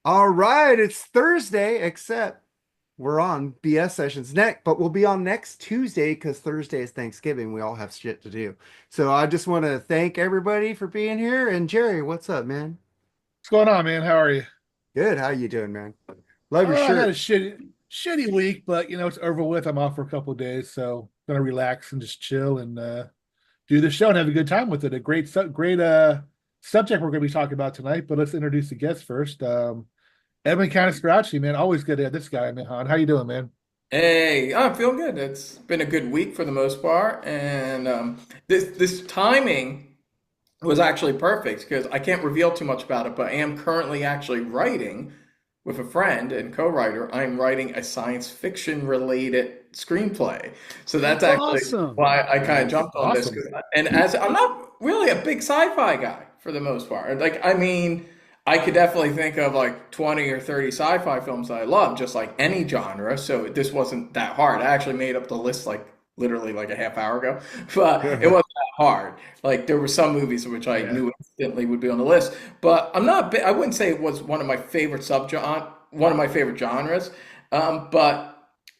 All right, it's Thursday, except we're on BS sessions next, but we'll be on next Tuesday because Thursday is Thanksgiving. We all have shit to do. So I just want to thank everybody for being here. And Jerry, what's up, man? What's going on, man? How are you? Good. How you doing, man? Love your I had a shirt. shitty week, but it's over with. I'm off for a couple of days, so gonna relax and just chill and do the show and have a good time with it. A great subject we're gonna be talking about tonight. But let's introduce the guest first. Eddy Cannistraci, man. Always good to have this guy, man. How you doing, man? Hey, I'm feeling good. It's been a good week for the most part, and this timing was actually perfect because I can't reveal too much about it, but I am currently actually writing with a friend and co-writer. I'm writing a science fiction related screenplay, so that's That's actually awesome. why I kind of Nice. jumped on this. Awesome. And as I'm not really a big sci-fi guy for the most part, like I mean. I could definitely think of like 20 or 30 sci-fi films that I love, just like any genre. So this wasn't that hard. I actually made up the list like literally like a half hour ago, but it wasn't that hard. Like there were some movies which I Yeah. knew instantly would be on the list, but I'm not, I wouldn't say it was one of my favorite one of my favorite genres. But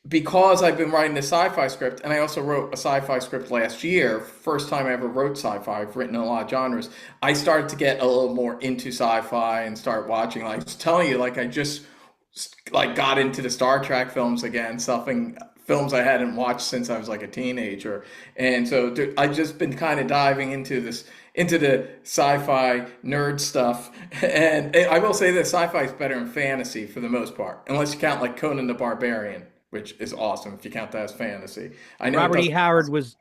because I've been writing the sci-fi script, and I also wrote a sci-fi script last year, first time I ever wrote sci-fi. I've written in a lot of genres. I started to get a little more into sci-fi and start watching. Like I was telling you, like I just like got into the Star Trek films again, something films I hadn't watched since I was like a teenager. And so I just been kind of diving into this into the sci-fi nerd stuff. And I will say that sci-fi is better than fantasy for the most part, unless you count like Conan the Barbarian, which is awesome if you count that as fantasy. I know it Robert E. doesn't. Howard was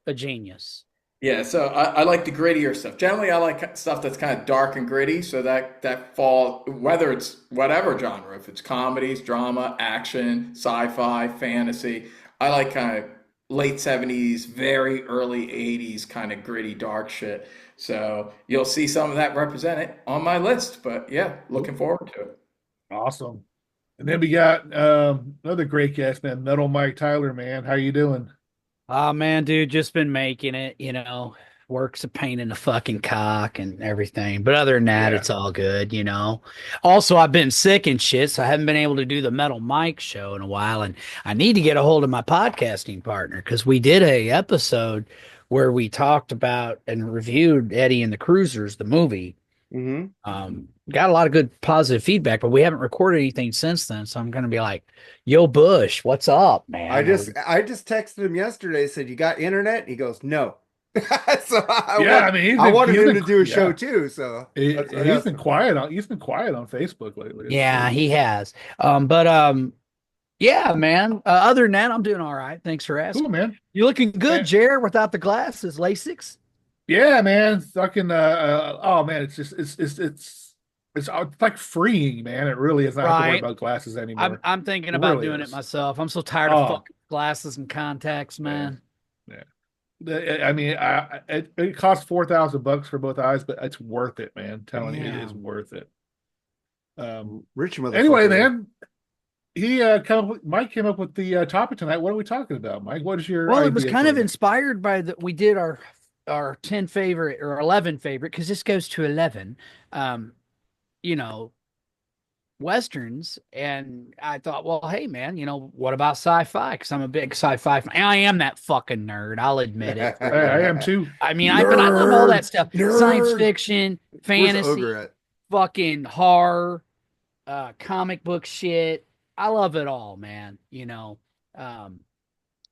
a genius. Yeah, so I like the grittier stuff. Generally, I like stuff that's kind of dark and gritty. So that fall, whether it's whatever genre, if it's comedies, drama, action, sci-fi, fantasy, I like kind of late 70s, very early 80s kind of gritty, dark shit. So you'll see some of that represented on my list. But yeah, looking forward to it. Awesome. And then we got another great guest, man. Metal Mike Tyler, man. How you doing? Oh man, dude, just been making it, work's a pain in the fucking cock and everything. But other than that, Yeah. it's all good. Also, I've been sick and shit, so I haven't been able to do the Metal Mike show in a while. And I need to get a hold of my podcasting partner because we did a episode where we talked about and reviewed Eddie and the Cruisers, the movie. hmm Got a lot of good positive feedback, but we haven't recorded anything since then. So I'm gonna be like, "Yo, Bush, what's up, I man?" just I just texted him yesterday, said, "You got internet?" He goes, "No." So Yeah, I mean I wanted he's him been to do a show yeah. too. So that's what I He's asked been him. quiet on Facebook lately. It's Yeah, crazy. he has. But yeah, man. Other than that, I'm doing all right. Thanks for Cool, asking. man. You looking good, And Jared, without the glasses, LASIX, yeah, man. Fucking oh man, it's just it's like freeing, man. It really is not have to worry right? about glasses I'm anymore. I'm thinking It about really doing it is. myself. I'm so tired of Oh, fucking glasses and contacts, yeah. man. Yeah. I mean, it costs $4,000 for both eyes, but it's worth it, man. I'm telling you, it is Damn. worth it. Um. Rich Anyway, motherfucker. man, Mike came up with the topic tonight. What are we talking about, Mike? What is your Well, it was idea kind for of the? inspired by we did our 10 favorite or 11 favorite because this goes to 11. Um, you know, westerns, and I thought, well, hey man, what about sci-fi? Because I'm a big sci-fi fan. I am that fucking nerd. I'll admit it for I you. am too. I mean, but I love all that Nerd, stuff: science nerd. fiction, Where's Ogre fantasy, at? fucking horror, comic book shit. I love it all, man. Um,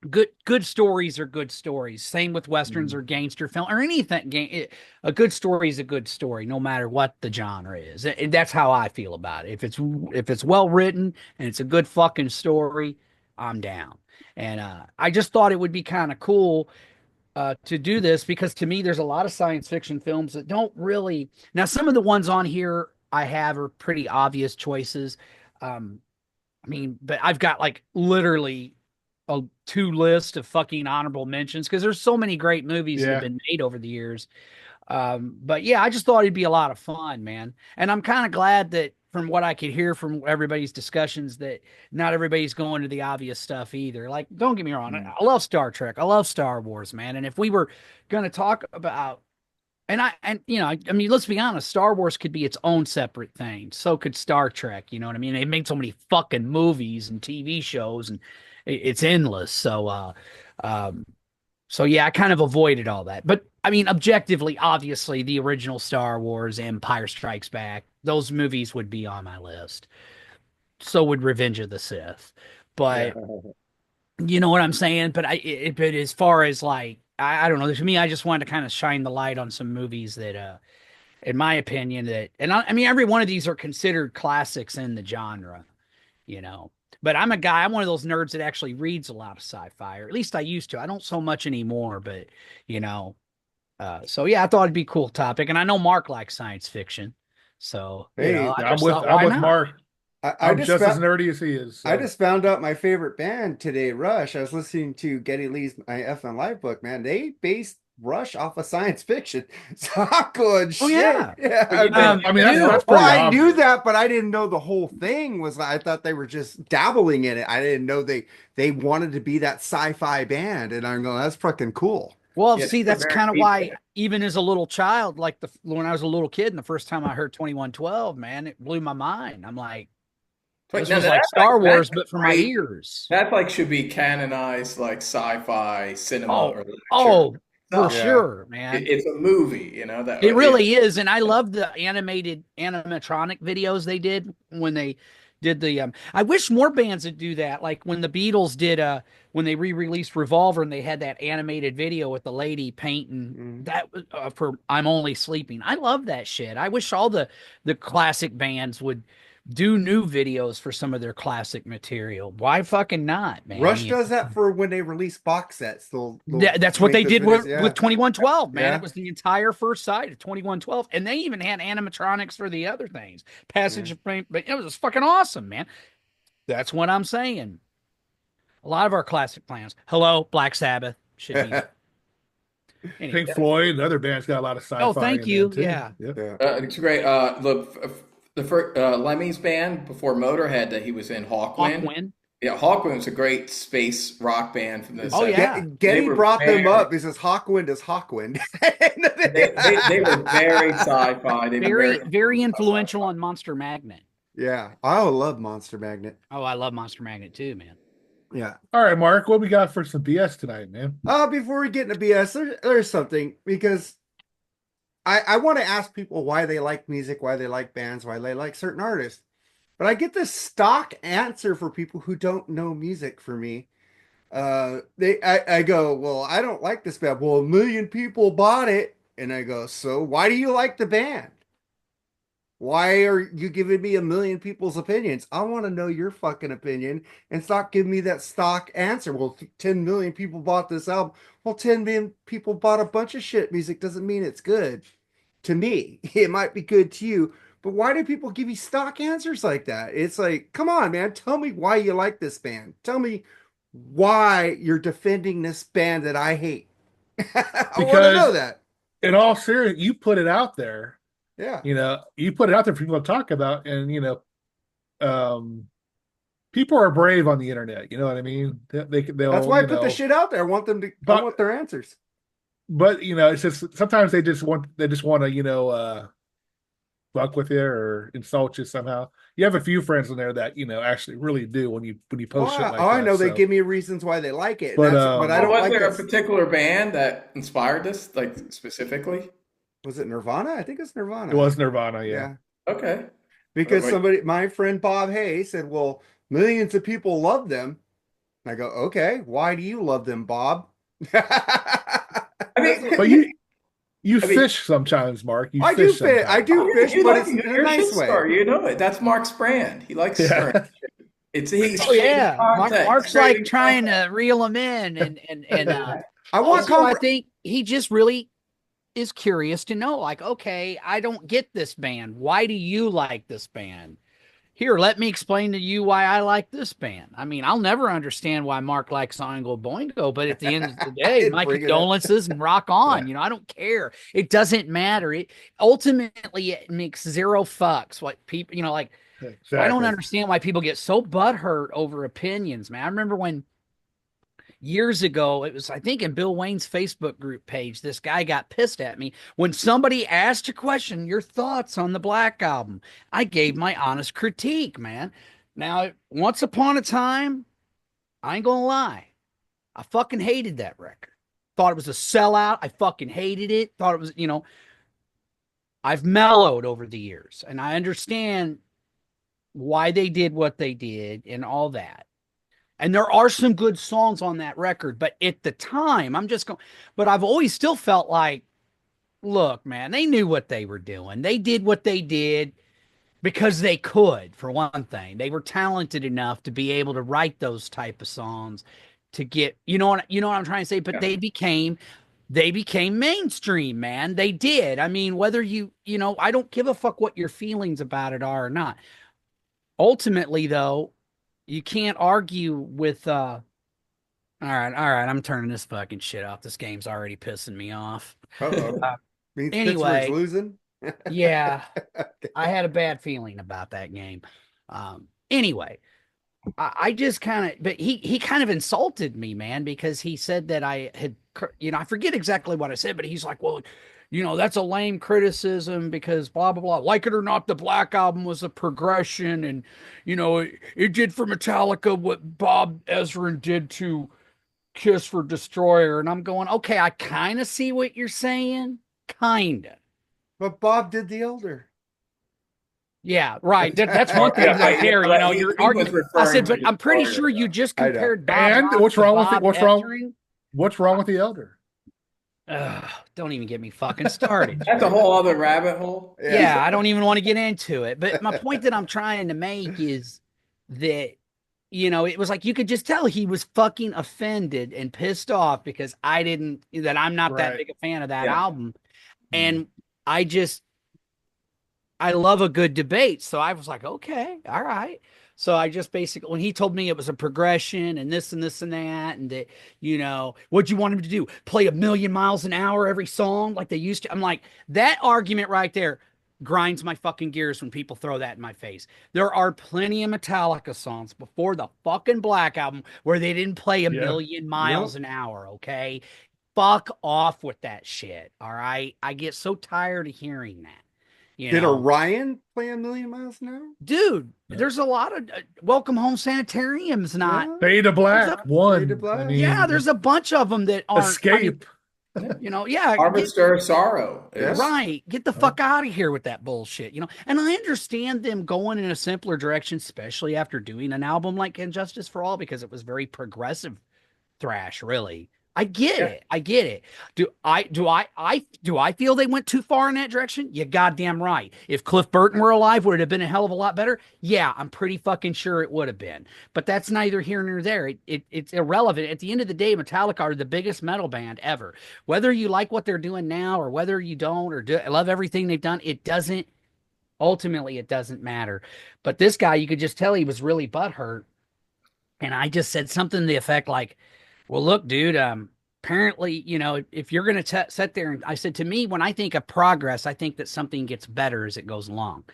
good stories are good stories. Same with westerns Mhm. or gangster film or anything. A good story is a good story, no matter what the genre is. And that's how I feel about it. If it's well written and it's a good fucking story, I'm down. And I just thought it would be kind of cool to do this because to me, there's a lot of science fiction films that don't really. Now, some of the ones on here I have are pretty obvious choices. Um, I mean, but I've got like literally a two list of fucking honorable mentions because there's so many great movies that have Yeah. been made over the years. But yeah, I just thought it'd be a lot of fun, man. And I'm kind of glad that from what I could hear from everybody's discussions that not everybody's going to the obvious stuff either. Like, don't get me wrong, Mhm. I love Star Trek, I love Star Wars, man. And if we were going to talk about I mean, let's be honest, Star Wars could be its own separate thing. So could Star Trek, you know what I mean? They made so many fucking movies and TV shows and it's endless. Um, so yeah, I kind of avoided all that. But I mean, objectively, obviously, the original Star Wars, Empire Strikes Back, those movies would be on my list. So would Revenge of the Sith. But you know what I'm saying? But as far as like, I don't know. To me, I just wanted to kind of shine the light on some movies that, in my opinion, I mean, every one of these are considered classics in the genre, you know. But I'm one of those nerds that actually reads a lot of sci-fi, or at least I used to. I don't so much anymore, but you know, so yeah, I thought it'd be a cool topic. And I know Mark likes science fiction. So, you know, Hey, I just thought, I'm why with not? Mark. I I'm just just as found, nerdy as he is. I So. just found out my favorite band today, Rush. I was listening to Getty Lee's My FN Live book, man. They based Rush off of science fiction. So how good Oh shit. yeah. Yeah. I mean, Dude, that's Well, pretty I knew obvious. that, but I didn't know the whole thing was. I thought they were just dabbling in it. I didn't know they wanted to be that sci-fi band, and I'm going, that's fucking cool. Well, Yeah, see, they're that's very kind of deep. why, even as a little child, like when I was a little kid, and the first time I heard 2112, man, it blew my mind. I'm like, Wait, this now was like Star that's Wars, but for my great. ears. That like should be canonized like sci-fi cinema Oh, or literature. oh, for No, Yeah. sure, man. it's a movie, you know that. It really is, and I love the animated animatronic videos they did when they did the. I wish more bands would do that. Like when the Beatles did, when they re-released Revolver, and they had that animated video with the lady painting Mhm. that for "I'm Only Sleeping." I love that shit. I wish all the classic bands would do new videos for some of their classic material. Why fucking not, man? Rush does that for when they release box sets. They'll That's what make they those did videos. with Yeah. 2112, man. Yeah. It was the entire first side of 2112. And they even had animatronics for the other things. Passage Yeah. of Frame, but it was fucking awesome, man. That's what I'm saying. A lot of our classic plans. Hello, Black Sabbath. Should be anyway. Pink Floyd and other bands got a lot of sci-fi Oh, thank in you. them too. Yeah. Yeah. Yeah. It's great. The first Lemmy's band before Motorhead that he was in, Hawkwind. Hawkwind. Yeah, Hawkwind was a great space rock band from the Oh, 70s. yeah. Getty They were brought them very- up. He says Hawkwind is Hawkwind. They were very sci-fi. They were Very, very very influential on Monster Magnet. Yeah. I love Monster Magnet. Oh, I love Monster Magnet too, man. Yeah. All right, Mark, what we got for some BS tonight, man? Before we get into BS, there's something because I want to ask people why they like music, why they like bands, why they like certain artists. But I get this stock answer for people who don't know music for me. I go, well, I don't like this band. Well, a million people bought it. And I go, so why do you like the band? Why are you giving me a million people's opinions? I want to know your fucking opinion and stop giving me that stock answer. Well, 10 million people bought this album. Well, 10 million people bought a bunch of shit music doesn't mean it's good to me. It might be good to you, but why do people give you stock answers like that? It's like, come on, man. Tell me why you like this band. Tell me why you're defending this band that I hate. I want to know that. In all serious, you put it out there. Yeah. You put it out there for people to talk about, and people are brave on the internet. You know what I mean? They'll, That's why I put the shit out there. I want them to. I want their answers. But it's just sometimes they just want to fuck with you or insult you somehow. You have a few friends in there that actually really do when you post shit like that. I know they so. give me reasons why they like it. But, But I don't was like there this. a particular band that inspired this, like specifically? Was it Nirvana? I think it's Nirvana. It was Nirvana, yeah. Okay. Because Wait. my friend Bob Hay said, well, millions of people love them. And I go, okay, why do you love them, Bob? I mean, But you fish sometimes, Mark. I do fish. I do fish, you but like, it's in a you're a nice shit way. star, you know it. That's Mark's brand. He likes stirring. He's Oh yeah, content, Mark's like creating trying content. to reel them in, and I want also, I think he just really is curious to know, like, okay, I don't get this band. Why do you like this band? Here, let me explain to you why I like this band. I mean, I'll never understand why Mark likes Oingo Boingo, but at the end of the day, my condolences and rock on. Yeah. I don't care. It doesn't matter. It ultimately it makes zero fucks what people, Exactly. I don't understand why people get so butthurt over opinions, man. I remember when years ago, it was, I think, in Bill Wayne's Facebook group page, this guy got pissed at me when somebody asked a question, your thoughts on the Black Album. I gave my honest critique, man. Now, once upon a time, I ain't gonna lie, I fucking hated that record. Thought it was a sellout. I fucking hated it. Thought it was, I've mellowed over the years, and I understand why they did what they did and all that. And there are some good songs on that record, but at the time, but I've always still felt like, look, man, they knew what they were doing. They did what they did because they could, for one thing. They were talented enough to be able to write those type of songs to get, what I'm trying to say, but they became mainstream, man. They did. I mean, whether I don't give a fuck what your feelings about it are or not. Ultimately, though, you can't argue with all right, I'm turning this fucking shit off. This game's already pissing me off. Means Anyway, Pittsburgh's losing. Yeah, I had a bad feeling about that game. Anyway, I just kind of, but he kind of insulted me, man, because he said that I had, I forget exactly what I said, but he's like, well, that's a lame criticism because blah, blah, blah. Like it or not, the Black Album was a progression. And, it did for Metallica what Bob Ezrin did to Kiss for Destroyer. And I'm going, okay, I kind of see what you're saying. Kind of. But Bob did the Elder. Yeah, right. That's one thing right there. You're arguing. I said, but I'm pretty sure you just compared Bob. And what's wrong with it? What's wrong with the Elder? Don't even get me fucking started. That's a whole other rabbit hole. Yeah, I don't even want to get into it. But my point that I'm trying to make is that, it was like you could just tell he was fucking offended and pissed off because I'm not that big a fan of that album. And I love a good debate. So I was like, okay, all right. So I just basically, when he told me it was a progression and this and this and that, and that, what'd you want him to do? Play 1,000,000 miles an hour every song like they used to? I'm like, that argument right there grinds my fucking gears when people throw that in my face. There are plenty of Metallica songs before the fucking Black Album where they didn't play 1,000,000 miles an hour, okay? Fuck off with that shit, all right? I get so tired of hearing that. Did Orion play 1,000,000 miles an hour? Dude, there's a lot of Welcome Home Sanitarium's not. Fade to Black, one. Yeah, there's a bunch of them that aren't. Escape. Harvester of Sorrow. Right. Get the fuck out of here with that bullshit, And I understand them going in a simpler direction, especially after doing an album like Injustice for All, because it was very progressive thrash, really. I get it. Do I feel they went too far in that direction? You goddamn right. If Cliff Burton were alive, would it have been a hell of a lot better? Yeah, I'm pretty fucking sure it would have been. But that's neither here nor there. It's irrelevant. At the end of the day, Metallica are the biggest metal band ever. Whether you like what they're doing now or whether you don't or love everything they've done, ultimately it doesn't matter. But this guy, you could just tell he was really butthurt. And I just said something to the effect like, well, look, dude, apparently, if you're going to sit there, and I said, to me, when I think of progress, I think that something gets better as it goes along.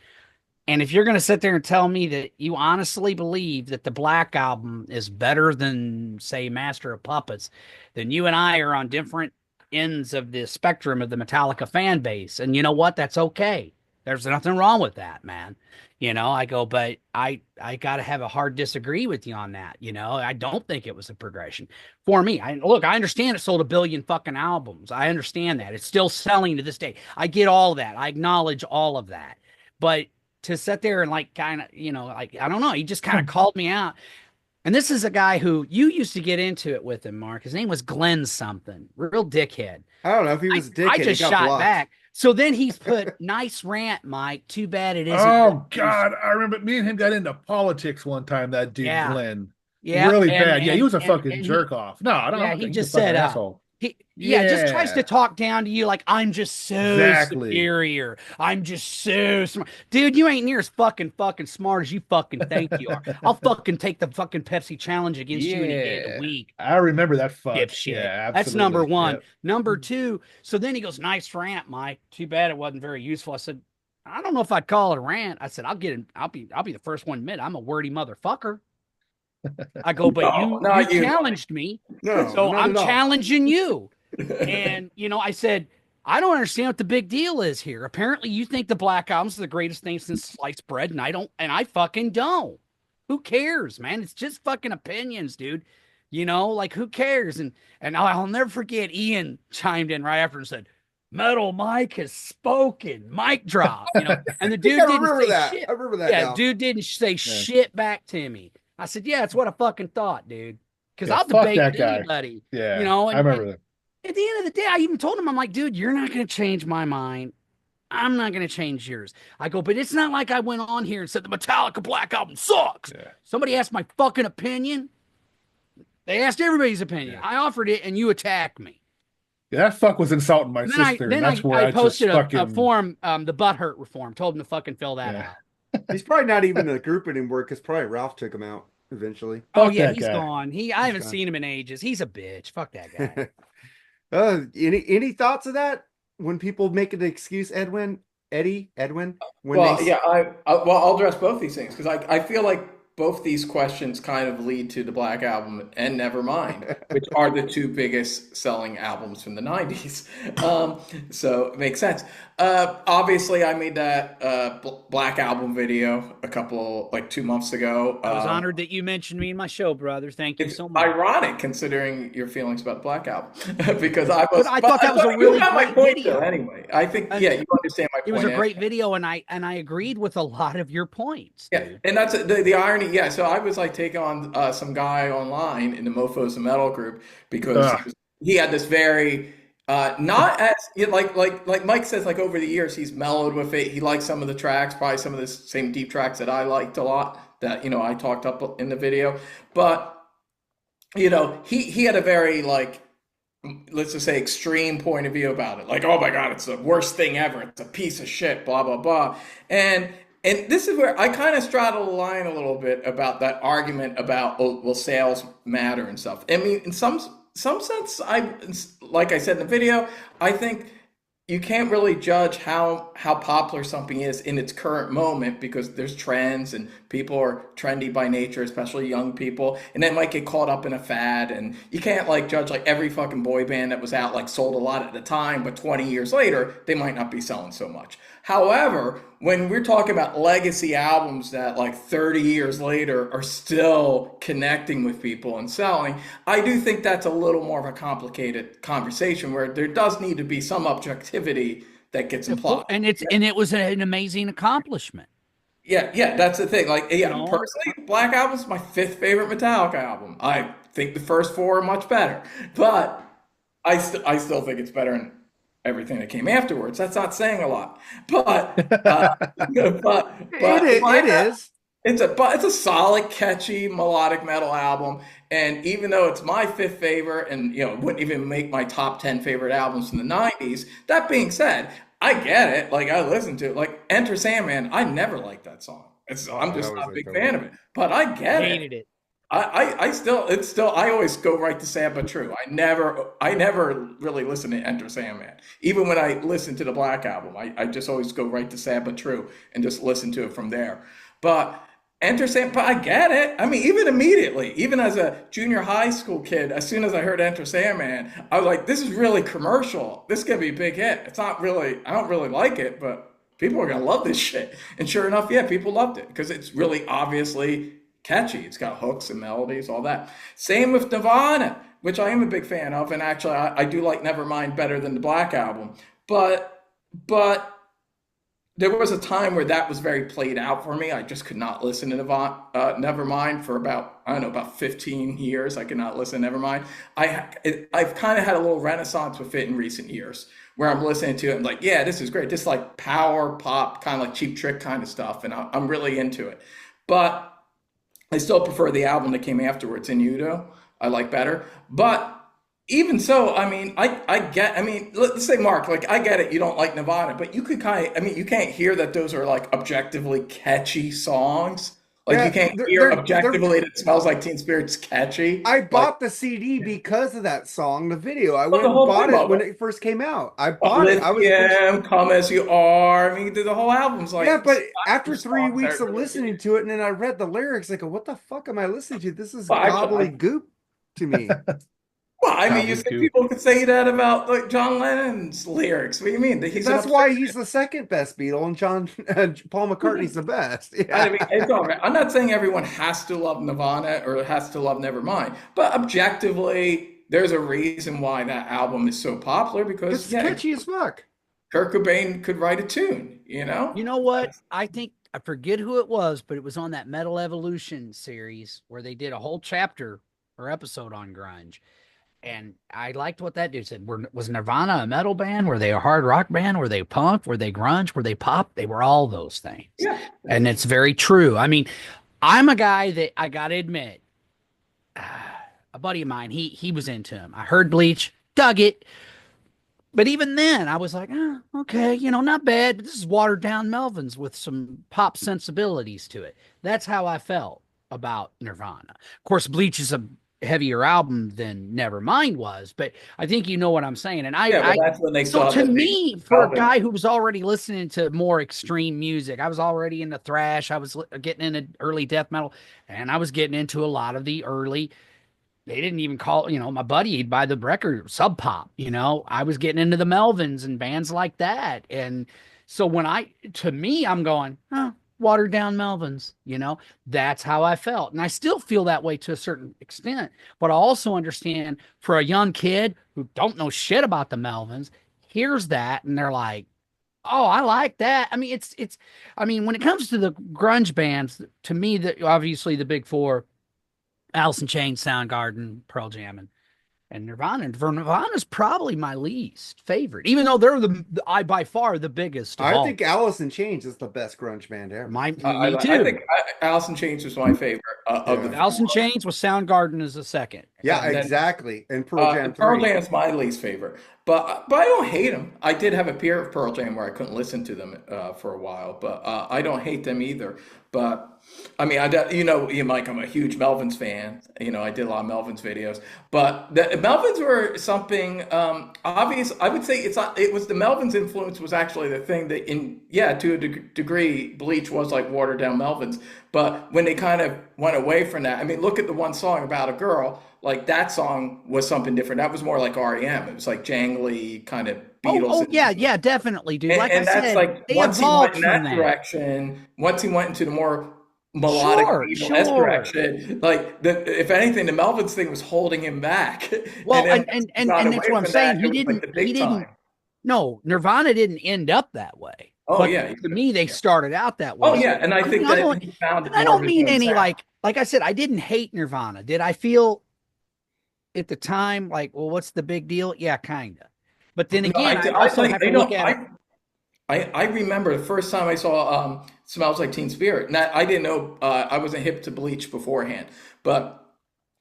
And if you're going to sit there and tell me that you honestly believe that the Black Album is better than, say, Master of Puppets, then you and I are on different ends of the spectrum of the Metallica fan base. And you know what? That's okay. There's nothing wrong with that, man. I go, but I got to have a hard disagree with you on that. I don't think it was a progression for me. I understand it sold 1 billion fucking albums. I understand that. It's still selling to this day. I get all that. I acknowledge all of that. But to sit there and kind of, I don't know, he just kind of called me out. And this is a guy who you used to get into it with him, Mark. His name was Glenn something, real dickhead. I don't know if he was a dickhead. I just shot back. So then he's put nice rant, Mike. Too bad it isn't. Oh God, I remember me and him got into politics one time. That dude Glenn, yeah, really bad. Yeah, he was a fucking jerk off. No, I don't know. Yeah, he just said asshole. Just tries to talk down to you like I'm just so superior. I'm just so smart. Dude, you ain't near as fucking smart as you fucking think you are. I'll fucking take the fucking Pepsi challenge against you any day of the week. I remember that fuck. Dipshit. Yeah, absolutely. That's number one. Yep. Number two, so then he goes, nice rant, Mike. Too bad it wasn't very useful. I said, I don't know if I'd call it a rant. I said, I'll be the first one to admit I'm a wordy motherfucker. I go, but No, you not you. challenged me, No, so not I'm at all. challenging you. And I said, I don't understand what the big deal is here. Apparently, you think the Black Album's the greatest thing since sliced bread, and I don't, and I fucking don't. Who cares, man? It's just fucking opinions, dude. Like who cares? And I'll never forget Ian chimed in right after and said, Metal Mike has spoken. Mic drop, and the dude I didn't remember say that. shit. I remember that Yeah, now. dude didn't say shit back to me. I said, yeah, it's what I fucking thought, dude. Because Yeah, I'll fuck debate that with guy. anybody. Yeah, And I remember that. at the end of the day, I even told him, I'm like, dude, you're not going to change my mind. I'm not going to change yours. I go, but it's not like I went on here and said the Metallica Black Album sucks. Yeah. Somebody asked my fucking opinion. They asked everybody's opinion. Yeah. I offered it, and you attacked me. Yeah, that fuck was insulting my And sister. then That's where I I just posted fucking a form, the butthurt reform. Told him to fucking fill that out. He's probably not even in the group anymore because probably Ralph took him out eventually. Oh Fuck yeah, that he's guy. gone. I haven't gone. seen him in ages. He's a bitch. Fuck that guy. Any thoughts of that when people make an excuse, Edwin, when Well, they yeah, I'll address both these things because I feel like both these questions kind of lead to the Black Album and Nevermind, which are the two biggest selling albums from the 90s. So it makes sense. Obviously, I made that Black Album video like 2 months ago. I was honored that you mentioned me in my show, brother. Thank you It's so much. ironic considering your feelings about the Black Album because I thought that was a really you got my great point video. though, anyway. I think you understand my point. It was a great video, and I agreed with a lot of your points. Yeah, Dude. and that's the irony. Yeah, so I was like taking on some guy online in the Mofos and Metal group because he had this very not as like Mike says, like over the years he's mellowed with it. He likes some of the tracks, probably some of the same deep tracks that I liked a lot that I talked up in the video, but he had a very like, let's just say extreme point of view about it. Like, oh my God, it's the worst thing ever. It's a piece of shit, blah, blah, blah. And this is where I kind of straddle the line a little bit about that argument about, oh, well, sales matter and stuff. I mean, in some sense, like I said in the video, I think you can't really judge how popular something is in its current moment because there's trends and people are trendy by nature, especially young people, and they might get caught up in a fad, and you can't like judge like every fucking boy band that was out like sold a lot at the time, but 20 years later they might not be selling so much. However, when we're talking about legacy albums that like 30 years later are still connecting with people and selling, I do think that's a little more of a complicated conversation where there does need to be some objectivity that gets implied. And it was an amazing accomplishment. Yeah, that's the thing. Like, personally, Black Album's my 5th favorite Metallica album. I think the first 4 are much better, but I still think it's better than everything that came afterwards. That's not saying a lot, but it is. It's a solid, catchy, melodic metal album. And even though it's my 5th favorite, and it wouldn't even make my top 10 favorite albums from the 90s. That being said, I get it. Like I listened to it. Like Enter Sandman, I never liked that song. I'm just not a big fan of it. But I get it. Hated it. I always go right to Sad But True. I never really listen to Enter Sandman. Even when I listen to the Black Album, I just always go right to Sad But True and just listen to it from there. But but I get it. I mean, even immediately, even as a junior high school kid, as soon as I heard Enter Sandman, I was like, this is really commercial. This is going to be a big hit. It's not really, I don't really like it, but people are going to love this shit. And sure enough, yeah, people loved it because it's really obviously catchy. It's got hooks and melodies, all that. Same with Nirvana, which I am a big fan of. And actually, I do like Nevermind better than the Black Album. But there was a time where that was very played out for me. I just could not listen to Nevermind for about 15 years. I could not listen to Nevermind. I've kind of had a little renaissance with it in recent years where I'm listening to it and like, yeah, this is great. This is like power pop, kind of like Cheap Trick kind of stuff. And I'm really into it. But I still prefer the album that came afterwards, Innuendo. I like better. But even so, I mean, let's say, Mark, like, I get it, you don't like Nirvana, but you could you can't hear that those are, like, objectively catchy songs. Like Yeah, you can't they're- hear they're- objectively that Smells Like Teen Spirit's catchy. I Like, bought the CD because of that song, the video. I Well, went the and whole bought thing it of when it. it first came out. I bought it. I was Lithium, Come As You Are. I mean, the whole album's like yeah, but after five 3 songs weeks that of are really listening good. to it, and then I read the lyrics, I go, "What the fuck am I listening to? This is Well, gobbledygook to me." well, I mean, you think Gobbledygook. people could say that about like John Lennon's lyrics? What do you mean? He's an That's why upset- he's the second best Beatle, and Paul McCartney's the best. Yeah. I mean, it's all right. I'm not saying everyone has to love Nirvana or has to love Nevermind, but objectively, there's a reason why that album is so popular because It's catchy as fuck. Kurt Cobain could write a tune, you know? You know what? I think I forget who it was, but it was on that Metal Evolution series where they did a whole chapter or episode on grunge. And I liked what that dude said. Was Nirvana a metal band? Were they a hard rock band? Were they punk? Were they grunge? Were they pop? They were all those things. Yeah. And it's very true. I mean, I'm a guy that I got to admit, a buddy of mine, he was into him. I heard Bleach, dug it. But even then, I was like, oh, okay, not bad. But this is watered down Melvins with some pop sensibilities to it. That's how I felt about Nirvana. Of course, Bleach is a heavier album than Nevermind was, but I think you know what I'm saying. And That's when they so saw to that me, for a album. guy who was already listening to more extreme music, I was already into thrash. I was getting into early death metal, and I was getting into a lot of the early. They didn't even call, my buddy, he'd buy the record Sub Pop, I was getting into the Melvins and bands like that. And so to me, I'm going, watered down Melvins, that's how I felt. And I still feel that way to a certain extent, but I also understand for a young kid who don't know shit about the Melvins, hears that and they're like, oh, I like that. I mean, when it comes to the grunge bands, to me, obviously the big four, Alice in Chains, Soundgarden, Pearl Jam, and Nirvana. Nirvana's probably my least favorite, even though they're by far the biggest. I think Alice in Chains is the best grunge band ever. Me too. I think Alice in Chains was my favorite of the Alice in Chains with Soundgarden as a second. Yeah, And then- exactly. And Pearl Jam 3. Pearl Jam's my least favorite, but I don't hate them. I did have a period of Pearl Jam where I couldn't listen to them for a while, but I don't hate them either. But I mean, Mike, I'm a huge Melvins fan. I did a lot of Melvins videos, but the Melvins were something obvious. I would say it was the Melvins influence was actually the thing that to a degree, Bleach was like watered down Melvins. But when they kind of went away from that, I mean, look at the one song about a girl. Like that song was something different. That was more like REM. It was like jangly kind of Beatles. Yeah, definitely, dude. Like and I that's said, like they once he went evolved in from that that direction, once he went into the more melodic Beatles direction, like if anything, the Melvins thing was holding him back. Well, then and got that's away what I'm from saying. that, it was like the big time. No, Nirvana didn't end up that way. Oh But yeah, to me, they started out that way. oh yeah, and I think I that don't- he found. I more don't of his mean own any sound. like I said, I didn't hate Nirvana. Did I feel at the time like, well, what's the big deal? Yeah, kind of. But then again, I also have to look at it. I remember the first time I saw Smells Like Teen Spirit. And I didn't know, I wasn't hip to Bleach beforehand, but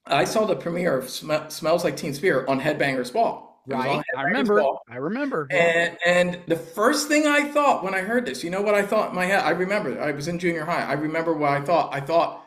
I saw the premiere of Smells Like Teen Spirit on Headbangers Ball. It was on Right, I Headbangers remember. Ball. I remember. And the first thing I thought when I heard this, you know what I thought in my head? I remember, I was in junior high. I remember what I thought. I thought,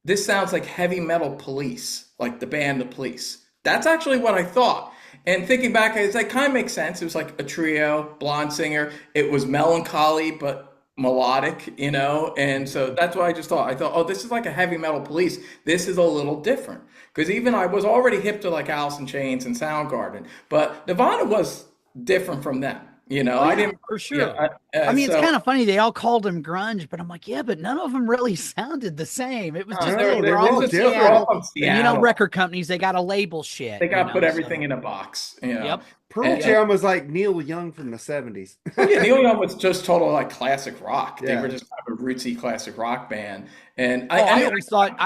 this sounds like heavy metal Police, like the band The Police. That's actually what I thought. And thinking back, it's like kind of makes sense. It was like a trio, blonde singer. It was melancholy, but melodic, And so that's what I just thought. I thought, oh, this is like a heavy metal Police. This is a little different. Because even I was already hip to like Alice in Chains and Soundgarden, but Nirvana was different from them. I didn't for sure. I It's kind of funny. They all called him grunge, but I'm like, yeah, but none of them really sounded the same. It was just they're all different. And, record companies, they got to label shit. They got to put everything in a box. Yep. Pearl Jam was like Neil Young from the 70s. Yeah, Neil Young was just total like classic rock. They Yeah. were just kind of a rootsy classic rock band. And I always thought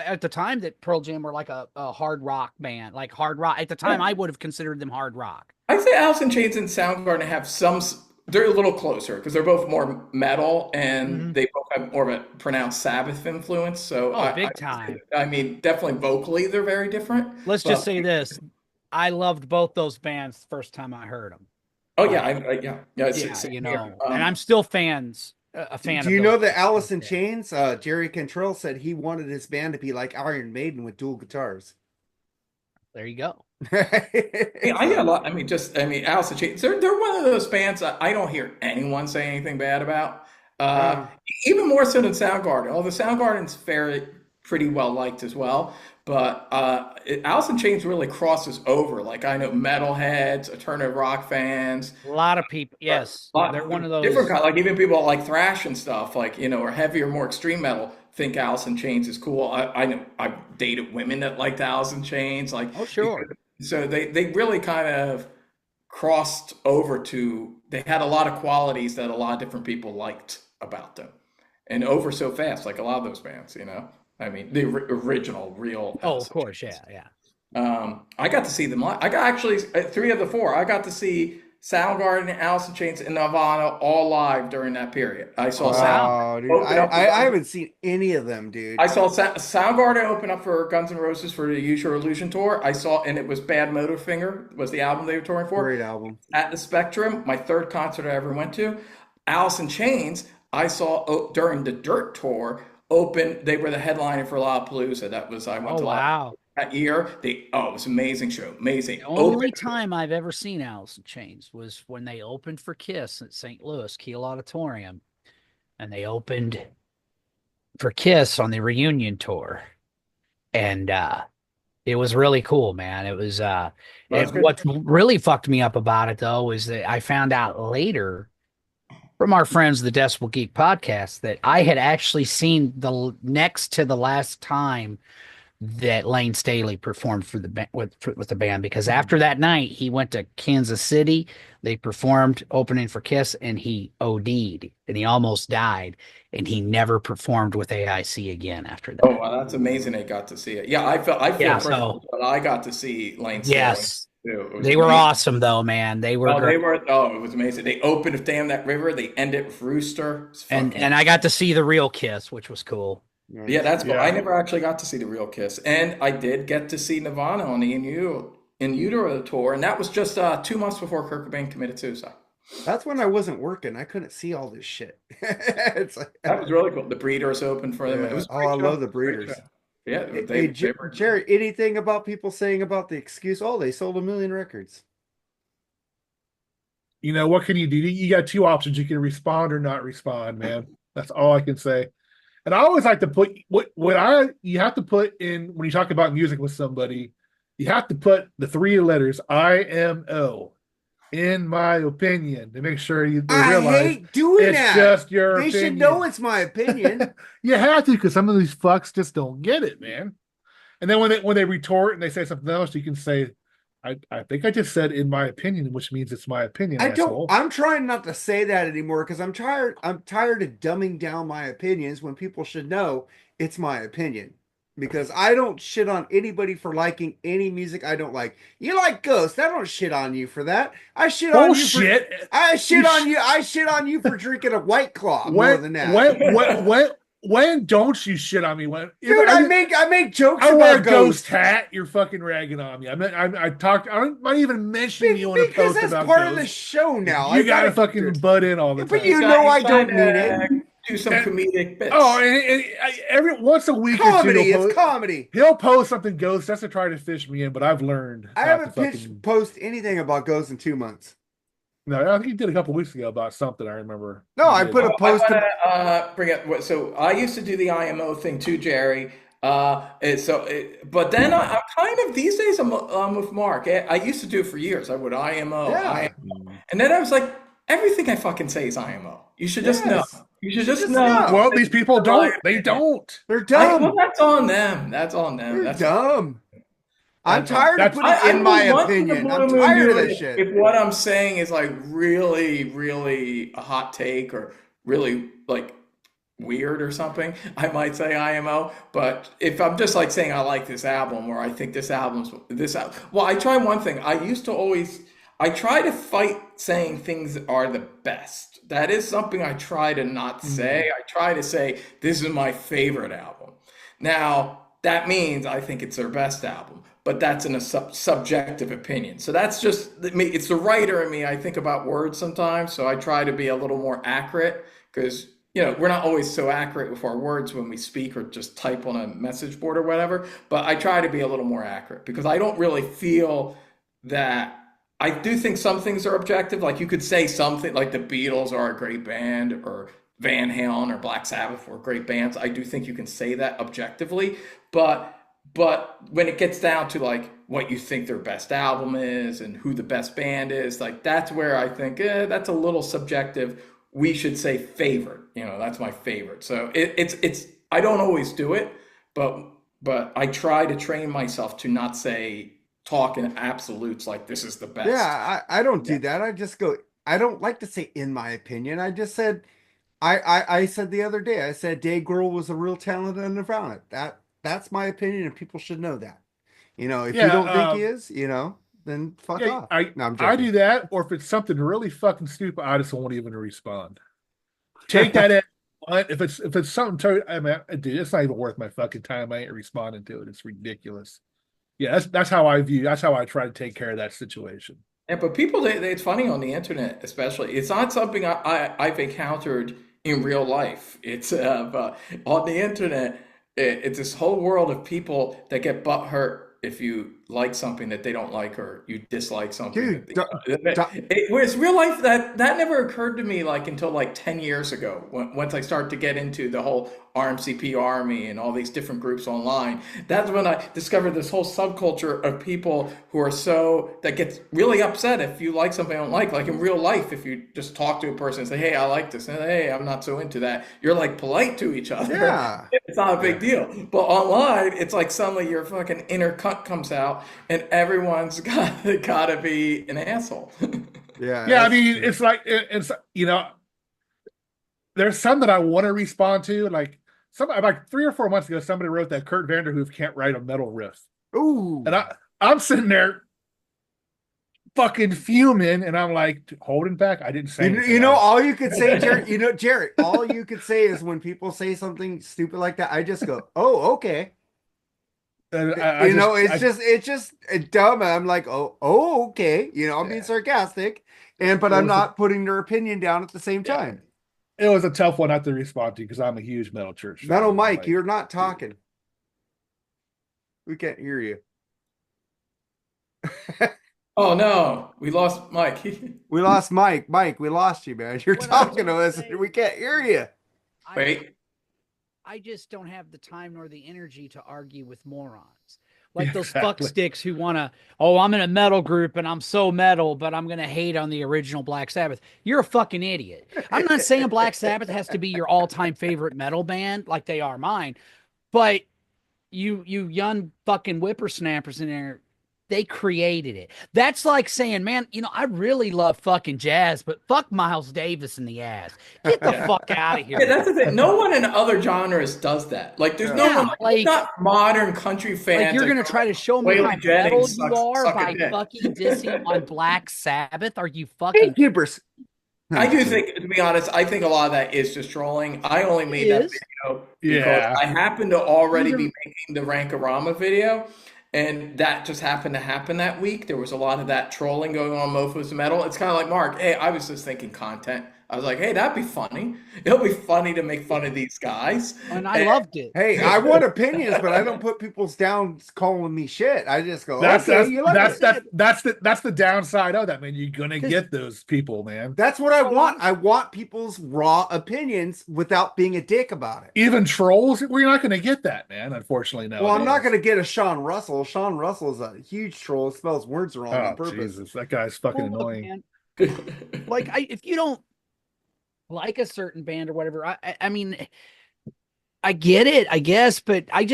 at the time that Pearl Jam were like a hard rock band, like hard rock. At the time, I would have considered them hard rock. I say Alice in Chains and Soundgarden have they're a little closer because they're both more metal and they both have more of a pronounced Sabbath influence. So big time. I mean, definitely vocally, they're very different. Let's just say this. I loved both those bands the first time I heard them. Oh yeah, yeah. And I'm still fans a fan Do of you those. know that Alice in Chains? Jerry Cantrell said he wanted his band to be like Iron Maiden with dual guitars. There you go. I hear a lot. Alice in Chains. They're one of those bands I don't hear anyone say anything bad about. Uh, Uh, Even more so than Soundgarden. Although Soundgarden's pretty well liked as well. But Alice in Chains really crosses over. Like I know metalheads, alternative rock fans, A lot of people, yes, they're one of those. different kind. Like even people that like thrash and stuff, like or heavier, more extreme metal, think Alice in Chains is cool. I know I've dated women that liked Alice in Chains, like Oh, sure. so they really kind of crossed over to. They had a lot of qualities that a lot of different people liked about them, and over so fast, like a lot of those bands. I mean the original, real. Oh, Alice of in course, yeah, Chains. yeah. I got to see them live. I got actually three of the four. I got to see Soundgarden, Alice in Chains, and Nirvana all live during that period. I saw wow, dude. open up. I haven't seen any of them, dude. I saw Soundgarden open up for Guns N' Roses for the Use Your Illusion tour. And it was Bad Motorfinger was the album they were touring for. Great album. At the Spectrum, my third concert I ever went to. Alice in Chains, I saw during the Dirt tour. They were the headliner for Lollapalooza. I went Oh, to wow. that year. It was an amazing show. Amazing. The only time I've ever seen Alice in Chains was when they opened for Kiss at St. Louis Kiel Auditorium, and they opened for Kiss on the reunion tour, and it was really cool, man. It was That's good. what really fucked me up about it though is that I found out later from our friends the Decibel Geek podcast that I had actually seen the next to the last time that Lane Staley performed for the with the band, because after that night he went to Kansas City. They performed opening for Kiss, and he OD'd and he almost died, and he never performed with AIC again after that. Oh, wow, that's amazing. They got to see it. Yeah, I feel Yeah, privileged that I got to see Lane Staley yes, too. It was they were amazing. awesome though, man. They were Oh, great. it was amazing. They opened with Damn That River. They ended with Rooster. It's and fucking- I got to see the real Kiss, which was cool. yeah, that's cool. Yeah. I never actually got to see the real Kiss, and I did get to see Nirvana on the In Utero tour, and that was just 2 months before Kurt Cobain committed suicide. That's when I wasn't working. I couldn't see all this shit. It's like, That was really cool. The Breeders opened for them. yeah. It was a Oh, great I show. love the Great Breeders. show. Yeah, Hey, they were. Jerry, anything about people saying about the excuse? Oh, they sold 1 million records. What can you do? You got two options. You can respond or not respond, man. That's all I can say. And I always like to put you have to put in when you talk about music with somebody, you have to put the three letters IMO, in my opinion, to make sure they I realize hate doing it's that. just your They opinion. should know it's my opinion. You have to, because some of these fucks just don't get it, man. And then when they retort and they say something else, you can say, I think I just said in my opinion, which means it's my opinion. Asshole. I'm trying not to say that anymore because I'm tired of dumbing down my opinions when people should know it's my opinion. Because I don't shit on anybody for liking any music I don't like. You like Ghost? I don't shit on you for that. I shit on you for Bullshit. I shit on you for drinking a White Claw more than that. When don't you shit on me? Dude, I make jokes I wear about a ghost Ghost. hat. You're fucking ragging on me. I'm not even mentioning you on a Because post that's about part Ghost. of the show now. You I gotta fucking butt in all the But time. you know I don't mean it. Do some comedic bits. Oh, and every once a week Comedy, or two, it's comedy. he'll post something Ghost just to try to fish me in. But I've learned. I not haven't to fucking- post anything about Ghost in 2 months. No, I think he did a couple weeks ago about something. I remember. No, He I did. put a post. I wanna, bring up. So I used to do the IMO thing too, Jerry. But then I'm kind of these days I'm with Mark. I used to do it for years. I would IMO, Yeah. and then I was like, everything I fucking say is IMO. You should just know. Yes. You should just just know. know. Well, these people don't. They don't. They're dumb. Well, that's on them. That's on them. They're That's dumb. I'm That's- tired of that's- putting in my once in a opinion. blue I'm moon, tired of dude, this shit. If what I'm saying is like really, really a hot take or really like weird or something, I might say IMO. But if I'm just like saying I like this album or I think this album's well, I try one thing. I try to fight saying things are the best. That is something I try to not say. I try to say this is my favorite album. Now, that means I think it's their best album, but that's in a subjective opinion. So that's just me. It's the writer in me. I think about words sometimes, so I try to be a little more accurate because we're not always so accurate with our words when we speak or just type on a message board or whatever, but I try to be a little more accurate because I don't really feel that. I do think some things are objective. Like you could say something like the Beatles are a great band or Van Halen or Black Sabbath were great bands. I do think you can say that objectively, but when it gets down to like what you think their best album is and who the best band is, like that's where I think that's a little subjective. We should say favorite. That's my favorite. So it's I don't always do it, but I try to train myself to not say talk in absolutes like this is the best. Yeah, I don't do that. I just go, I don't like to say in my opinion. I just said I said the other day, I said Dave Grohl was a real talent and I found it. That's my opinion and people should know that. If you don't think he is, then fuck off. No, I'm I joking. do that, or if it's something really fucking stupid, I just won't even respond. Take that as if it's something totally, dude, it's not even worth my fucking time. I ain't responding to it. It's ridiculous. Yeah, that's how I try to take care of that situation. Yeah, but people, it's funny on the internet, especially. It's not something I've encountered in real life. It's but on the internet, it's this whole world of people that get butthurt if you like something that they don't like or you dislike something. Dude, Whereas real life, that never occurred to me like until like 10 years ago, once I started to get into the whole RMCP army and all these different groups online. That's when I discovered this whole subculture of people who are that gets really upset if you like something I don't like. Like in real life, if you just talk to a person and say, hey, I like this, and hey, I'm not so into that, you're like polite to each other. Yeah. It's not a big deal. But online, it's like suddenly your fucking inner cunt comes out and everyone's gotta be an asshole. Yeah, I mean, it's like there's some that I want to respond to. Like like 3 or 4 months ago, somebody wrote that Kurt Vanderhoof can't write a metal riff. Ooh. And I'm sitting there fucking fuming, and I'm like holding back. I didn't say anything. All you could say, Jared, all you could say is when people say something stupid like that, I just go, oh, okay. It's just dumb. I'm like, oh, okay. I'm being sarcastic, but I'm not putting their opinion down at the same time. It was a tough one not to respond to because I'm a huge Metal Church fan. Metal Mike, you're not talking. We can't hear you. Oh no, we lost Mike. We lost Mike. Mike, we lost you, man. You're talking to us. We can't hear you. Wait. I just don't have the time nor the energy to argue with morons. Like those fuck sticks who want to, I'm in a metal group and I'm so metal, but I'm going to hate on the original Black Sabbath. You're a fucking idiot. I'm not saying Black Sabbath has to be your all-time favorite metal band like they are mine, but you young fucking whippersnappers in there, they created it. That's like saying, man, I really love fucking jazz, but fuck Miles Davis in the ass. Get the fuck out of here. Yeah, that's the thing. No one in other genres does that. Like, there's no one, like, not modern country fans. Like, you're going to try to show me how metal you are by fucking dissing on Black Sabbath? Are you fucking... Gatekeepers. I do think, to be honest, I think a lot of that is just trolling. I only made that video because I happened to already be making the Rankorama video. And that just happened to happen that week. There was a lot of that trolling going on Mofos of Metal. It's kind of like, Mark, hey, I was just thinking content. I was like, hey, that'd be funny. It'll be funny to make fun of these guys. And I loved it. Hey, I want opinions, but I don't put people's down calling me shit. I just go, that's the downside of that, man. You're gonna get those people, man. That's what I want. I want people's raw opinions without being a dick about it. Even trolls, we're not gonna get that, man. Unfortunately, no. Well, I'm not gonna get a Sean Russell. Sean Russell is a huge troll. Spells words wrong on purpose. Jesus, that guy's fucking annoying. Like, if you don't like a certain band or whatever, I mean, I get it, I guess, but I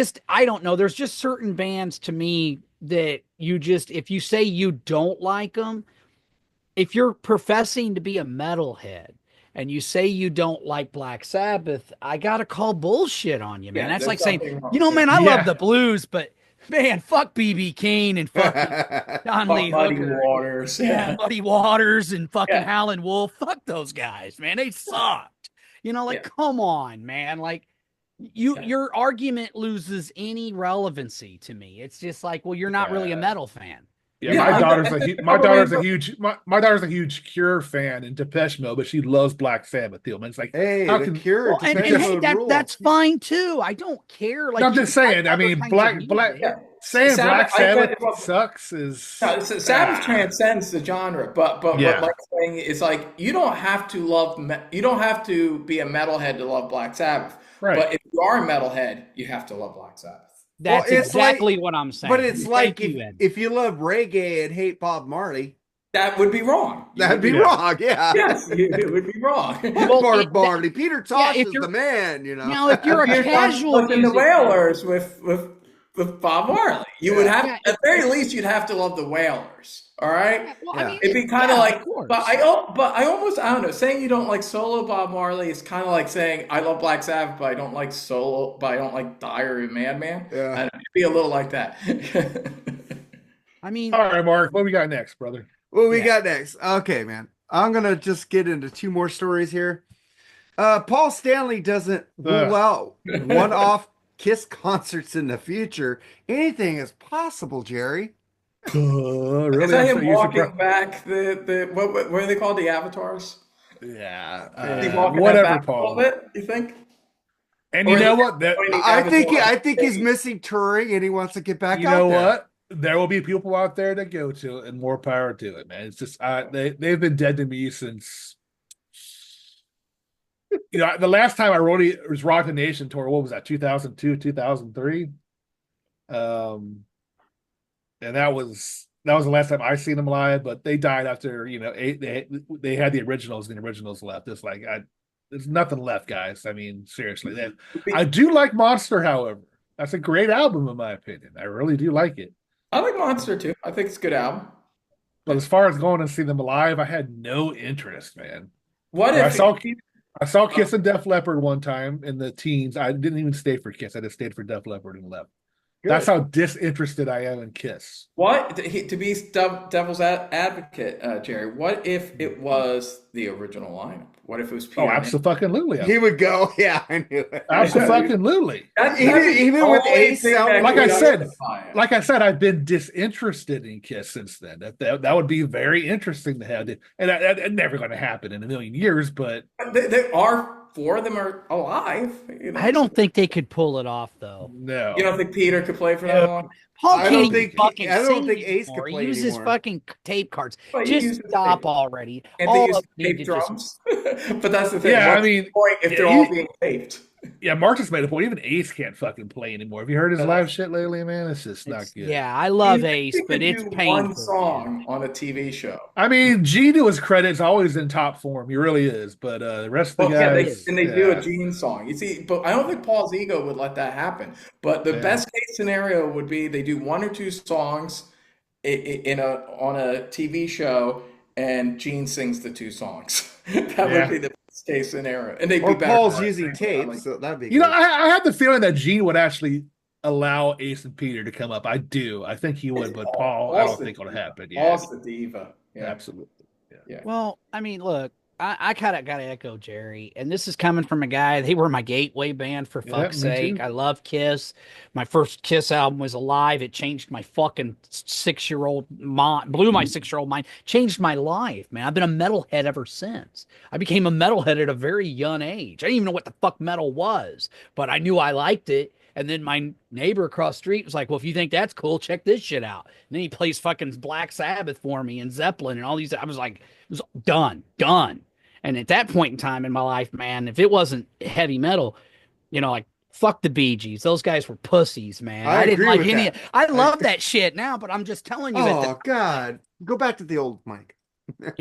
don't know. There's just certain bands to me that if you say you don't like them, if you're professing to be a metalhead and you say you don't like Black Sabbath, I gotta call bullshit on you, man. That's like saying, man, I love the blues, but man, fuck B.B. King and fucking John Lee Hooker. Waters. Muddy Waters and fucking Howlin' Wolf. Fuck those guys, man. They sucked. Come on, man. Like, your argument loses any relevancy to me. It's just like, well, you're not really a metal fan. Yeah, Yeah, my I- daughter's I- a I- hu- my daughter's a huge my daughter's a huge Cure fan and Depeche Mode, but she loves Black Sabbath too. Man, it's like Hey, how the can Cure, Well, and, Depeche and hey, Mode rule. that's fine too. I don't care. Like No, I'm you just can like saying. I other mean, kinds of Black music. yeah. saying Sabbath, Black I get Sabbath it, but- sucks is No, Sabbath transcends the genre, but Yeah. what Mike's saying is like you don't have to you don't have to be a metalhead to love Black Sabbath. Right. But if you are a metalhead, you have to love Black Sabbath. That's Well, it's like- exactly what I'm saying. But it's like Thank you, Ed. if you love reggae and hate Bob Marley, That would be wrong. You that'd would be wrong. Yeah. Yes, it would be wrong. Well, Bob Marley. Peter Tosh if is you're- the man, you know. Now, if you're a You're casual like in the music- Wailers with Bob Marley. You would have, Yeah. at the very least, you'd have to love the Wailers. All right. Well, Yeah. I mean, It'd be kind of yeah, like, of course. but I almost, I don't know. Saying you don't like solo Bob Marley is kind of like saying I love Black Sabbath, but I don't like solo, but I don't like Diary of a Madman. Yeah. And it'd be a little like that. I mean, all right, Mark. What we got next, brother? What we Yeah. got next? Okay, man. I'm gonna just get into two more stories here. Paul Stanley doesn't rule out one-off Kiss concerts in the future. Anything is possible, Jerry. Really? Is that him You walking surprised- back what are they called? The avatars? Yeah. Is he walking that Whatever, back a Paul. little bit, you think? And Or you is know he what? That, pointing I think avatars? he's missing touring and he wants to get back you out know there. what? There will be people out there to go to, and more power to it, man. It's just they've been dead to me since. The last time I wrote it was Rock the Nation tour. What was that? 2002, 2003. And that was the last time I seen them live. But they died after they had the originals, and the originals left. It's like there's nothing left, guys. I mean, seriously. I do like Monster, however. That's a great album in my opinion. I really do like it. I like Monster too. I think it's a good album. But as far as going and see them live, I had no interest, man. What I if saw Kiss and Def Leppard one time in the teens. I didn't even stay for Kiss. I just stayed for Def Leppard and left. That's how disinterested I am in Kiss. what to be devil's advocate, Jerry? What if it was the original lineup? What if it was Peter? Oh, absolutely. He would go. Yeah, I knew it. Absolutely. Even with Ace sounding Like I said, I've been disinterested in Kiss since then. That would be very interesting to have. And that's never going to happen in a million years, but there are four of them are alive. I don't think they could pull it off, though. no. You don't think Peter could play for that long? Paul I can't don't even think- fucking I don't sing think Ace could anymore. play He uses anymore. fucking tape cards. Well, he Just uses stop tape. already. And All they of use us need tape to just- drums. But that's the thing. Yeah, What's I mean, the point if they're yeah, all being taped? Yeah, Mark just made a point. Even Ace can't fucking play anymore. Have you heard his live shit lately, man? It's just not good. Yeah, I love You Ace, could but do it's one painful. song on a TV show. I mean, Gene, to his credit, is always in top form. He really is. But the rest of the Yeah, guys, they do a Gene song. You see, but I don't think Paul's ego would let that happen. But the best case scenario would be they do one or two songs on a TV show, and Gene sings the two songs. That would be the best case scenario, and they'd Or be better. Paul's using tape, so that'd be You know, good. I have the feeling that Gene would actually allow Ace and Peter to come up. I do. I think he would, but Paul, I don't think it'll happen. Yeah, Paul's the diva. Yeah. absolutely. Well, I mean, look, I kind of got to echo Jerry, and this is coming from a guy. They were my gateway band, for fuck's me sake. too. I love Kiss. My first Kiss album was Alive. It changed my fucking 6-year-old mind, blew my 6-year-old mind, changed my life, man. I've been a metalhead ever since. I became a metalhead at a very young age. I didn't even know what the fuck metal was, but I knew I liked it. And then my neighbor across the street was like, well, if you think that's cool, check this shit out. And then he plays fucking Black Sabbath for me and Zeppelin and all these. I was like, it was done. And at that point in time in my life, man, if it wasn't heavy metal, like fuck the Bee Gees. Those guys were pussies, man. I didn't agree like with any. that. I love that shit now, but I'm just telling you, Oh God, go back to the old Mike. at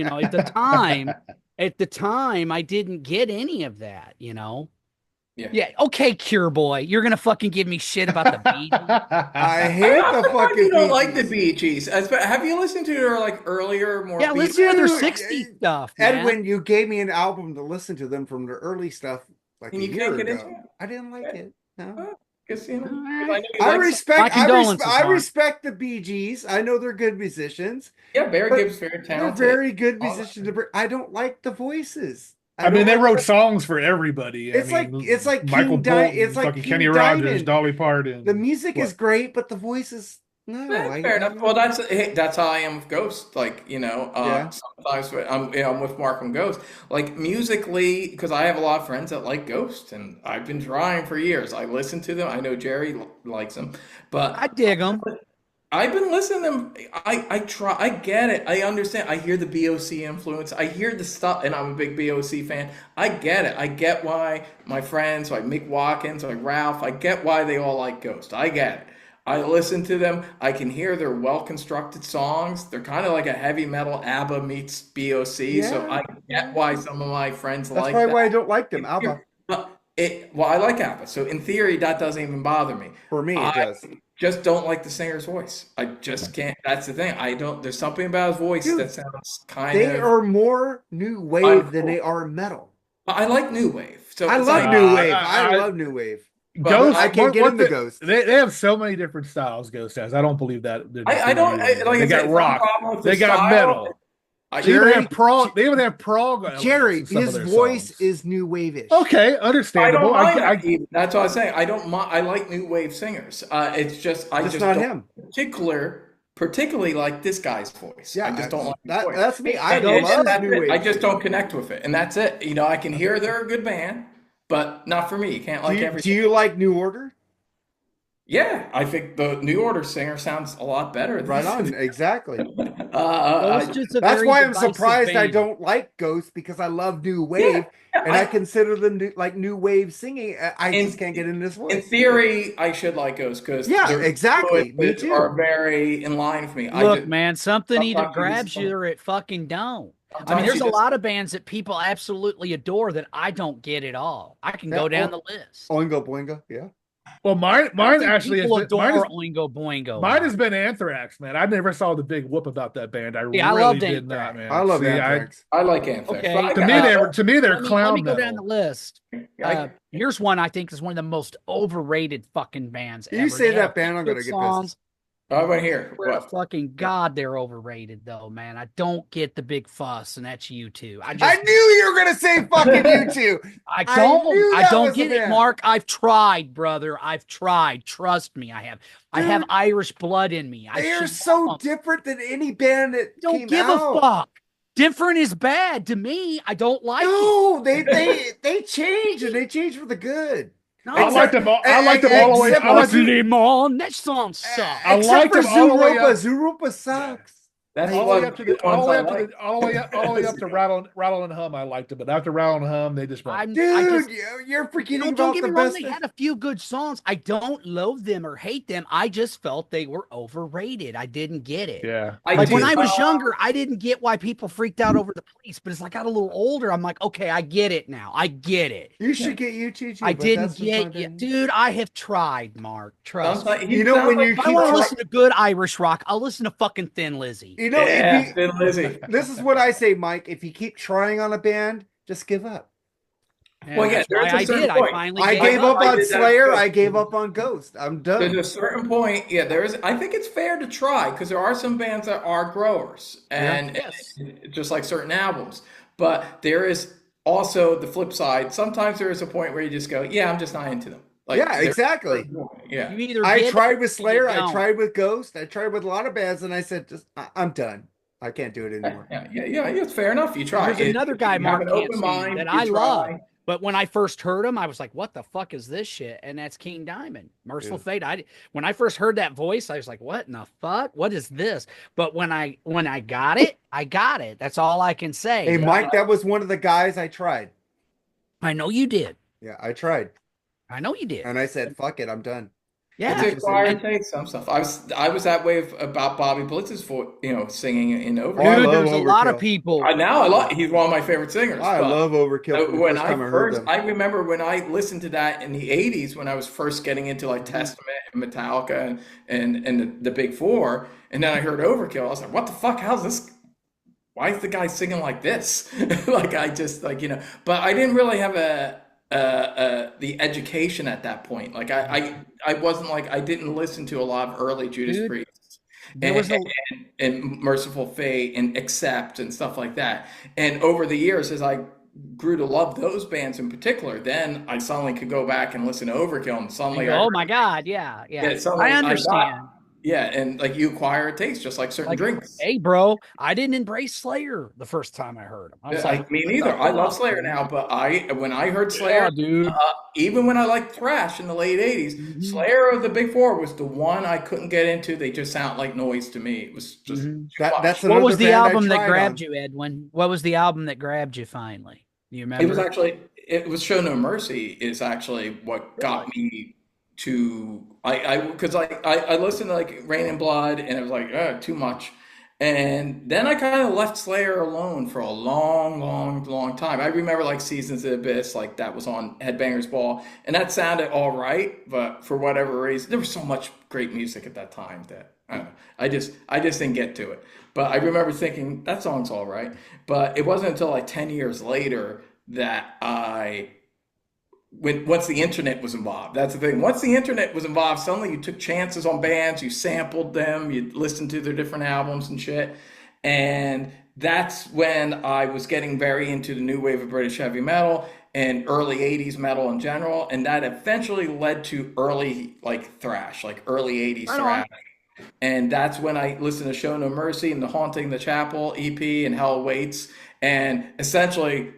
the time, I didn't get any of that. Yeah. Okay, Cure Boy, you're gonna fucking give me shit about the Bee Gees. I hate the fucking. You don't Bee like the Gees. Bee Gees. Have you listened to their earlier, more? Yeah, Bee listen to their Dude, 60s stuff, man. Edwin, you gave me an album to listen to them from the early stuff like And a you year can't get ago. into it? I didn't like it. No. Because All right. I know you I like- respect. My I condolences, respect Mark. the Bee Gees. I know they're good musicians. Yeah, Barry but Gibb's very They're talented. very good All that. musicians. I don't like the voices. I mean, don't they like wrote the- songs for everybody. It's I mean, like Michael King Bolton, it's like fucking King Kenny Rogers, Diamond. Dolly Parton. The music is What? great, but the voices. No, Fair enough. Well, that's how I am with Ghost. Like, Yeah. sometimes I'm with Mark on Ghost. Like musically, because I have a lot of friends that like Ghost, and I've been trying for years. I listen to them. I know Jerry likes them, I but dig them. I've been listening to them. I try. I get it. I understand. I hear the BOC influence. I hear the stuff, and I'm a big BOC fan. I get it. I get why my friends, like Mick Watkins, like Ralph, I get why they all like Ghost. I get it. I listen to them. I can hear their well-constructed songs. They're kind of like a heavy metal ABBA meets BOC. So I get why some of my friends That's like probably that. why I don't like them. Alba. Well, I like ABBA. So in theory, that doesn't even bother me. For me, it I does. just don't like the singer's voice. I just can't. That's the thing. I don't. There's something about his voice Dude, that sounds kind They of. are more new wave than they are metal. I like new wave. So I it's love like, new wave. I love new wave. Ghost, I can't get into the, Ghost. They have so many different styles. Ghost has. I don't believe that. I don't like. They I got said, rock. problem with They the got style. metal. I, They even Jerry- have prog. They even have prog. elements Jerry, in some of his their voice songs. is new wave-ish. Okay, I understandable. don't mind that even. That's what I was saying. I don't mind. I like new wave singers. It's just I Just just not don't him. particularly like this guy's voice. Yeah, I just don't like his voice. That's me. I And love that's new it. wave. I just don't connect with it, and that's it. I can hear they're a good band, but not for me. You can't like do everything. you like New Order? Yeah, I think the New Order singer sounds a lot better. Than Right on, exactly. Just a That's very why I'm divisive surprised I band. don't like Ghost, because I love new wave, and I consider them new wave singing. I just can't get into this In voice. theory, I should like Ghost because Yeah, exactly. Me too. are very in line with me. Look, man, something either sometimes you grabs just you don't- or it fucking don't. I mean, Sometimes there's you a just- lot of bands that people absolutely adore that I don't get at all. I can go down the list. Oingo Boingo, yeah. Well, mine I think actually has people been, adore Oingo Boingo. mine has been Anthrax, man. I never saw the big whoop about that band. I Yeah, I really loved did not, Anthrax. man. I love See, Anthrax. I like Anthrax. Okay. but I To me, got- they're let clown me go down the metal. list. Here's one I think is one of the most overrated fucking bands ever. You say They that have band, I'm good gonna get songs. pissed. I want to hear. Swear to What? fucking God, they're overrated though, man. I don't get the big fuss, and that's you two. I knew you were gonna say fucking you two. I I don't. knew I that don't was get a it, band. Mark. I've tried, brother. I've tried. Trust me, I have. I have Dude, Irish blood in me. I They are should so love 'em. different than any band that Don't came give out. a fuck. Different is bad to me. I don't like it. No, they change, and they change for the good. No, I like them all. I like them all the way. Except I like for them, Lemon. That song sucks. I Except like for them all the way Zooropa. up. Zooropa sucks. That's all the way up to the all the way up to like. the all the way up to rattle and hum. I liked it, but after rattle and hum, they just went. Dude, you're forgetting don't about get the me wrong. best. They had a few good songs. I don't loathe them or hate them. I just felt they were overrated. I didn't get it. Yeah, Like when do. I was younger, I didn't get why people freaked out over the police. But as I got a little older, I'm like, okay, I get it now. I get it. You should get U2 too. I but didn't that's just my get you, opinion. dude. I have tried, Mark. Trust me. You know when you If I keep want to try- listen to good Irish rock, I'll listen to fucking Thin Lizzy. You know, Yeah, if you, Thin Lizzy. this is what I say, Mike. If you keep trying on a band, just give up. And Well, yeah, that's there's why a I certain did. point. I finally I gave gave up. up I on did that Slayer. too. I gave up on Ghost. I'm There's done. a certain point, yeah. I think it's fair to try because there are some bands that are growers, and just like certain albums. But there is also the flip side. Sometimes there is a point where you just go, "Yeah, I'm just not into them." Like, Yeah, exactly. Yeah, You either I get it tried or with you Slayer. I don't. tried with Ghost. I tried with a lot of bands, and I said, I'm done. I can't do it anymore. yeah. It's fair enough. You try. There's another guy, You have Mark an can't open stand mind, that you I try. love. But when I first heard him, I was like, "What the fuck is this shit?" And that's King Diamond, Merciful Fate. When I first heard that voice, I was like, "What in the fuck? What is this?" But when I got it, I got it. That's all I can say. Hey, Mike, that was one of the guys I tried. I know you did. Yeah, I tried, I know you did. and I said, "Fuck it, I'm done." Yeah. It's acquired taste, some stuff. I was that way about Bobby Blitz's singing in Over. Oh, I Dude, love there's a lot of Overkill. people. He's one of my favorite singers. I but love Overkill. From the when first I time I heard first, them. I remember when I listened to that in the '80s when I was first getting into like Testament and Metallica and the Big Four, and then I heard Overkill. I was like, "What the fuck? How's this? Why is the guy singing like this?" Like I just but I didn't really have the education at that point. Like I wasn't like I didn't listen to a lot of early Judas Dude, Priest there was and Merciful Fate and Accept and stuff like that. And over the years, as I grew to love those bands in particular, then I suddenly could go back and listen to Overkill and suddenly oh my God, yeah. suddenly I understand. Yeah, and like you acquire a taste, just like certain Like, drinks. hey, bro, I didn't embrace Slayer the first time I heard him. I was like, Me what the neither. I love fuck, Slayer dude? now, but when I heard Yeah, Slayer, dude. even when I liked thrash in the late '80s, Hmm. Slayer of the Big Four was the one I couldn't get into. They just sound like noise to me. It was just Hmm. too That's much. What another was the band I album that tried grabbed on. you, Edwin? What was the album that grabbed you finally? Do you It was remember? actually it was Show No Mercy is actually what got Really? me to I because I listened to like Rain and Blood and it was like too much. And then I kind of left Slayer alone for a long time. I remember like Seasons of the Abyss, like that was on Headbangers Ball, and that sounded all right, but for whatever reason, there was so much great music at that time that I don't know. I just didn't get to it. But I remember thinking that song's all right. But it wasn't until like 10 years later that once the internet was involved. That's the thing. Once the internet was involved, suddenly you took chances on bands, you sampled them, you listened to their different albums and shit. And that's when I was getting very into the new wave of British heavy metal and early 80s metal in general. And that eventually led to early like thrash, like early 80s Right thrash. on. And that's when I listened to Show No Mercy and the Haunting the Chapel EP and Hell Waits. And essentially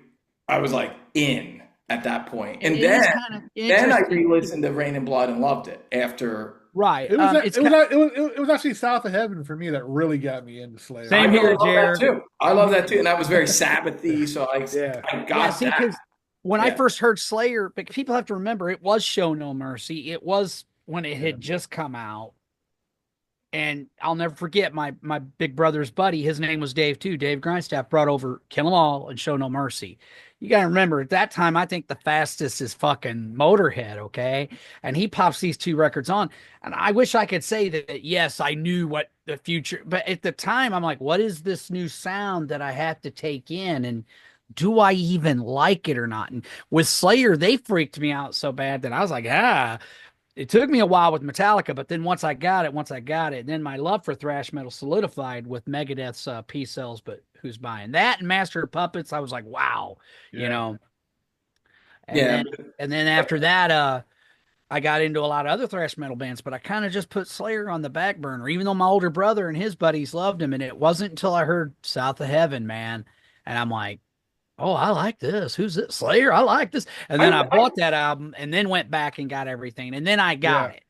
I was like in at that point. It And is kind of then I interesting. re-listened to Rain and Blood and loved it after. Right. It was It's it was kind it was actually South of Heaven for me that really got me into Slayer. I same here, really love that Jared. too. I love that too. And that was very Sabbathy. So Yeah. I Yeah, got see, that. because when I Yeah. first heard Slayer, but people have to remember it was Show No Mercy. It was when it Yeah. had just come out. And I'll never forget my big brother's buddy. His name was Dave too. Dave Grindstaff brought over Kill 'Em All and Show No Mercy. You gotta remember at that time, I think the fastest is fucking Motorhead, okay? And he pops these two records on, and I wish I could say that yes, I knew what the future, but at the time, I'm like, what is this new sound that I have to take in, and do I even like it or not? And with Slayer, they freaked me out so bad that I was like, it took me a while with Metallica, but then once I got it, then my love for thrash metal solidified with Megadeth's P Cells, but who's buying that and Master of Puppets? I was like, wow, you Yeah. know. And Yeah. then after that, I got into a lot of other thrash metal bands, but I kind of just put Slayer on the back burner, even though my older brother and his buddies loved him. And it wasn't until I heard South of Heaven, man, and I'm like, oh, I like this. Who's this? Slayer. I like this. And then I bought that album and then went back and got everything. And then I got Yeah. it.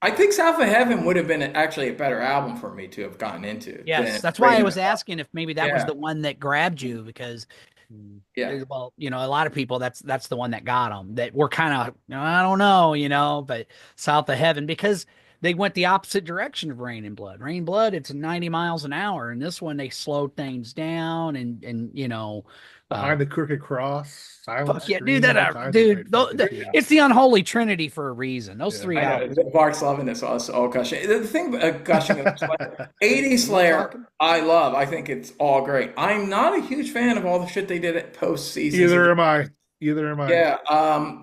I think South of Heaven would have been actually a better album for me to have gotten into Yes, than that's why I Rain and was asking if maybe that was Yeah. the one that grabbed you because, Yeah. well, a lot of people that's the one that got them that were kind of I don't know, but South of Heaven because they went the opposite direction of Rain and Blood. Rain and Blood, it's 90 miles an hour, and this one they slowed things down and Behind the Crooked Cross, Silent fuck yeah, Scream, dude, all kinds of dude, great fucking shit. it's the unholy trinity for a reason. Those Yeah. three I know. albums. Mark's loving this. Us all gushing. The thing gushing of Slayer, 80s talking? Slayer, I love. I think it's all great. I'm not a huge fan of all the shit they did at post seasons. Either am I. Either am I. Yeah.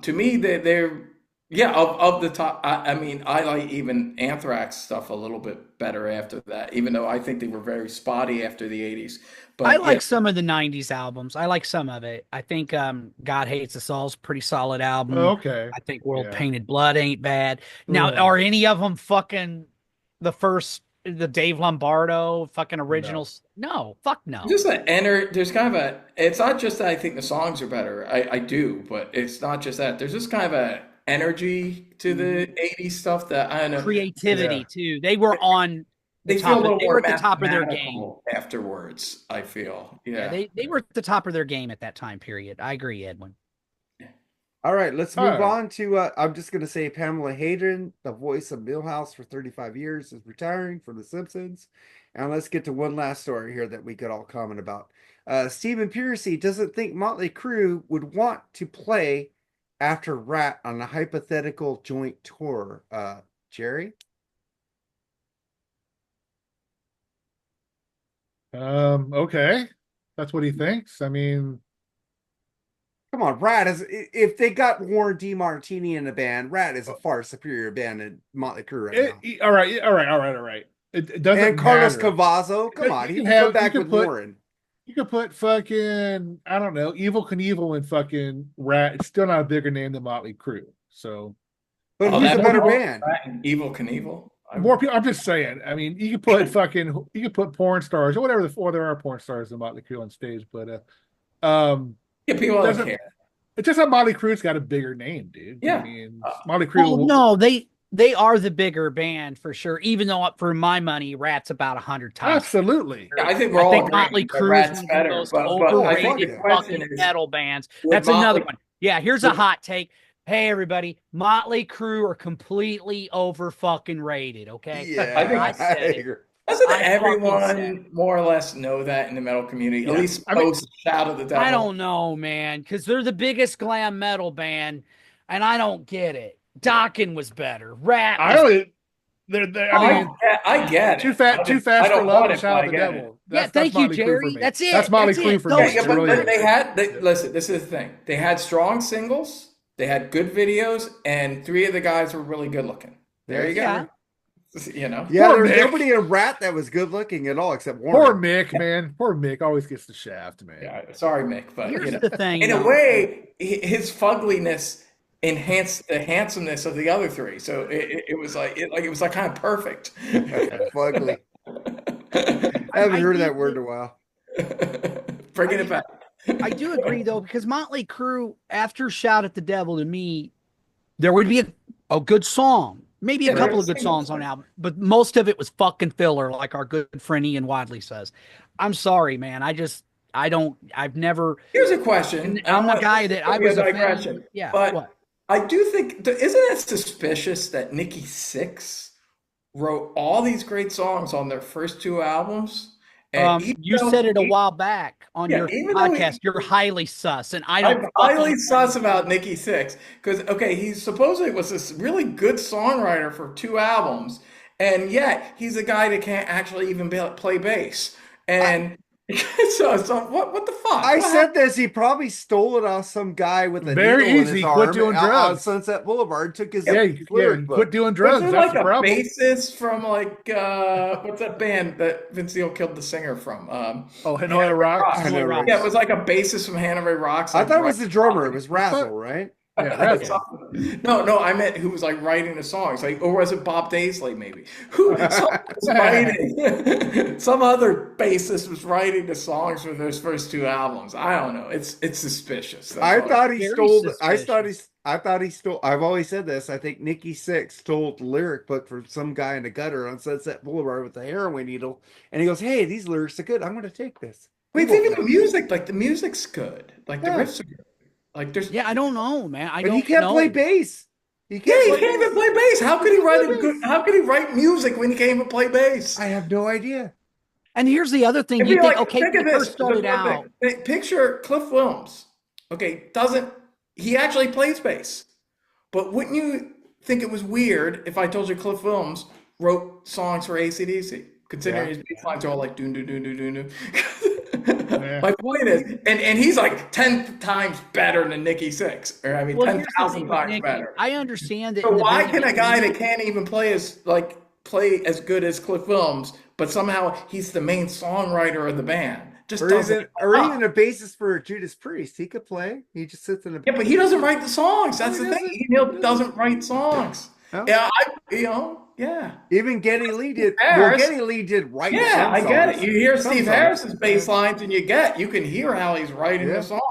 To me, they're yeah, of the top. I mean, I like even Anthrax stuff a little bit better after that, even though I think they were very spotty after the 80s. But I like yeah, some of the 90s albums. I like some of it. I think God Hates Us All is a pretty solid Oh, album. okay. I think World Yeah. Painted Blood ain't bad. Now, Ugh. are any of them fucking the Dave Lombardo fucking No. originals? No, fuck no. just there's kind of it's not just that I think the songs are better. I do, but it's not just that. There's just kind of a energy to the 80s stuff that I don't know. Creativity Yeah. too. They were on the They top feel a of, little they more were at the top of their game. mathematical afterwards, I feel. Yeah, Yeah. they were at the top of their game at that time period. I agree, Edwin. All right, let's All move right. on to I'm just gonna say Pamela Hayden, the voice of Millhouse for 35 years, is retiring from The Simpsons. And let's get to one last story here that we could all comment about. Stephen Piercy doesn't think Motley Crue would want to play after Rat on a hypothetical joint tour. Jerry? Okay. That's what he thinks. I mean, Come on, Rat is if they got Warren DeMartini in the band, Rat is a far superior band than Motley Crue right now. all right. It doesn't And Carlos matter. Cavazo, come on, he can come back with Warren. You could put fucking, I don't know, Evil Knievel and fucking Rat. It's still not a bigger name than Motley Crue. So But Oh, who's a that better one- band? Evil Knievel. More people. I'm just saying. I mean, you could put porn stars or whatever. There are porn stars in Motley Crue on stage, but Yeah, people don't doesn't. care. It's just that Motley Crue's got a bigger name, dude. Yeah. I mean, Motley Crue. Well, no, they are the bigger band for sure. Even though, for my money, Rat's about 100 times. Absolutely. Yeah, I think we're all think agreeing Motley that Crue Rat's is one of better, the most but I think overrated the question fucking is, metal bands. would That's another Motley- one. Yeah, here's a hot take. Hey, everybody, Motley Crue are completely over fucking rated. Okay, Yeah, I said it. agree. doesn't I fucking said everyone it. more or less know that in the metal community? Yeah. At least I mean, post Shout of the Devil. I don't know, man, because they're the biggest glam metal band, and I don't get it. Dokken was better. Rat. I Was, don't. I mean, I get it. too fast I for don't love want and it, Shout but of the I get it. Devil. Yeah, thank you, Motley Crue Jerry. for me. That's it. That's Motley That's Crue it. for Those me. Yeah, It's but really they had. Listen, this is the thing. They had strong singles. They had good videos, and three of the guys were really good looking. There you go. Yeah. You know. Yeah, Poor there's Mick. nobody in Rat that was good looking at all except Warren. Poor Mick, man. Poor Mick always gets the shaft, man. Yeah, sorry, Mick, but Here's you know, the thing. in a though. way, his fugliness enhanced the handsomeness of the other three. So it was like kind of perfect. Fugly. I haven't heard that word in a while. Bringing it back. I do agree though, because Motley Crue, after Shout at the Devil, to me, there would be a good song, maybe a Yeah, couple there's of good singles. songs on the album, but most of it was fucking filler, like our good friend Ian Wadley says. I'm sorry, man. I've never. Here's a question. I'm a guy that I was a fan. digression. Yeah, but what? I do think, isn't it suspicious that Nikki Sixx wrote all these great songs on their first two albums? And even You though said it a he- while back on Yeah, your even though he- podcast. You're highly sus, and I I'm don't. highly sus about Nikki Sixx because he supposedly was this really good songwriter for two albums, and yet he's a guy that can't actually even play bass. And so what the fuck? I What said this. He probably stole it off some guy with a Very needle in easy. his Quit arm doing on drugs. Sunset Boulevard. Took his Yeah, lyric book. quit doing Was drugs. there That's like the a problem. bassist from what's that band that Vince Neil killed the singer from? Oh, Hanoi Rocks. Hanoi Rocks. Yeah, it was like a bassist from Hanoi Rocks. I like, thought it was the writing drummer. It was Razzle, right? Yeah, that's No, I meant who was like writing the songs, like, or was it Bob Daisley maybe? Who was writing? Some other bassist was writing the songs for those first two albums. I don't know. It's suspicious. That's I all. thought he Very stole. suspicious. I thought he stole. I've always said this. I think Nikki Sixx stole the lyric book from some guy in the gutter on Sunset Boulevard with a heroin needle, and he goes, "Hey, these lyrics are good. I'm going to take this." Wait, even the music, like the music's good. Like the Yeah. riffs are good. Like there's Yeah, I don't know, man. I But don't he can't know. play bass. He Yeah, can't. he play can't even play bass. How could he write a good? How could he write music when he can't even play bass? I have no idea. And here's the other thing. It'd You be think, like, okay, think when of he this. first started Just one out. thing. Picture Cliff Williams. Okay, he actually plays bass? But wouldn't you think it was weird if I told you Cliff Williams wrote songs for AC/DC, considering his bass lines are all like doon doon doon doon doon doon. Yeah. My point is, and he's like 10 times better than Nikki Sixx, or I mean, Well, here's the 10,000 thing with times Nikki. better. I understand that. So in the why very can a guy beginning- that can't even play as good as Cliff Williams, but somehow he's the main songwriter of the band? Just doesn't. Or even a bassist for Judas Priest. He could play. He just sits in a. Yeah, but he doesn't write the songs. That's He the thing. doesn't. He doesn't write songs. No. Yeah, yeah. Even Geddy Lee did. Well, Harris. Geddy Lee did write. Yeah, some I get it. songs. You hear Some Steve songs. Harris's bass lines, and you can hear how he's writing Yeah. the song.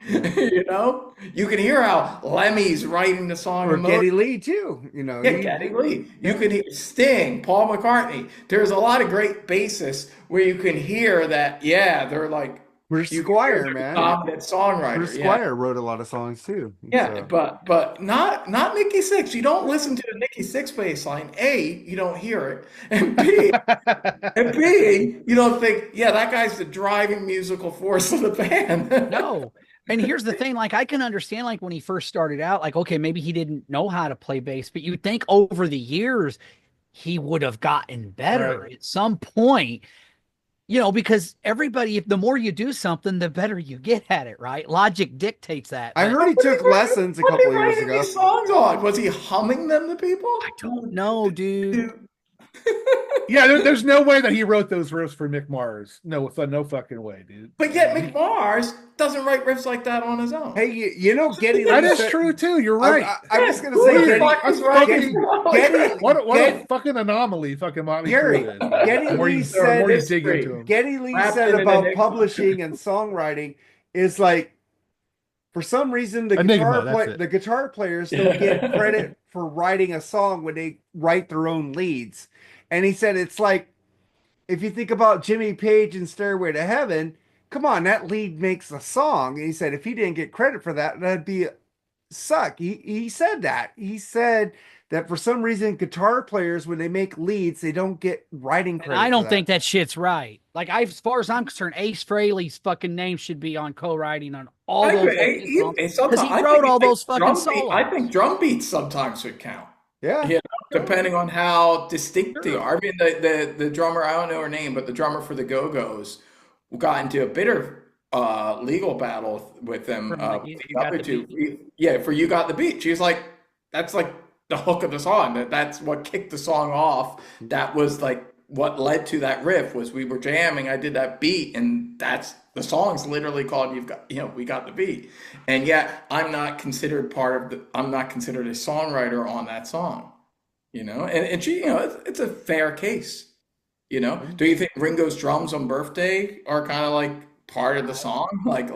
You know, you can hear how Lemmy's writing the song. Or in Geddy Lee too. You know. Yeah, he- Geddy Lee. You can hear Sting, Paul McCartney. There's a lot of great bassists where you can hear that. Yeah, they're like Bruce you can Squire, hear they're man. dominant songwriter. Bruce yeah. Squire wrote a lot of songs too. Yeah, So- but not Nikki Sixx. You don't listen to the Nikki Sixx bass line. A, you don't hear it, and B, you don't think, yeah, that guy's the driving musical force of the band. No. And here's the thing, like I can understand like when he first started out, like, okay, maybe he didn't know how to play bass, but you'd think over the years he would have gotten better Right. at some point, because everybody, the more you do something, the better you get at it, right? Logic dictates that. I but heard he took lessons a What couple he of years writing ago. these songs on? Was he humming them to people? I don't know, dude. Yeah, there's no way that he wrote those riffs for Mick Mars. No, no fucking way, dude. But yet McMars doesn't write riffs like that on his own. Hey, you know, Geddy That Lee is said, true too. You're right. I'm just gonna Who say, the Geddy, fuck is writing Geddy, What a Geddy, fucking anomaly, fucking Motley Gary, Crue is. Geddy The more Lee you, the said, more you dig history. into him. Geddy Lee Wrapped said in an about enigma. publishing and songwriting is like, for some reason, the Enigma, that's it. guitar players don't get credit for writing a song when they write their own leads. And he said it's like, if you think about Jimmy Page and Stairway to Heaven, come on, that lead makes a song. And he said if he didn't get credit for that, that'd be suck. He said that. He said that for some reason, guitar players, when they make leads, they don't get writing And credit. I for don't think that shit's right. Like, as far as I'm concerned, Ace Frehley's fucking name should be on co-writing on all I those agree. songs, Sometimes- because he I wrote think all those drum fucking beat- solos. I think drum beats sometimes should count. Yeah. Yeah, depending on how distinct they are. I mean, the drummer, I don't know her name, but the drummer for the Go-Go's got into a bitter legal battle with them. From With You the Got other the two. Yeah, for You Got the Beat. She's like, that's like the hook of the song. That's what kicked the song off. That was like what led to that riff was we were jamming. I did that beat, and that's the song's literally called We Got the Beat. And yet I'm not considered I'm not considered a songwriter on that song, and she, it's a fair case, Do you think Ringo's drums on Birthday are kind of like part of the song? Like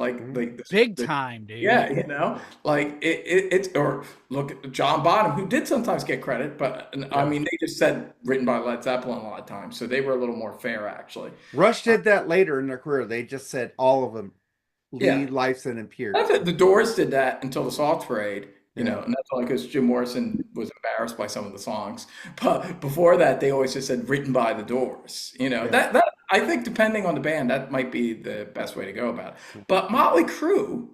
Big time, dude. Yeah, like it's, or look at John Bonham, who did sometimes get credit, but I mean, they just said written by Led Zeppelin a lot of times, so they were a little more fair, actually. Rush did that later in their career. They just said all of them. Lee, Yeah. Lifeson, and Pierce. That's it. The Doors did that until the Soft Parade, Yeah. and that's only because Jim Morrison was embarrassed by some of the songs. But before that, they always just said written by the Doors. That I think depending on the band, that might be the best way to go about it. But Motley Crue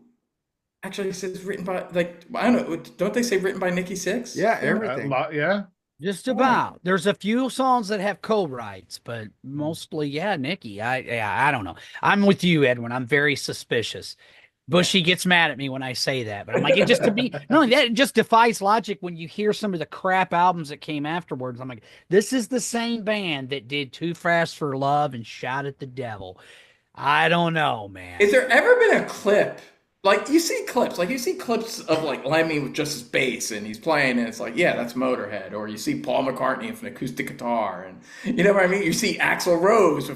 actually says written by, like, I don't know, don't they say written by Nikki Sixx? Yeah, everything. Yeah. Just about. There's a few songs that have co-writes, but mostly, yeah, Nikki. I don't know. I'm with you, Edwin. I'm very suspicious. Bushy gets mad at me when I say that, but I'm like, it just to me, no, that just defies logic when you hear some of the crap albums that came afterwards. I'm like, this is the same band that did Too Fast for Love and Shout at the Devil. I don't know, man. Is there ever been a clip? Like you see clips of like Lemmy with just his bass and he's playing and it's like, yeah, that's Motorhead. Or you see Paul McCartney with an acoustic guitar, and you know what I mean? You see Axl Rose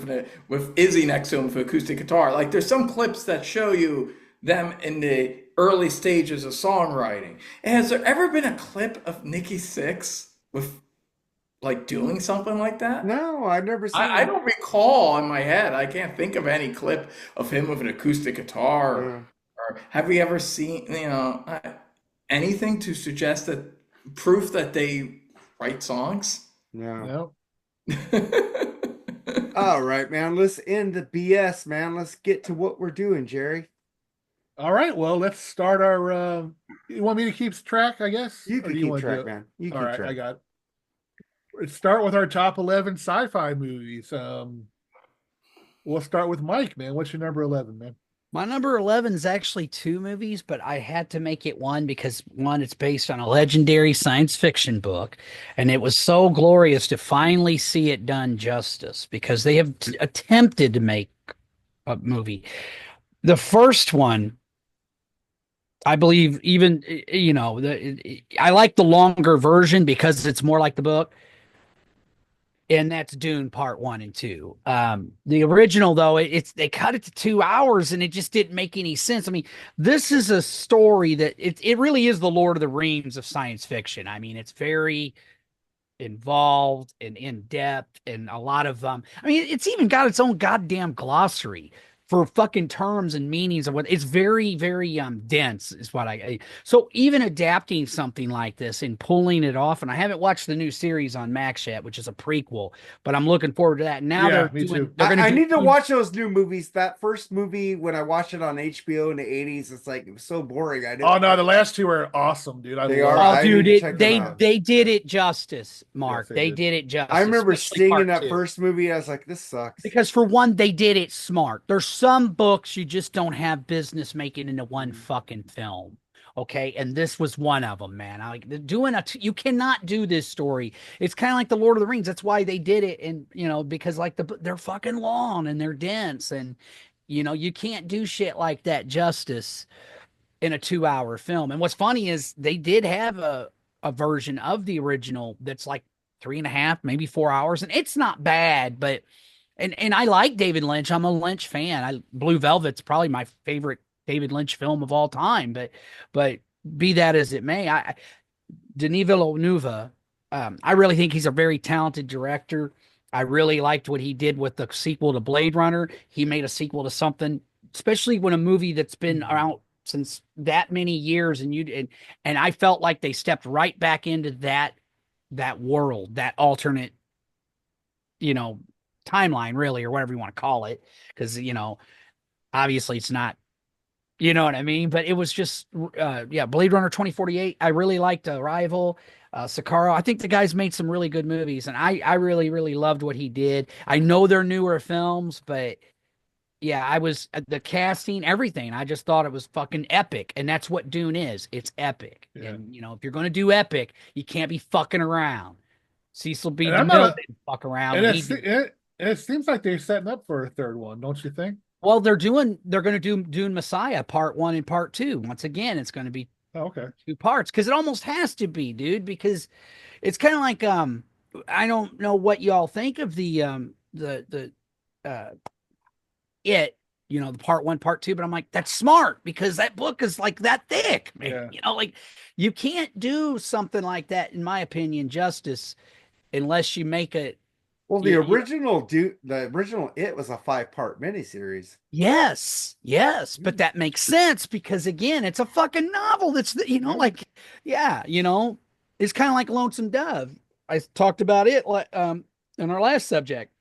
with Izzy next to him with an acoustic guitar. Like there's some clips that show you them in the early stages of songwriting. And has there ever been a clip of Nikki Sixx with like doing something like that? No, I've never seen I it. don't recall in my head. I can't think of any clip of him with an acoustic guitar. Yeah. Or have we ever seen, anything to suggest that proof that they write songs? No. No. All right, man. Let's end the BS, man. Let's get to what we're doing, Jerry. All right. Well, let's start our. You want me to keep track? I guess You Or can do keep want to track, do it? man. You All keep right, track. I got it. Let's start with our top 11 sci-fi movies. We'll start with Mike, man. What's your number 11, man? My number 11 is actually two movies, but I had to make it one because one, it's based on a legendary science fiction book, and it was so glorious to finally see it done justice because they have attempted to make a movie. The first one, I believe, even, I like the longer version because it's more like the book. And that's Dune Part 1 and 2. The original, though, they cut it to 2 hours, and it just didn't make any sense. I mean, this is a story that it really is the Lord of the Rings of science fiction. I mean, it's very involved and in depth, and a lot of it's even got its own goddamn glossary for fucking terms and meanings of what it's very, very dense is what so even adapting something like this and pulling it off, and I haven't watched the new series on Max yet, which is a prequel, but I'm looking forward to that. Now Yeah, me too. I need to watch those new movies. That first movie, when I watched it on HBO in the 80s, it's like, it was so boring. Oh no, the last two are awesome, dude. They love are. them. I Oh, dude, need to check them they out. did it justice, Mark. Yes, they did. did it justice. I remember especially seeing part that 2. first movie. I was like, this sucks. Because for one, they did it smart. There's some books you just don't have business making into one fucking film. Okay, and this was one of them, man. I like doing you cannot do this story. It's kind of like the Lord of the Rings. That's why they did it, and because like they're fucking long and they're dense, and you can't do shit like that justice in a 2 hour film. And what's funny is they did have a version of the original that's like 3.5, maybe 4 hours, and it's not bad, but and I like David Lynch. I'm a Lynch fan. Blue Velvet's probably my favorite David Lynch film of all time. But be that as it may, Denis Villeneuve, I really think he's a very talented director. I really liked what he did with the sequel to Blade Runner. He made a sequel to something, especially when a movie that's been out since that many years, and I felt like they stepped right back into that world, that alternate, timeline, really, or whatever you want to call it, because obviously it's not, you know what I mean. But it was just, Blade Runner 2048. I really liked Arrival, Sicario. I think the guy's made some really good movies, and I really, really loved what he did. I know they're newer films, but yeah, I was the casting, everything. I just thought it was fucking epic, and that's what Dune is. It's epic, and if you're gonna do epic, you can't be fucking around. Cecil B. DeMille didn't fuck around. It seems like they're setting up for a third one, don't you think? Well, they're going to do Dune Messiah Part 1 and Part 2. Once again, it's going to be okay, 2 parts, because it almost has to be, dude, because it's kind of like I don't know what y'all think of the the Part 1, Part 2, but I'm like, that's smart, because that book is like that thick, man. Like you can't do something like that, in my opinion, justice, unless you make it. Well, the original It was a 5-part miniseries. Yes, but that makes sense, because again, it's a fucking novel. That's it's kind of like Lonesome Dove. I talked about it in our last subject.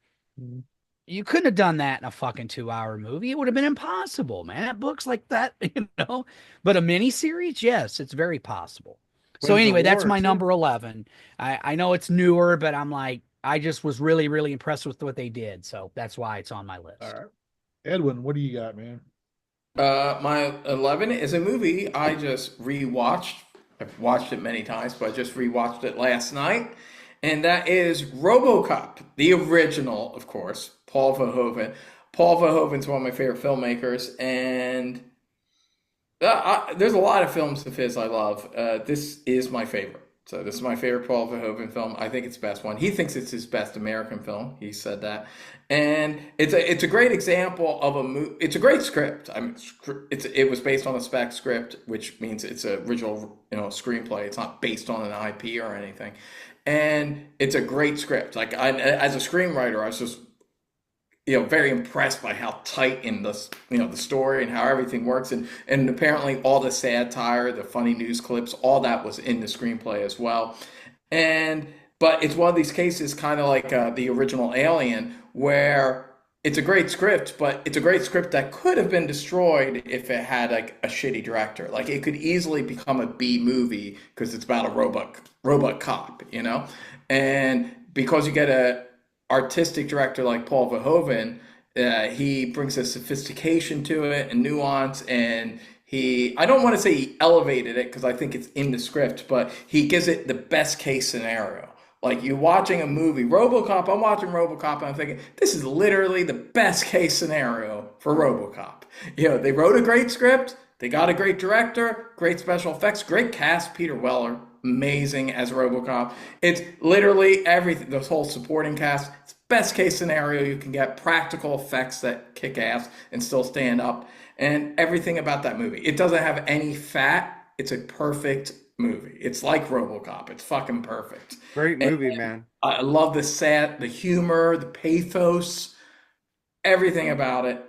You couldn't have done that in a fucking 2-hour movie. It would have been impossible, man. That book's like that, But a miniseries, yes, it's very possible. So anyway, that's my number 11. I know it's newer, but I'm like, I just was really, really impressed with what they did. So that's why it's on my list. All right. Edwin, what do you got, man? My 11 is a movie I just rewatched. I've watched it many times, but I just rewatched it last night. And that is RoboCop, the original, of course, Paul Verhoeven. Paul Verhoeven's one of my favorite filmmakers, and there's a lot of films of his I love. This is my favorite. So this is my favorite Paul Verhoeven film. I think it's the best one. He thinks it's his best American film. He said that, and it's a great example of a movie. It's a great script. It was based on a spec script, which means it's an original screenplay. It's not based on an IP or anything, and it's a great script. Like as a screenwriter, I was just very impressed by how tight in the story and how everything works, and apparently all the satire, the funny news clips, all that was in the screenplay as well. But it's one of these cases, kind of like the original Alien, where it's a great script, but it's a great script that could have been destroyed if it had like a shitty director. Like it could easily become a B movie because it's about a robot cop, and because you get a artistic director like Paul Verhoeven, he brings a sophistication to it and nuance, and I don't want to say he elevated it, because I think it's in the script, but he gives it the best case scenario. Like you're watching a movie, RoboCop, I'm watching RoboCop, and I'm thinking, this is literally the best case scenario for RoboCop. They wrote a great script, they got a great director, great special effects, great cast, Peter Weller, amazing as RoboCop. It's literally everything, the whole supporting cast. It's best case scenario you can get, practical effects that kick ass and still stand up, and everything about that movie. It doesn't have any fat. It's a perfect movie. It's like RoboCop. It's fucking perfect. Great movie, man. I love the humor, the pathos, everything about it.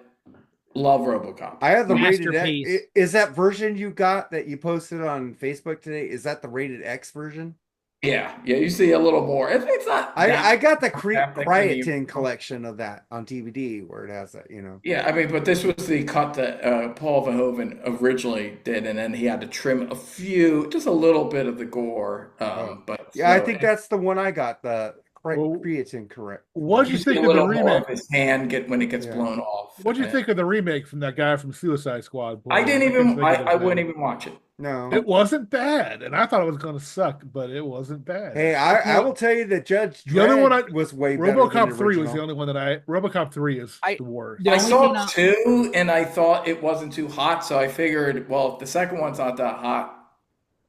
Love RoboCop. I have the rated Masterpiece. X. Is that version you got that you posted on Facebook today? Is that the rated X version? Yeah, you see a little more. It's not. I got the Crietin collection of that on DVD where it has that, Yeah, but this was the cut that Paul Verhoeven originally did, and then he had to trim just a little bit of the gore. But yeah, I think that's the one I got, the Well, creatine correct. What'd you You see think a of the little more remake? of his hand when it gets Yeah. blown off. What'd you think of the remake from that guy from Suicide Squad? I didn't can't even. think of his I wouldn't name. even watch it. No. It wasn't bad, and I thought it was going to suck, but it wasn't bad. Hey, I will tell you that Judge The other one was way better than the RoboCop 3 was original. the only one that RoboCop 3 is the worst. The I only saw thing two, and I thought it wasn't too hot, so I figured, well, if the second one's not that hot,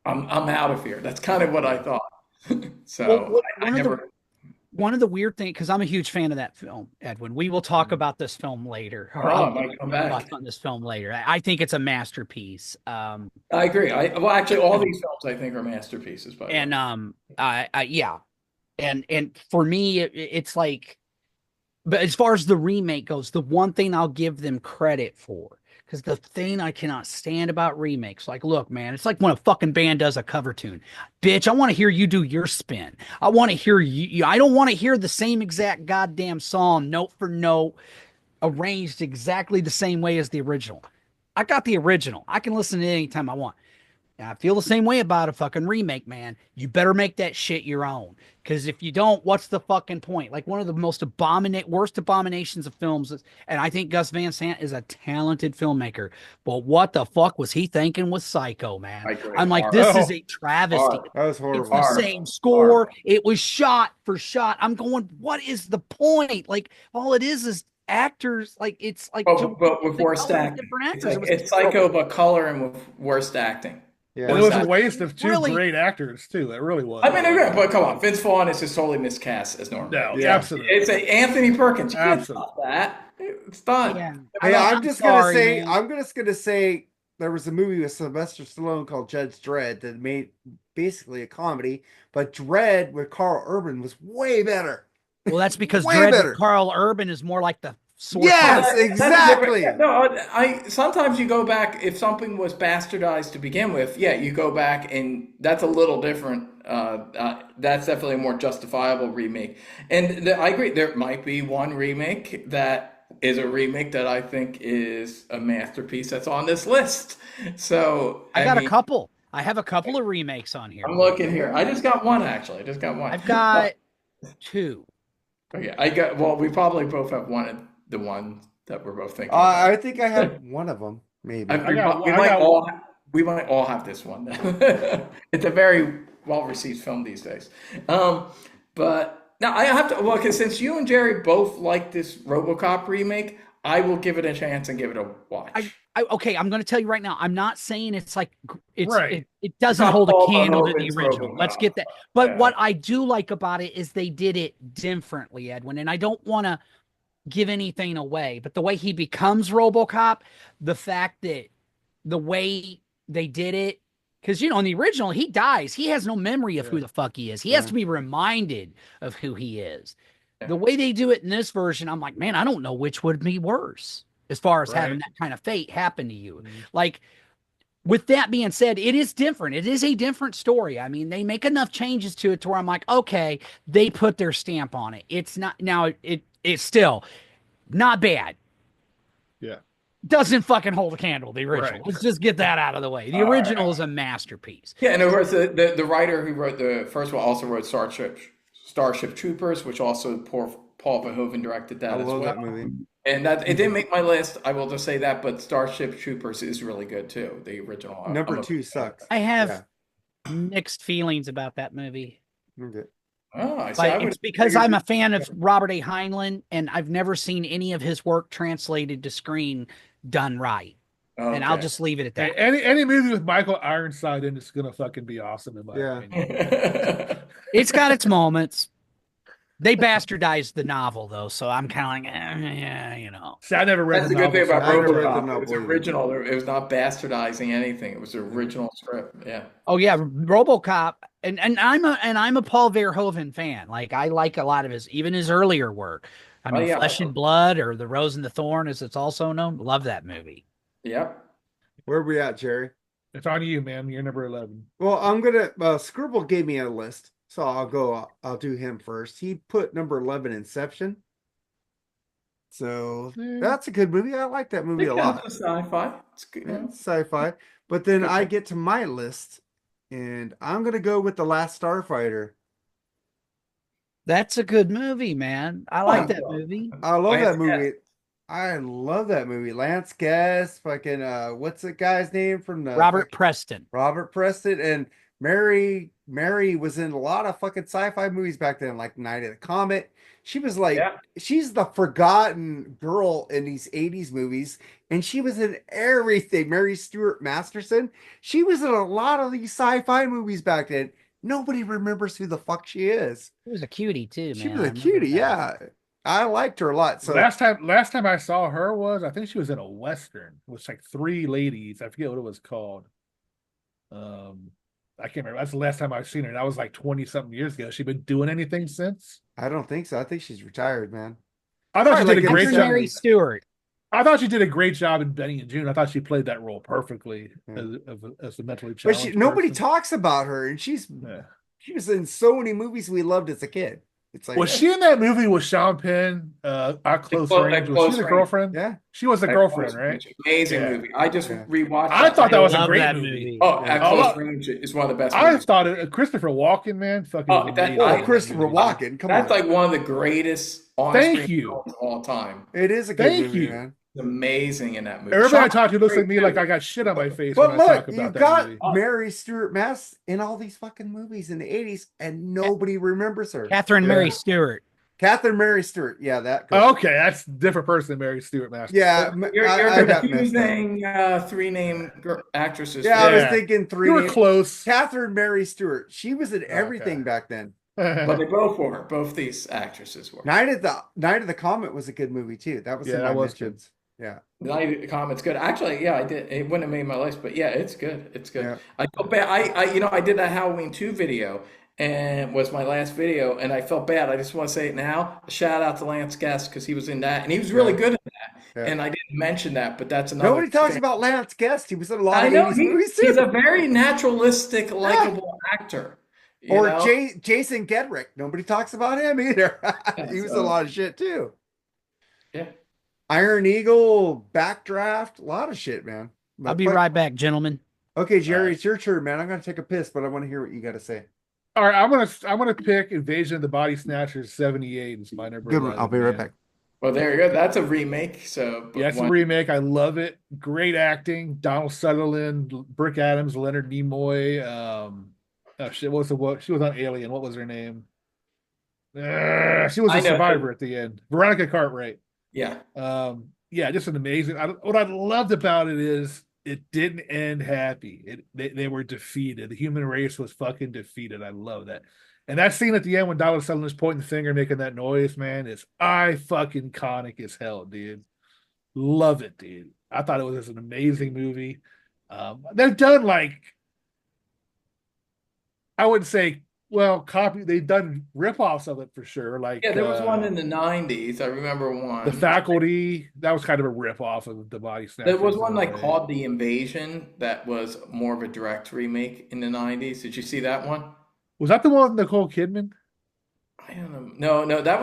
I'm out of here. That's kind of what I thought. So Well, I never. one of the weird things, because I'm a huge fan of that film, Edwin. We will talk about this film later. Or Oh, I'll I might come back. thoughts on this film later. I think it's a masterpiece. I agree. Well, actually, all these films I think are masterpieces. By the way. And yeah, and for me, it's like, but as far as the remake goes, the one thing I'll give them credit for, because the thing I cannot stand about remakes, like, look, man, it's like when a fucking band does a cover tune. Bitch, I want to hear you do your spin. I want to hear you. I don't want to hear the same exact goddamn song, note for note, arranged exactly the same way as the original. I got the original. I can listen to it anytime I want. And I feel the same way about a fucking remake, man. You better make that shit your own. Because if you don't, what's the fucking point? Like, one of the worst abominations of films is, and I think Gus Van Sant is a talented filmmaker, but what the fuck was he thinking with Psycho, man? I'm like, this is a travesty. That was horrible. It's the same score. It was shot for shot. I'm going, what is the point? Like, all it is actors. Like, it's like, but with worst acting. It's Psycho, but color and with worst acting. Yeah. And it was a waste of two great actors too. It really was. I mean, but come on, Vince Vaughn is just totally miscast as Norman. No, absolutely. It's Anthony Perkins. You can't Absolutely. stop that. It's done. Yeah. Hey, I'm just gonna say, man. I'm just gonna say there was a movie with Sylvester Stallone called Judge Dredd that made basically a comedy, but Dredd with Carl Urban was way better. Well, that's because Way Dredd better. with Carl Urban is more like the source. Yes, exactly. No, I sometimes you go back if something was bastardized to begin with. Yeah, you go back and that's a little different. That's definitely a more justifiable remake. And I agree. There might be one remake that is a remake that I think is a masterpiece that's on this list. So I got a couple. I have a couple of remakes on here. I'm looking here. I just got one actually. I just got one. I've got two. Okay, well, we probably both have the one that we're both thinking. I think I have one of them, maybe. We might all have this one. It's a very well-received film these days. But now I have to. Well, because since you and Jerry both like this RoboCop remake, I will give it a chance and give it a watch. Okay, I'm going to tell you right now. I'm not saying it's like Right. it doesn't hold a candle to the original. RoboCop. Let's get that. But what I do like about it is they did it differently, Edwin. And I don't want to give anything away, but the way he becomes RoboCop, the fact that the way they did it, because in the original he dies, he has no memory of who the fuck he is. He has to be reminded of who he is. The way they do it in this version, I'm like, man, I don't know which would be worse as far as having that kind of fate happen to you. Like, with that being said, it is different. It is a different story. I mean, they make enough changes to it to where I'm like, okay, they put their stamp on it. It's not now. It's still not bad. Yeah. doesn't fucking hold a candle to the original. Right. Let's just get that out of the way. The original is a masterpiece. Yeah, and of course, the writer who wrote the first one also wrote Starship Troopers, which also Paul Verhoeven directed that as well. that movie. And that it didn't make my list. I will just say that, but Starship Troopers is really good too. The original. Number 2 sucks. I have mixed feelings about that movie. Okay. Oh, I see. But it's because I'm a fan of Robert A. Heinlein, and I've never seen any of his work translated to screen done right. Okay. And I'll just leave it at that. Any movie with Michael Ironside in it's gonna fucking be awesome in my opinion. It's got its moments. They bastardized the novel though, so I'm kind of like, yeah, you know. See, I never read. That's the the good thing novel, about so RoboCop. It was original. It was not bastardizing anything. It was the original script. Yeah. Oh yeah, RoboCop, and I'm a Paul Verhoeven fan. Like I like a lot of his earlier work. I mean, Flesh and Blood or The Rose and the Thorn, as it's also known. Love that movie. Yep. Where are we at, Jerry? It's on you, man. You're number 11. Well, I'm gonna. Scribble gave me a list, so I'll do him first. He put number 11, Inception. So that's a good movie. I like that movie a lot. It's sci-fi. It's good. Yeah, it's sci-fi. But then I get to my list, and I'm gonna go with The Last Starfighter. That's a good movie, man. I like that movie. I love Lance that movie. I love that movie. Lance Guest, fucking what's the guy's name from the Robert Preston. Robert Preston and Mary was in a lot of fucking sci-fi movies back then, like Night of the Comet. She was like Yeah. she's the forgotten girl in these 80s movies, and she was in everything. Mary Stuart Masterson. She was in a lot of these sci-fi movies back then. Nobody remembers who the fuck she is. She was a cutie too, She man. was I a remember cutie, that. yeah. I liked her a lot. So last time I saw her was I think she was in a Western. It was like three ladies. I forget what it was called. I can't remember. That's the last time I've seen her. That was like 20 something years ago. She been doing anything since? I don't think so. I think she's retired, man. I thought she Probably did a like great Catherine job. Mary Stewart. I thought she did a great job in Benny and June. I thought she played that role perfectly Yeah. as a mentally But challenged. nobody person. talks about her, and she was in so many movies we loved as a kid. It's like Was she in that movie with Sean Penn? At Close Range. Was she the girlfriend? Yeah, She was the girlfriend, right? Amazing Yeah. movie. I just Yeah. rewatched. I thought that was a love great that movie. Oh, At Yeah. Close Range is one of the best. I movies. thought Christopher Walken, man, fucking. Oh, was that- amazing. Oh, I- Christopher Walken. Come That's on. like one of the greatest Thank on-screen you. films of all time. It is a good Thank movie, you. man. It's amazing in that movie. Everybody I Sean talk to looks at Penn, me like I got shit on my face But when I talk look, about you that got movie. Mary Stuart Mass in all these fucking movies in the 80s, and nobody remembers her. Catherine Yeah. Mary Stewart. Catherine Mary Stewart. Yeah, that girl. Okay, that's a different person than Mary Stewart Master. Yeah, You're I got messed up. confusing three name actresses. Yeah, I was Yeah. thinking three. You were names. close. Catherine Mary Stewart. She was in everything back then. But they both were. Both these actresses were. Night of the Comet was a good movie too. That was Yeah, in that my was mentions. Yeah. Night of the Comet's good. Actually, yeah, I did. It wouldn't have made my list, but yeah, it's good. It's good. Yeah. I felt bad. I did that Halloween 2 video, and was my last video, and I felt bad. I just want to say it now. Shout out to Lance Guest because he was in that, and he was really good in that. Yeah. And I didn't mention that, but that's another. Nobody talks thing. about Lance Guest. He was in a lot I of know 80s movies he's too. a very naturalistic, likable actor. you Or know? Jason Gedrick. Nobody talks about him either. He was in a lot of shit too. Yeah. Iron Eagle, Backdraft, a lot of shit, man. I'll be right back, gentlemen. Okay, Jerry, it's your turn, man. I'm gonna take a piss, but I want to hear what you got to say. All right, I'm gonna pick Invasion of the Body Snatchers 78 is my number. Good one. 11, I'll be right man. back. Well, there you go. That's a remake. So Yeah, it's a remake. I love it. Great acting. Donald Sutherland, Brick Adams, Leonard Nimoy. Oh shit, she was on Alien. What was her name? She was I a know. survivor at the end. Veronica Cartwright. Yeah. Yeah, just an amazing. What I loved about it is it didn't end happy. They were defeated. The human race was fucking defeated. I love that. And that scene at the end when Donald Sutherland is pointing the finger, making that noise, man, is fucking iconic as hell, dude. Love it, dude. I thought it was an amazing movie. They've done like, I wouldn't say, well, they've done ripoffs of it for sure. Like, Yeah, there was one in the 90s. I remember one. The Faculty. That was kind of a ripoff of the Body Snatchers. There was one like in a way. called The Invasion that was more of a direct remake in the 90s. Did you see that one? Was that the one with Nicole Kidman? I don't know. No, that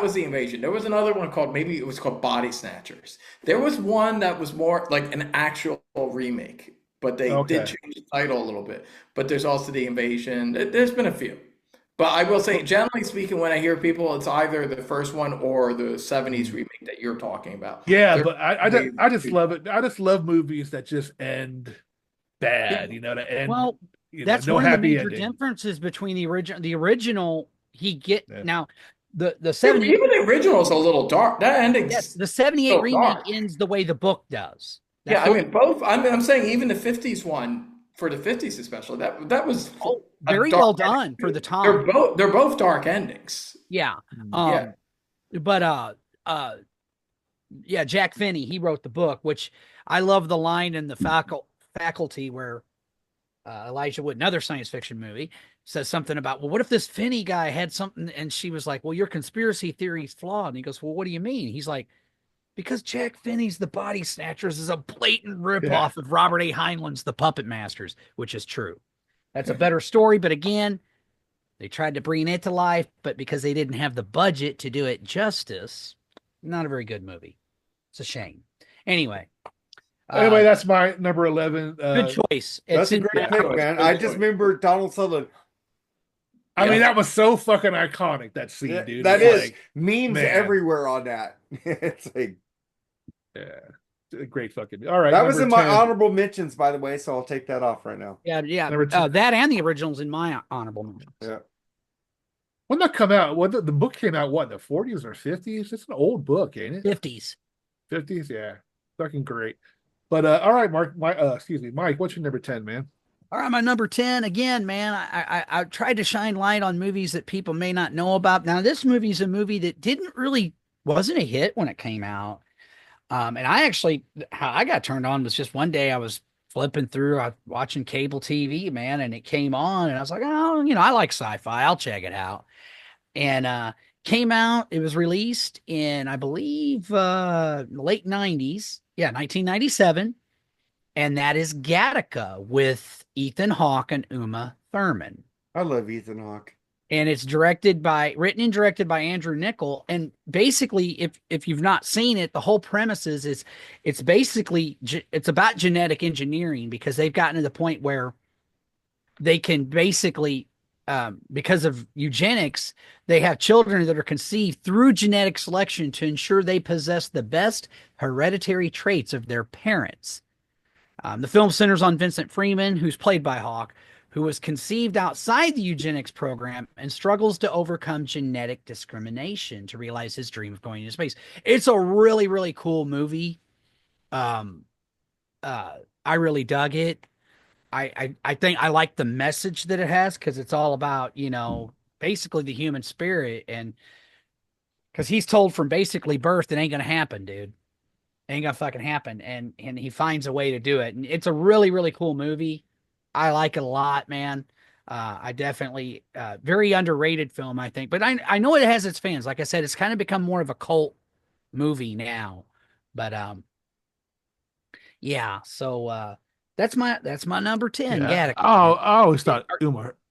was The Invasion. There was another one called, maybe it was called Body Snatchers. There was one that was more like an actual remake, but they did change the title a little bit. But there's also The Invasion. There's been a few. But I will say, generally speaking, when I hear people, it's either the first one or the 70s remake that you're talking about. Yeah, but I just love it. I just love movies that just end bad, to end. Well, that's no one of the happy major ending. differences between the original. The original, now the Even 70. the original is a little dark. That ending. Yes, the 78 so remake dark. ends the way the book does. Yeah, I mean both. I'm saying even the 50s one, for the 50s especially, that was very well done for the time. They're both dark endings. Yeah. Yeah. But yeah, Jack Finney, he wrote the book, which I love the line in the faculty where Elijah Wood, another science fiction movie, says something about, well, what if this Finney guy had something? And she was like, well, your conspiracy theory's flawed. And he goes, well, what do you mean? He's like, because Jack Finney's The Body Snatchers is a blatant ripoff of Robert A. Heinlein's The Puppet Masters, which is true. That's a better story. But again, they tried to bring it to life, but because they didn't have the budget to do it justice, not a very good movie. It's a shame. Anyway, that's my number 11. good choice. That's a great pick, man. I just remember Donald Sutherland. I mean, Yeah. that was so fucking iconic, that scene, Yeah, dude. that It's is like, memes man. everywhere on that. It's like yeah, a great fucking. All right, that was number in my 10. honorable mentions, by the way, so I'll take that off right now. Yeah. Number 10. That and the originals in my honorable mentions. Yeah. When that come out? What the book came out? What, in the 40s or 50s? It's an old book, ain't it? 50s. 50s, yeah, fucking great. But all right, Mark, excuse me, Mike, what's your number 10, man? All right, my number 10 again, man. I tried to shine light on movies that people may not know about. Now, this movie is a movie that wasn't a hit when it came out. And how I got turned on was just one day I was flipping through, watching cable TV, man, and it came on, and I was like, oh, I like sci-fi. I'll check it out. And came out. It was released in, I believe, late 90s. Yeah, 1997. And that is Gattaca with Ethan Hawke and Uma Thurman. I love Ethan Hawke. And it's written and directed by Andrew Niccol. And basically, if you've not seen it, the whole premise is it's about genetic engineering, because they've gotten to the point where they can basically, because of eugenics, they have children that are conceived through genetic selection to ensure they possess the best hereditary traits of their parents. The film centers on Vincent Freeman, who's played by Hawke, who was conceived outside the eugenics program and struggles to overcome genetic discrimination to realize his dream of going into space. It's a really, really cool movie. I really dug it. I think I like the message that it has, because it's all about, basically the human spirit, and because he's told from basically birth it ain't gonna happen, dude. Ain't gonna fucking happen, and he finds a way to do it, and it's a really, really cool movie. I like it a lot, man. I definitely very underrated film, I think, but I know it has its fans. Like I said, it's kind of become more of a cult movie now, but yeah. So that's my number 10. Yeah. Gattaca. Oh, I always thought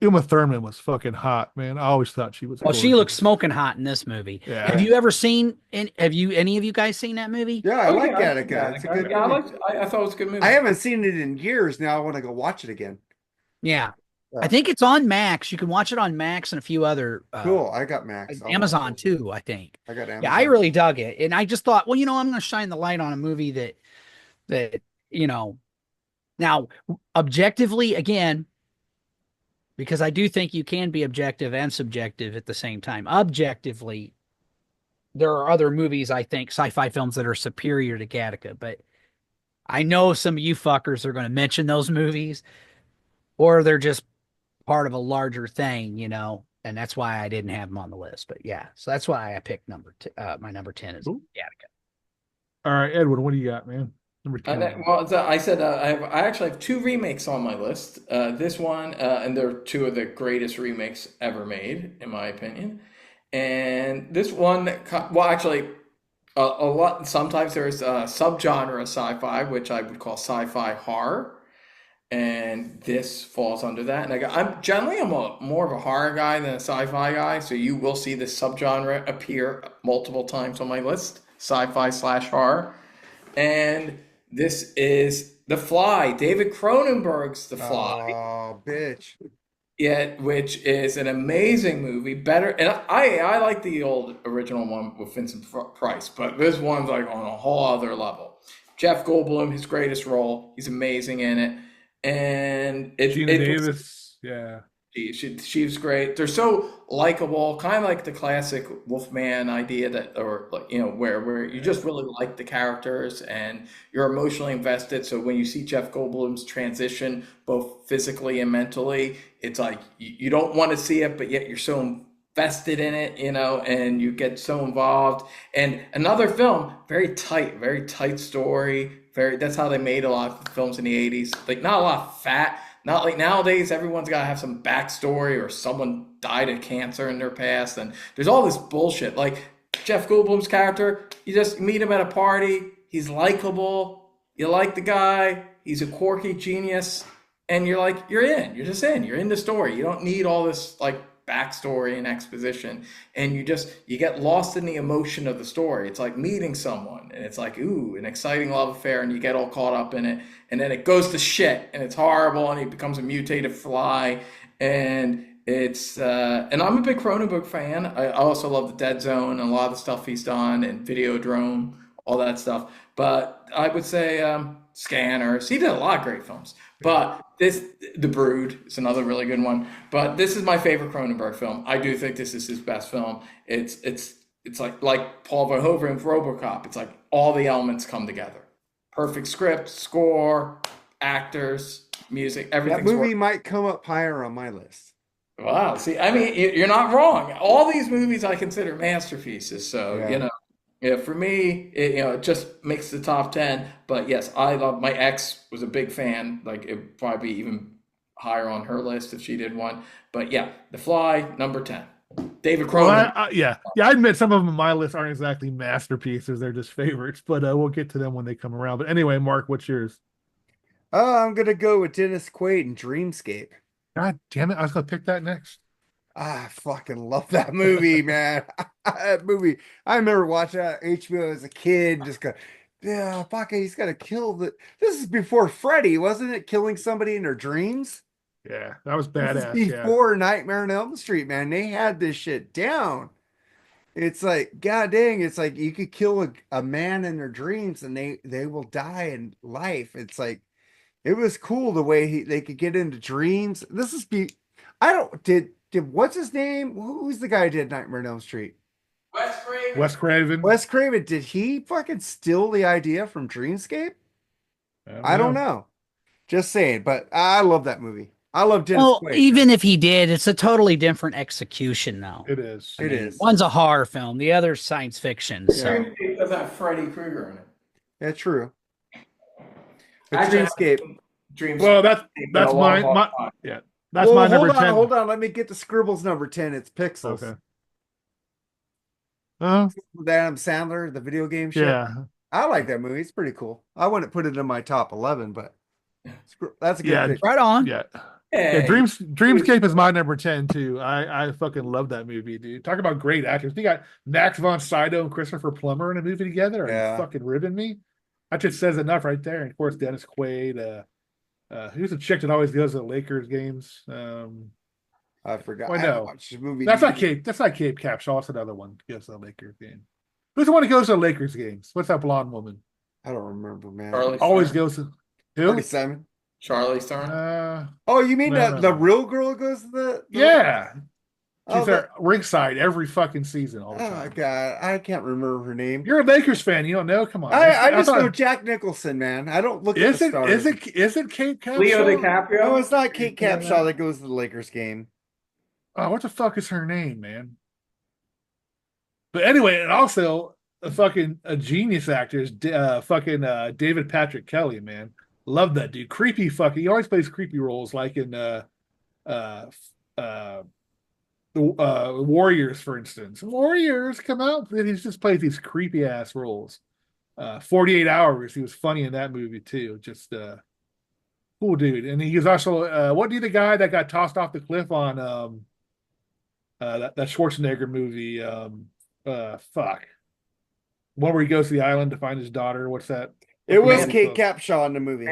Uma Thurman was fucking hot, man. I always thought she was. Well, she looks smoking hot in this movie. Yeah. Have you ever seen? Any of you guys seen that movie? Yeah, I like yeah, Gattaca. It's a good Yeah, movie. I thought it was a good movie. I haven't seen it in years. Now I want to go watch it again. Yeah. Yeah. I think it's on Max. You can watch it on Max and a few other Cool. I got Max. I'll Amazon watch it. too, I think. I got Amazon. Yeah, I really dug it. And I just thought, well, I'm going to shine the light on a movie that, now objectively, again, because I do think you can be objective and subjective at the same time. Objectively, there are other movies, I think, sci-fi films that are superior to Gattaca, but I know some of you fuckers are going to mention those movies, or they're just part of a larger thing, and that's why I didn't have them on the list. But yeah, so that's why I picked my number 10 is Cool. Gattaca. All right, Edwin, what do you got, man? Number 10. I said I actually have two remakes on my list. This one, and they're two of the greatest remakes ever made, in my opinion. And this one, well, actually, a lot. Sometimes there's a subgenre of sci-fi, which I would call sci-fi horror, and this falls under that. And I'm more of a horror guy than a sci-fi guy, so you will see this subgenre appear multiple times on my list: sci-fi/horror. And this is The Fly, David Cronenberg's The Fly. Oh, bitch. Yeah, which is an amazing movie. Better, and I like the old original one with Vincent Price, but this one's like on a whole other level. Jeff Goldblum, his greatest role, he's amazing in it, and Gina Davis, yeah. She's great. They're so likable, kind of like the classic Wolfman idea where you just really like the characters and you're emotionally invested. So when you see Jeff Goldblum's transition, both physically and mentally, it's like you don't want to see it, but yet you're so invested in it, and you get so involved. And another film, very tight story. That's how they made a lot of films in the 80s. Like not a lot of fat. Not like nowadays, everyone's got to have some backstory or someone died of cancer in their past. And there's all this bullshit. Like Jeff Goldblum's character, you just meet him at a party. He's likable. You like the guy. He's a quirky genius. And you're in. You're just in. You're in the story. You don't need all this like backstory and exposition. And you get lost in the emotion of the story. It's like meeting someone. And it's like, ooh, an exciting love affair. And you get all caught up in it. And then it goes to shit, and it's horrible, and he becomes a mutated fly, and It's and I'm a big Cronenberg fan. I also love the Dead Zone and a lot of the stuff he's done and Videodrome, all that stuff. But I would say Scanners. He did a lot of great films. But this, The Brood, is another really good one. But this is my favorite Cronenberg film. I do think this is his best film. It's like Paul Verhoeven's RoboCop. It's like all the elements come together. Perfect script, score, actors, music, That everything's movie working. might come up higher on my list. Wow. See, I mean, you're not wrong. All these movies I consider masterpieces. So, Yeah. you know, yeah, for me, it just makes the top 10. But yes, I love, my ex was a big fan. Like, it'd probably be even higher on her list if she did one. But yeah, The Fly, number 10. David Well, Cronin. I admit some of them on my list aren't exactly masterpieces; they're just favorites. But we'll get to them when they come around. But anyway, Mark, what's yours? Oh, I'm gonna go with Dennis Quaid and Dreamscape. God damn it! I was gonna pick that next. I fucking love that movie, man. That movie. I remember watching that on HBO as a kid, just go, yeah, fuck it, he's gotta kill the. This is before Freddy, wasn't it? Killing somebody in their dreams. Yeah, that was This is badass. Yeah, before Nightmare on Elm Street, man. They had this shit down. It's like, god dang, it's like you could kill a man in their dreams and they will die in life. It's like it was cool the way they could get into dreams. This is I don't did what's his name? Who's the guy who did Nightmare on Elm Street? Wes Craven. Wes Craven. Wes Craven. Did he fucking steal the idea from Dreamscape? I don't know. Just saying, but I love that movie. I love Dennis Well, Quaid. even if he did, it's a totally different execution, though. It is. It is. One's a horror film, the other's science fiction. So Dreamscape doesn't have Freddy Krueger in it. Yeah, true. But Actually, Dreamscape. Dreamscape. Well, that's been a mine. long My, time. yeah, that's Well, my number 10. Hold on. Let me get the Scribbles number 10. It's Pixels. Okay. With Adam Sandler, the video game shit. Yeah. I like that movie. It's pretty cool. I wouldn't put it in my top 11, but that's a good pick. right on. Yeah. Hey, Yeah, Dreamscape is my number 10 too. I fucking love that movie, dude. Talk about great actors. You got Max von Sydow and Christopher Plummer in a movie together. Are Yeah. you fucking ribbing me? That just says enough right there. And of course, Dennis Quaid. Who's the chick that always goes to the Lakers games? I forgot. Well, I haven't no. watched the movie. That's not Cape Capshaw. That's another one that goes to the Lakers game. Who's the one that goes to the Lakers games? What's that blonde woman? I don't remember, man. Charlie Always Stern. goes to who? Charlie Simon. Charlie Stern. Oh, you mean no. the real girl goes to the Yeah. Oh, She's there ringside every fucking season all the Oh time. god, I can't remember her name. You're a Lakers fan, you don't know? Come on. I just thought- know Jack Nicholson, man. I don't look at Is the it stars. is it Kate Capshaw? Leo DiCaprio. No, it's not Kate Capshaw that goes to the Lakers game. Oh, what the fuck is her name, man? But anyway, and also a genius actor is David Patrick Kelly, man. Love that dude. Creepy fucking. He always plays creepy roles, like in Warriors, for instance. Warriors come out. He just plays these creepy ass roles. 48 Hours. He was funny in that movie too. Just cool dude. And he was also what do the guy that got tossed off the cliff on that Schwarzenegger movie? Fuck. One where he goes to the island to find his daughter. What's that? It was Commando. Kate Capshaw in the movie.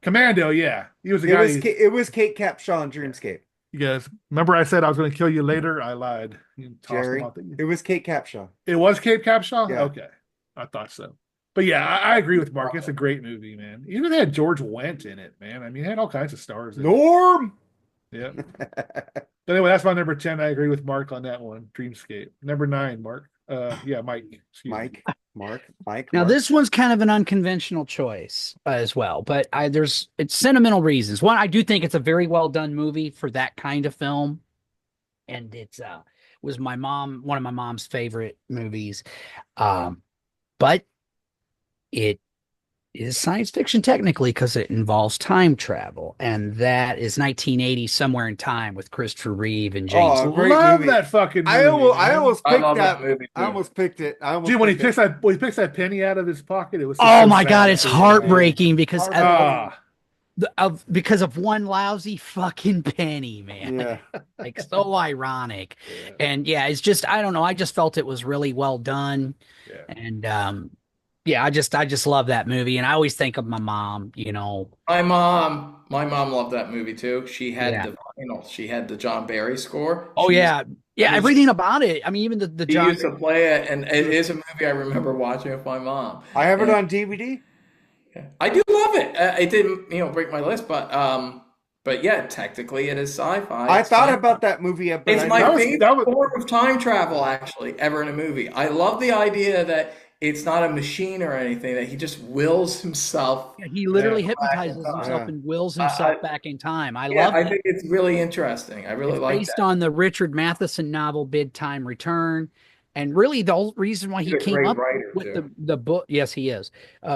Commando, yeah. He was the guy. It was Kate Capshaw in Dreamscape. You guys remember I said I was going to kill you later? I lied. You tossed Jerry, him off the- it was Kate Capshaw. It was Cape Capshaw? Yeah. Okay. I thought so. But yeah, I agree with Mark. It's a great movie, man. Even had George Wendt in it, man. I mean, it had all kinds of stars in Norm. it. Yeah. Anyway, that's my number 10. I agree with Mark on that one. Dreamscape. Number 9, Mark. Yeah, Mike. Excuse me. Mike. Now this one's kind of an unconventional choice as well, but it's sentimental reasons. One, I do think it's a very well done movie for that kind of film, and was one of my mom's favorite movies, but it is science fiction technically because it involves time travel, and that is 1980 Somewhere in Time with Christopher Reeve and James. Oh, great Love movie. that fucking movie. I almost I picked love that. that movie, too. I almost picked it. Dude, when he picks that penny out of his pocket, it was Oh so my sad. God, it's heartbreaking because Ah, of one lousy fucking penny, man. Yeah. Like so ironic. And yeah, it's just I don't know. I just felt it was really well done. Yeah. And Yeah, I just love that movie, and I always think of my mom. My mom loved that movie too. She had Yeah. the vinyl. She had the John Barry score. Oh yeah, I yeah. mean, Everything about it. I mean, even the she John. used to play it, and it is a movie I remember watching with my mom. I have it And on DVD. I do love it. It didn't, break my list, but yeah, technically it is sci-fi. I It's thought time. about that movie, but It's I my That was favorite that was form of time travel, actually, ever in a movie. I love the idea that it's not a machine or anything; that he just wills himself He yeah. literally back in hypnotizes time. himself yeah. and wills I, himself back in time. I yeah, love I that. think it's really interesting. I really It's like based that. on the Richard Matheson novel Bid Time Return. And really the whole reason why He's he a came great up writer with too. the book, yes, he is.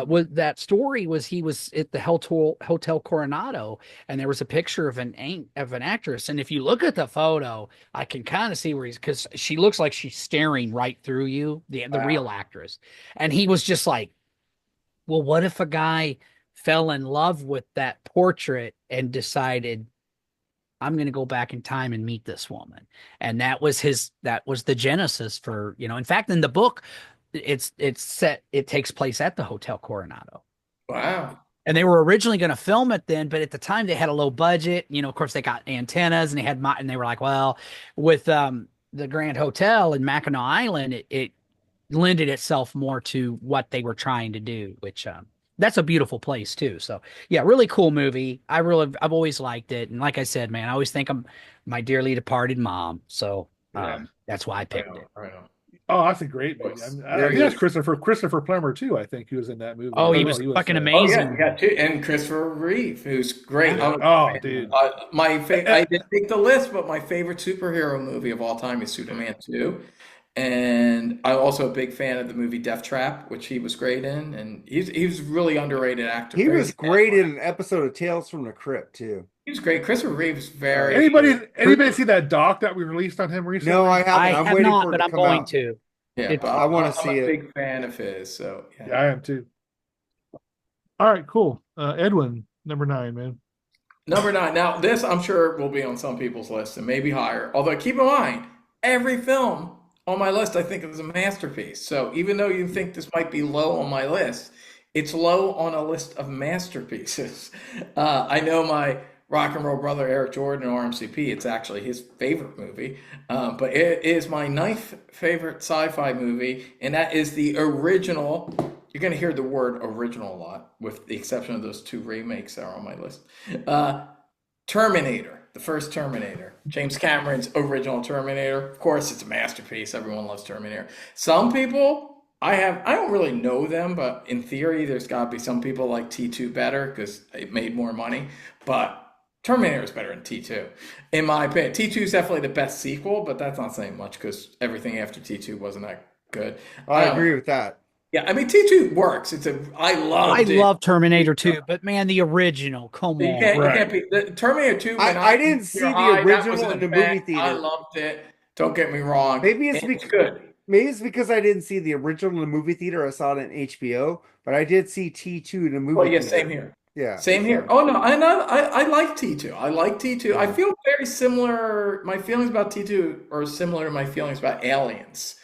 Was that story was he was at the Hotel Coronado, and there was a picture of an actress. And if you look at the photo, I can kind of see where he's because she looks like she's staring right through you, the Wow. real actress. And he was just like, well, what if a guy fell in love with that portrait and decided I'm going to go back in time and meet this woman. And that was the genesis for, in fact, in the book, it takes place at the Hotel Coronado. Wow. And they were originally going to film it then, but at the time they had a low budget. Of course they got antennas and and they were like, well, with the Grand Hotel in Mackinac Island, it lended itself more to what they were trying to do, which that's a beautiful place too. So yeah, really cool movie. I've always liked it. And like I said, man, I always think of my dearly departed mom. So Yeah. that's why I Right picked on. it. Right on. Oh, that's a great movie. Voice. I There think he that's is. Christopher Plummer too. I think he was in that movie Oh, as he well. was fucking Oh yeah, you amazing. got two, and Christopher Reeve, who's great. Yeah. I'm a Oh, big fan. dude. I didn't make the list, but my favorite superhero movie of all time is Superman 2. And I'm also a big fan of the movie Death Trap, which he was great in, and he was a really underrated actor. He Very was great in an episode of Tales from the Crypt too. he was great. Christopher Reeve's very Anybody see that doc that we released on him recently? No, I I haven't. I'm have waiting not, for it but to I'm come going out. to. yeah, It's but I want to I'm see a it. big fan of his. So Yeah, yeah. I am too. All right, cool. Edwin, number 9, man. Number 9. Now this I'm sure will be on some people's list and maybe higher. Although keep in mind, every film on my list I think is a masterpiece. So even though you think this might be low on my list, it's low on a list of masterpieces. I know my rock and roll brother Eric Jordan, RMCP, it's actually his favorite movie. But it is my ninth favorite sci-fi movie, and that is the original. You're going to hear the word original a lot, with the exception of those 2 remakes that are on my list. Uh, Terminator, the first Terminator, James Cameron's original Terminator. Of course, it's a masterpiece. Everyone loves Terminator. Some people, I don't really know them, but in theory, there's got to be some people like T2 better because it made more money. But Terminator is better than T2, in my opinion. T2 is definitely the best sequel, but that's not saying much because everything after T2 wasn't that good. I agree with that. Yeah, I mean T2 works. I loved it. love Terminator 2, but man, the original, come You on. can't, you Right. can't be the Terminator 2. When I didn't see the original in the movie theater. I loved it. Don't get me wrong. Maybe it's It's because good. maybe it's because I didn't see the original in the movie theater. I saw it in HBO, but I did see T2 in the movie Well, yeah, theater. same here. Yeah. Same here. Oh no, I like T2. I like T2. I feel very similar. My feelings about T2 are similar to my feelings about Aliens.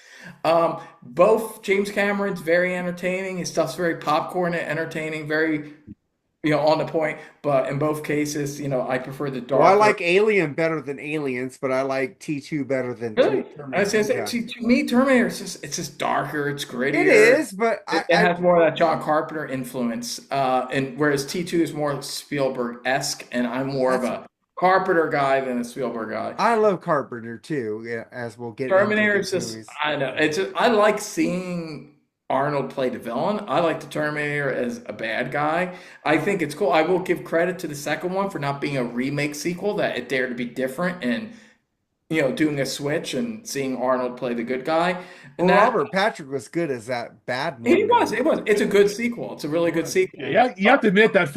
Both James Cameron's very entertaining. His stuff's very popcorn and entertaining, very on the point. But in both cases, I prefer the Well, I darker. like Alien better than Aliens, but I like T2 better than Really? Terminator. I was gonna say, Yeah. to me, Terminator it's just darker, it's grittier. It is, but It has more of that John Carpenter influence, and whereas T2 is more Spielberg-esque, and I'm more of a Carpenter guy than a Spielberg guy. I love Carpenter too, yeah, as we'll get into Terminator these is just, movies. I know, I like seeing Arnold play the villain. I like the Terminator as a bad guy. I think it's cool. I will give credit to the second one for not being a remake sequel, that it dared to be different and doing a switch and seeing Arnold play the good guy. And Well, that Robert Patrick was good as that bad It man. was. It's a good sequel. It's a really good sequel. Yeah, you have to admit that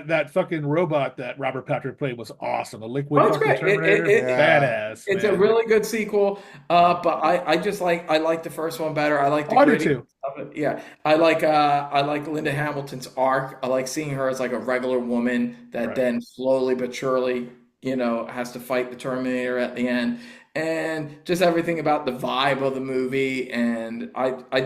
that fucking robot that Robert Patrick played was awesome. The liquid Oh, it's fucking great. Terminator, badass. It's man. a really good sequel. But I like the first one better. I like the I do gritty too. of it. Yeah. I like Linda Hamilton's arc. I like seeing her as like a regular woman that Right. then slowly but surely, has to fight the Terminator at the end. and just everything about the vibe of the movie. And I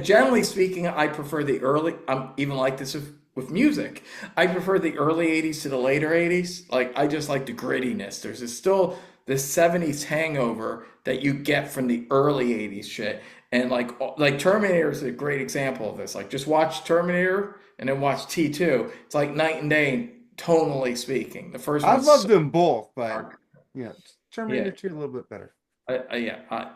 generally speaking, I prefer the early. I'm even like this with music. I prefer the early '80s to the later '80s. Like I just like the grittiness. Still this '70s hangover that you get from the early '80s shit. And like Terminator is a great example of this. Like just watch Terminator and then watch T2. It's like night and day, tonally speaking. The first I one's love so them both, but dark. yeah, Terminator Yeah. 2 a little bit better.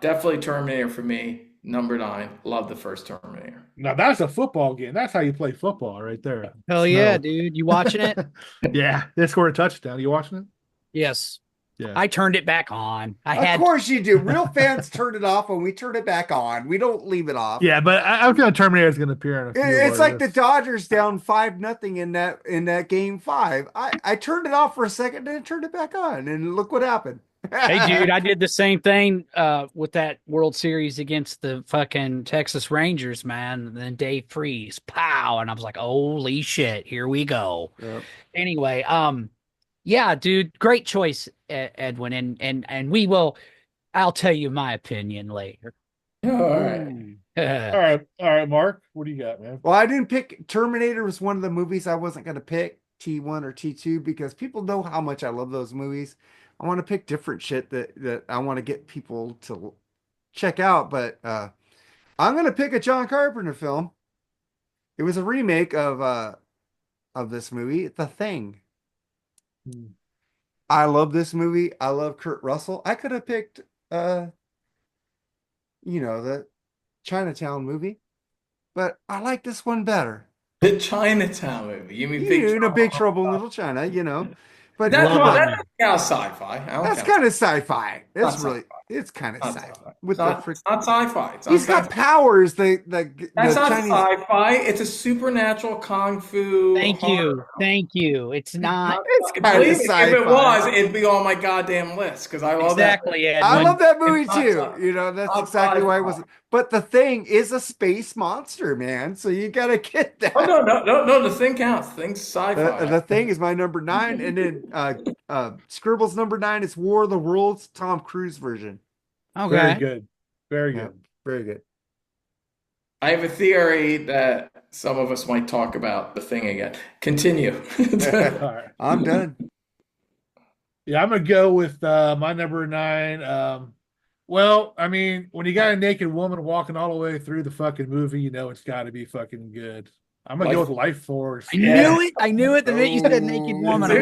Definitely Terminator for me. Number 9. Love the first Terminator. Now that's a football game. That's how you play football right there. Hell yeah, dude. You watching it? Yeah, they scored a touchdown. You watching it? Yes. Yeah. I turned it back on. Of course you do. Real fans turn it off when we turn it back on. We don't leave it off. Yeah, but I feel like Terminator is going to appear in a few. It's like the this. Dodgers down 5-0 in that game 5. I turned it off for a second and then turned it back on, and look what happened. Hey, dude, I did the same thing with that World Series against the fucking Texas Rangers, man. And then Dave Freeze, pow, and I was like, holy shit, here we go. Yep. Anyway, yeah, dude, great choice, Edwin, and we will. I'll tell you my opinion later. All right. All right, Mark. What do you got, man? Well, I didn't pick Terminator was one of the movies I wasn't going to pick T1 or T2 because people know how much I love those movies. I want to pick different shit that I want to get people to check out, but I'm going to pick a John Carpenter film. It was a remake of this movie, The Thing. I love this movie. I love Kurt Russell. I could have picked the Chinatown movie, but I like this one better. The Chinatown movie. You mean Big Trouble in Little China, But that's kind of sci-fi. That's kind of sci-fi. It's kind of sci-fi. sci-fi. It's not sci-fi. He's got powers. That's not sci-fi. It's a supernatural kung fu. Thank you. It's not. It's kind of sci-fi. If it was, it'd be on my goddamn list because I love exactly, that. I love that movie too. That's exactly why it was. But The Thing is a space monster, man. So you gotta get that. Oh no. The Thing counts. Thing's sci-fi. The Thing is my number 9, and then Scribble's number 9 is War of the Worlds, Tom Cruise version. Okay. Very good. Very good. Very good. I have a theory that some of us might talk about The Thing again. Continue. All right. I'm done. Yeah, I'm gonna go with my number 9. Well, I mean, when you got a naked woman walking all the way through the fucking movie, it's got to be fucking good. I'm gonna go with Life Force. I knew it. The minute you said naked woman, I'm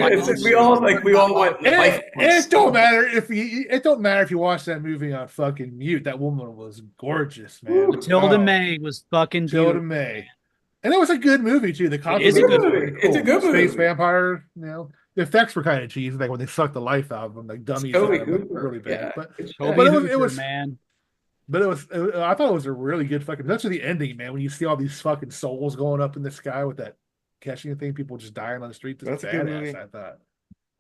like, we all went. It don't matter if you watch that movie on fucking mute. That woman was gorgeous, man. Matilda May was fucking Matilda May, and it was a good movie too. The It is a good movie. It's a good movie. Space vampire. The effects were kind of cheesy, like when they sucked the life out of them, like dummies. Really bad, but it was man. But I thought it was a really good fucking. That's the ending, man. When you see all these fucking souls going up in the sky with that catching thing, people just dying on the street. That's a good movie. I thought.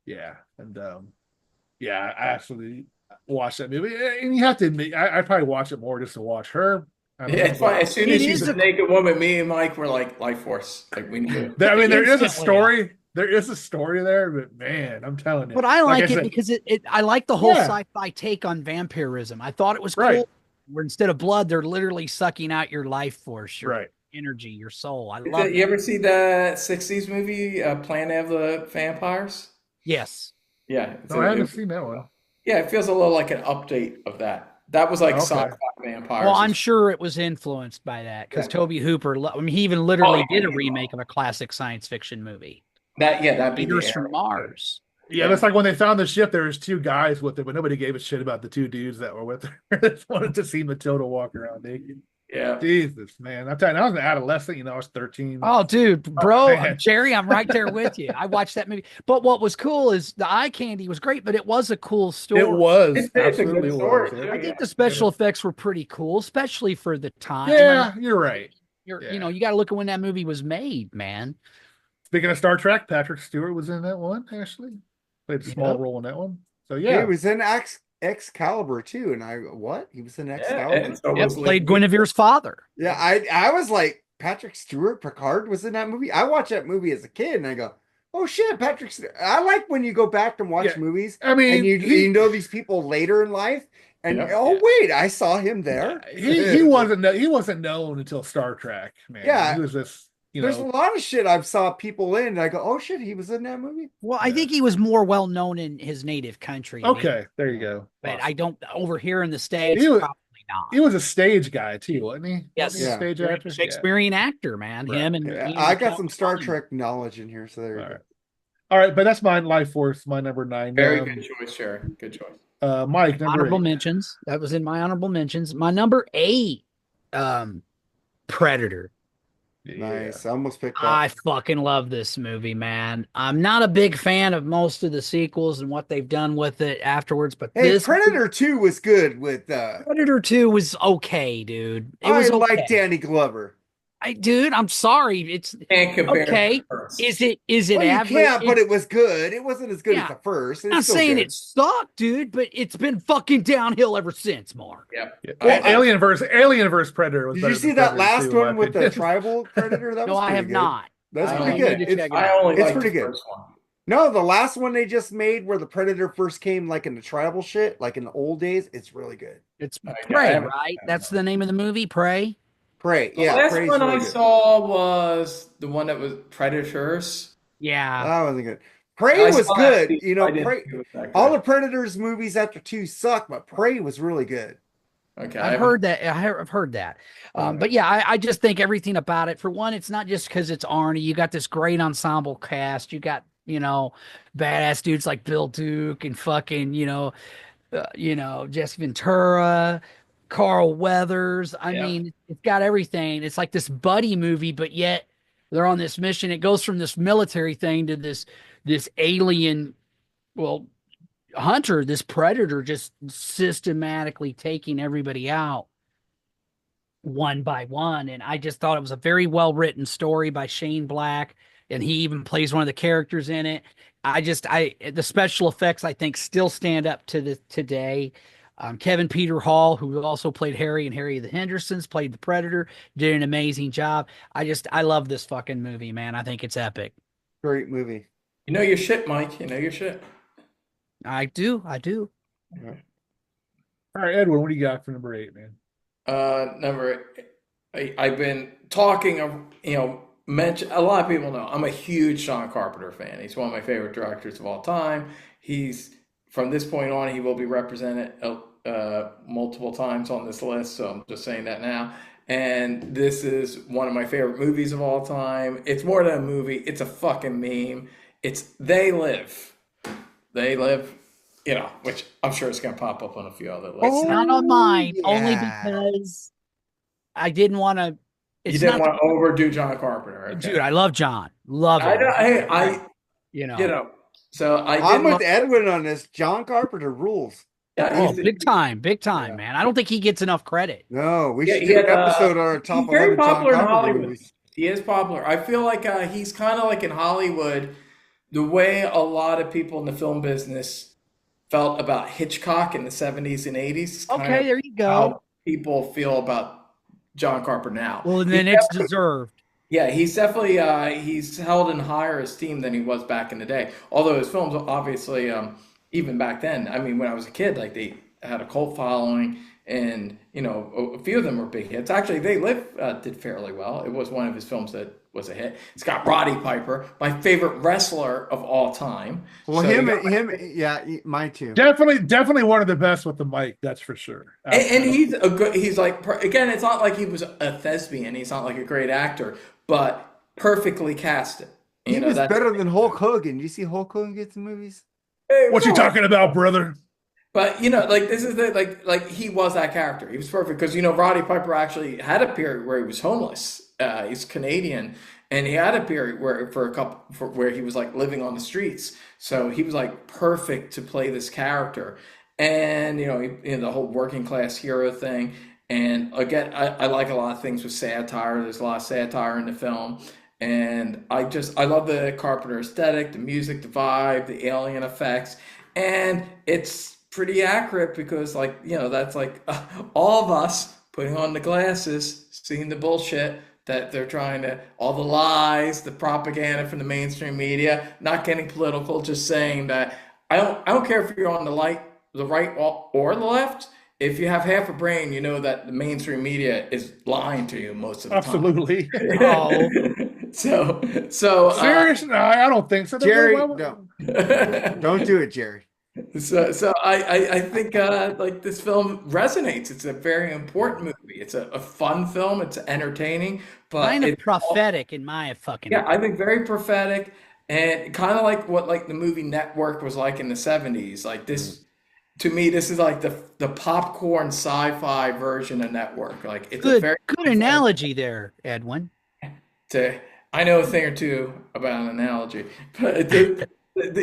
Yeah, and I absolutely watched that movie. And you have to admit, I probably watch it more just to watch her. It's fine. As soon as she's a naked woman, me and Mike were like, Life Force. Like we knew. There is a story. There is a story there, but man, I'm telling you. But I like it because I like the whole sci-fi take on vampirism. I thought it was cool. Where instead of blood, they're literally sucking out your life force, your energy, your soul. I love it. You ever see the 60s movie, Planet of the Vampires? Yes. Yeah. I haven't seen that one. Yeah, it feels a little like an update of that. That was like sci-fi vampires. Well, I'm sure it was influenced by that because Toby Hooper, he even literally did a remake of a classic science fiction movie. That'd be Leaders from Mars. Yeah, that's like when they found the ship, there was 2 guys with it, but nobody gave a shit about the 2 dudes that were with her. They just wanted to see Matilda walk around naked. Yeah. Jesus, man. I'm telling you, I was an adolescent, I was 13. Oh, dude, bro, Jerry, I'm right there with you. I watched that movie. But what was cool is the eye candy was great, but it was a cool story. It was. It's a good story. Was. I think the special effects were pretty cool, especially for the time. Yeah, you're right. You got to look at when that movie was made, man. Speaking of Star Trek, Patrick Stewart was in that one, actually. Played a small role in that one. So, he was in Excalibur too. And he was in Excalibur? Played Guinevere's father. Yeah, I was like, Patrick Stewart, Picard was in that movie. I watched that movie as a kid and I go, oh shit, I like when you go back and watch Yeah. movies I and mean, you know these people later in life, and Yeah. oh wait, I saw him there. he wasn't known until Star Trek, man. Yeah. He was just, There's a lot of shit I've saw people in, and I go, oh shit, he was in that movie. Well, I think he was more well known in his native country. Okay, there you go. But Awesome. I don't over here in the States, He was- probably not. He was a stage guy too, wasn't he? Yes. Wasn't he a stage actor. Shakespearean actor, man. Right. Him and Yeah, Ian I got some Star McKellen. Trek knowledge in here, so there you All go. right. All right, but that's my Life Force, my number 9. Very good choice, Sherry. Good choice. Mike, number Honorable 8. mentions. That was in my honorable mentions. My number 8, Predator. Nice. I almost picked I up. fucking love this movie, man. I'm not a big fan of most of the sequels and what they've done with it afterwards, but Hey, this Predator 2 was good with Predator 2 was okay, dude. It I was like okay. Danny Glover. Dude, I'm sorry. It's Can't compare. okay. Is it Well, you average? can't, but it was good. It wasn't as good Yeah. as the first. I'm not It's still saying good. it sucked, dude, but it's been fucking downhill ever since, Mark. Yep. Yeah. Alienverse Predator was Did better you see than that Predator last 2, in my one with the opinion. tribal predator? That No, was I pretty have good. not. That's I pretty need good. to check it I out. only It's liked pretty the good. first one. No, the last one they just made where the predator first came, like in the tribal shit, like in the old days, it's really good. It's I Prey, haven't- right? That's the name of the movie, Prey. Prey, The yeah. last Prey's one really I good. saw was the one that was Predators. Yeah. That wasn't good. Prey I was saw that good. too. You know, I didn't Prey. think it was that All good. the Predators movies after 2 suck, but Prey was really good. Okay, I've heard that. I've heard that. But yeah, I just think everything about it. For one, it's not just because it's Arnie. You got this great ensemble cast. You got, badass dudes like Bill Duke and fucking, Jesse Ventura, Carl Weathers. I Yeah. mean, it's got everything. It's like this buddy movie, but yet they're on this mission. It goes from this military thing to this alien, well, hunter, this predator, just systematically taking everybody out one by one. And I just thought it was a very well written story by Shane Black, and he even plays one of the characters in it. The special effects I think still stand up to today. Kevin Peter Hall, who also played Harry and Harry the Hendersons, played the Predator, did an amazing job. I love this fucking movie, man. I think it's epic. Great movie. You know your shit, Mike. You know your shit. I do. All right, Edwin, what do you got for number 8, man? I've been talking of, mention a lot of people know I'm a huge John Carpenter fan. He's one of my favorite directors of all time. He's from this point on, he will be represented multiple times on this list. So I'm just saying that now. And this is one of my favorite movies of all time. It's more than a movie. It's a fucking meme. It's They Live. They Live, which I'm sure it's going to pop up on a few other lists. It's not on mine, yeah. only because I didn't want to. You didn't want to overdo John Carpenter. Okay. Dude, I love John. Love I him. know, hey, so I'm with Edwin on this. John Carpenter rules. Yeah, big time, Yeah. man. I don't think he gets enough credit. No, we Yeah, should he do an had, episode on our top he's very 11 John popular in Carpenter Hollywood. movies. He is popular. I feel like he's kind of like in Hollywood, the way a lot of people in the film business felt about Hitchcock in the 70s and 80s. Okay, there you go. How people feel about John Carpenter now. Well, and then it's deserved. Yeah, he's definitely he's held in higher esteem than he was back in the day. Although his films, obviously, even back then, I mean, when I was a kid, like they had a cult following, and a few of them were big hits. Actually, They Live did fairly well. It was one of his films that was a hit. It's got Roddy Piper, my favorite wrestler of all time. Well, So yeah, mine too. Definitely one of the best with the mic, that's for sure. and he's a good. He's like, again, it's not like he was a thespian. He's not like a great actor, but perfectly casted. He was better than Hulk Hogan. You see Hulk Hogan get some movies? What you talking about, brother? But like this is the like he was that character. He was perfect because Roddy Piper actually had a period where he was homeless. He's Canadian, and he had a period where he was like living on the streets. So he was like perfect to play this character, and the whole working class hero thing. And again, I like a lot of things with satire. There's a lot of satire in the film. And I love the Carpenter aesthetic, the music, the vibe, the alien effects. And it's pretty accurate because that's like all of us putting on the glasses, seeing the bullshit that they're trying to, all the lies, the propaganda from the mainstream media, not getting political, just saying that I don't care if you're on the right or the left. If you have half a brain, you know that the mainstream media is lying to you most of the Absolutely. time. So Serious? No, I don't think so. Jerry, no. Don't do it, Jerry. So I think like this film resonates. It's a very important movie. It's a fun film. It's entertaining, but Kind of it's prophetic in my fucking yeah, I think very prophetic and kind of like what like the movie Network was like in the 70s. Like this, to me, this is like the popcorn sci-fi version of Network. Like it's a very good analogy there, Edwin. I know a thing or two about an analogy, but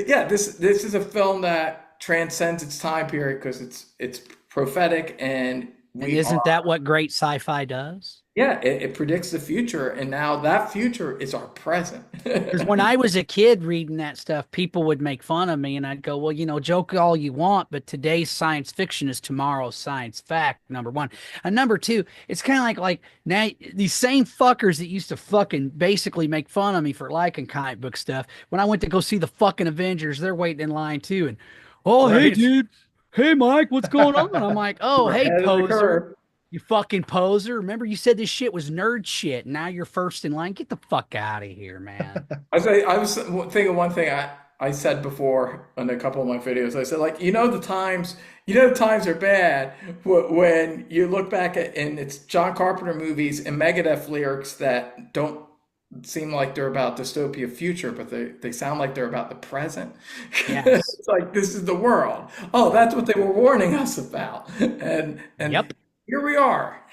yeah, this is a film that transcends its time period because it's prophetic and Isn't that what great sci-fi does? Yeah, it predicts the future, and now that future is our present. Because when I was a kid reading that stuff, people would make fun of me, and I'd go, well, joke all you want, but today's science fiction is tomorrow's science fact, number one. And number two, it's kind of like now these same fuckers that used to fucking basically make fun of me for liking comic book stuff, when I went to go see the fucking Avengers, they're waiting in line too, and, oh, hey, dude, hey, Mike, what's going on? I'm like, oh, hey, poser. You fucking poser. Remember you said this shit was nerd shit. Now you're first in line. Get the fuck out of here, man. I was thinking one thing I said before in a couple of my videos. I said, like, the times are bad when you look back at, and it's John Carpenter movies and Megadeth lyrics that don't seem like they're about dystopia future, but they sound like they're about the present. Yes. It's like, this is the world. Oh, that's what they were warning us about. And yep. Here we are.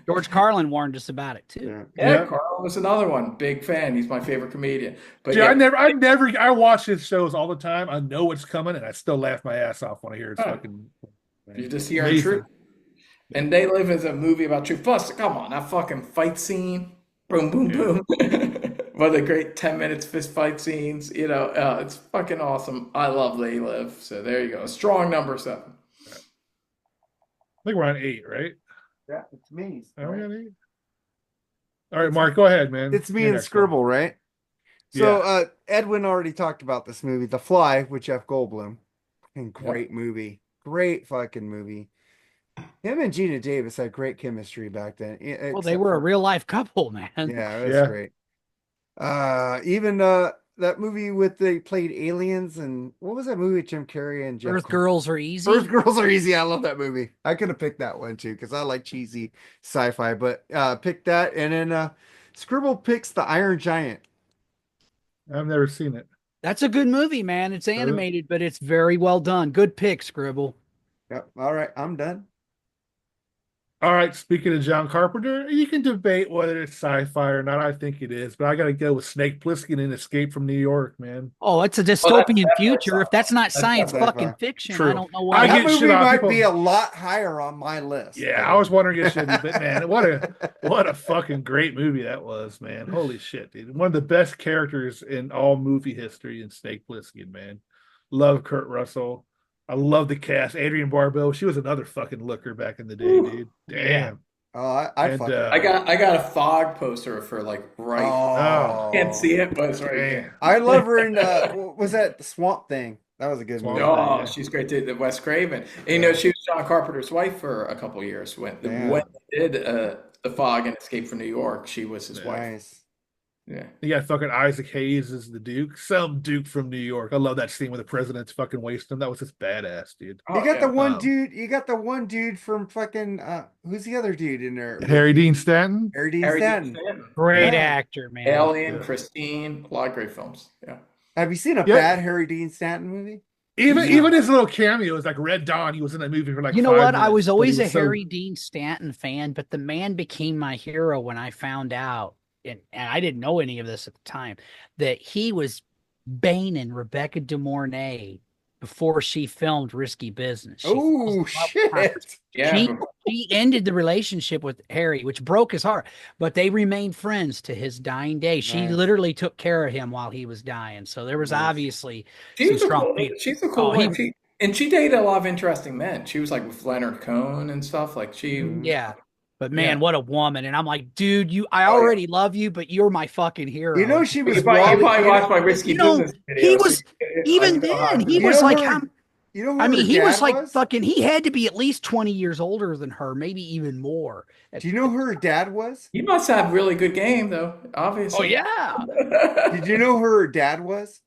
George Carlin warned us about it too. Yeah, Carlin was another one. Big fan. He's my favorite comedian. But dude, I watch his shows all the time. I know what's coming, and I still laugh my ass off when I hear it's fucking. You just hear truth. And They Live is a movie about truth. Plus, come on, that fucking fight scene. Boom, boom, boom. One of the great 10 minutes fist fight scenes. It's fucking awesome. I love They Live. So there you go. Strong number 7. I think we're on 8, right? Yeah, it's me. Are we on 8? All right, Mark, go ahead, man. It's me and Scribble, right? So Edwin already talked about this movie, The Fly, with Jeff Goldblum. And great movie. Great fucking movie. Him and Gina Davis had great chemistry back then. Well, they were a real life couple, man. Yeah, it was great. Even that movie they played aliens, and what was that movie with Jim Carrey and Jeff Earth Girls Are Easy? Earth Girls Are Easy. I love that movie. I could have picked that one too, because I like cheesy sci-fi, but pick that. And then Scribble picks The Iron Giant. I've never seen it. That's a good movie, man. It's animated, but it's very well done. Good pick, Scribble. Yep. All right, I'm done. All right, speaking of John Carpenter, you can debate whether it's sci-fi or not. I think it is, but I got to go with Snake Plissken and Escape from New York, man. Oh, it's a dystopian future. If that's not science fucking fiction, I don't know why. That movie might be a lot higher on my list. Yeah, I was wondering if it should be, but man, what a fucking great movie that was, man. Holy shit, dude. One of the best characters in all movie history in Snake Plissken, man. Love Kurt Russell. I love the cast. Adrienne Barbeau, she was another fucking looker back in the day, dude. Damn. Oh, I got a fog poster for like right. Oh, can't see it, but it's right here. I love her in what was that, The Swamp Thing? That was a good movie. Oh, she's great too. The Wes Craven. And, she was John Carpenter's wife for a couple of years when they did The Fog and Escape from New York. She was his wife. Yeah. You got fucking Isaac Hayes as the Duke. Some Duke from New York. I love that scene where the president's fucking wasting him. That was just badass, dude. You got the one dude. You got the one dude from fucking who's the other dude in there? Harry Dean Stanton. Harry Dean Stanton. Great actor, man. Alien, Christine, a lot of great films. Yeah. Have you seen a bad Harry Dean Stanton movie? Even his little cameos, like Red Dawn, he was in that movie for like. You know 5 what? minutes, I was always a Harry Dean Stanton fan, but the man became my hero when I found out. And I didn't know any of this at the time, that he was baning Rebecca De Mornay before she filmed Risky Business. Oh, shit. Yeah. She ended the relationship with Harry, which broke his heart, but they remained friends to his dying day. She literally took care of him while he was dying. So there was obviously some strong feelings. She's a cool one. She dated a lot of interesting men. She was like with Leonard Cohen and stuff. Like she. Yeah. But man, Yeah. what a woman! And I'm like, dude, I Oh, yeah. already love you, but you're my fucking hero. You know, she You was probably watched my risky You know, business he video, so was even you know how I then. He feel. you was know like, who her, you know who I her mean, he was dad like was? fucking. He had to be at least 20 years older than her, maybe even more. Do you know who her dad was? You must have really good game, though, Oh obviously. yeah. Did you know who her dad was?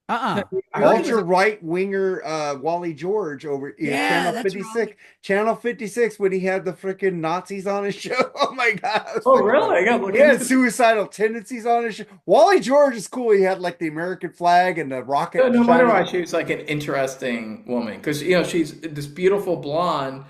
I heard he was. Ultra right winger Wally George over Yeah, Channel that's 56. right. Channel 56 when he had the freaking Nazis on his show. Oh my god. That was Oh, freaking really? funny. I got to look He had into that. suicidal tendencies on his show. Wally George is cool. He had like the American flag and the rocket No wonder why shining. she was like an interesting woman, because she's this beautiful blonde,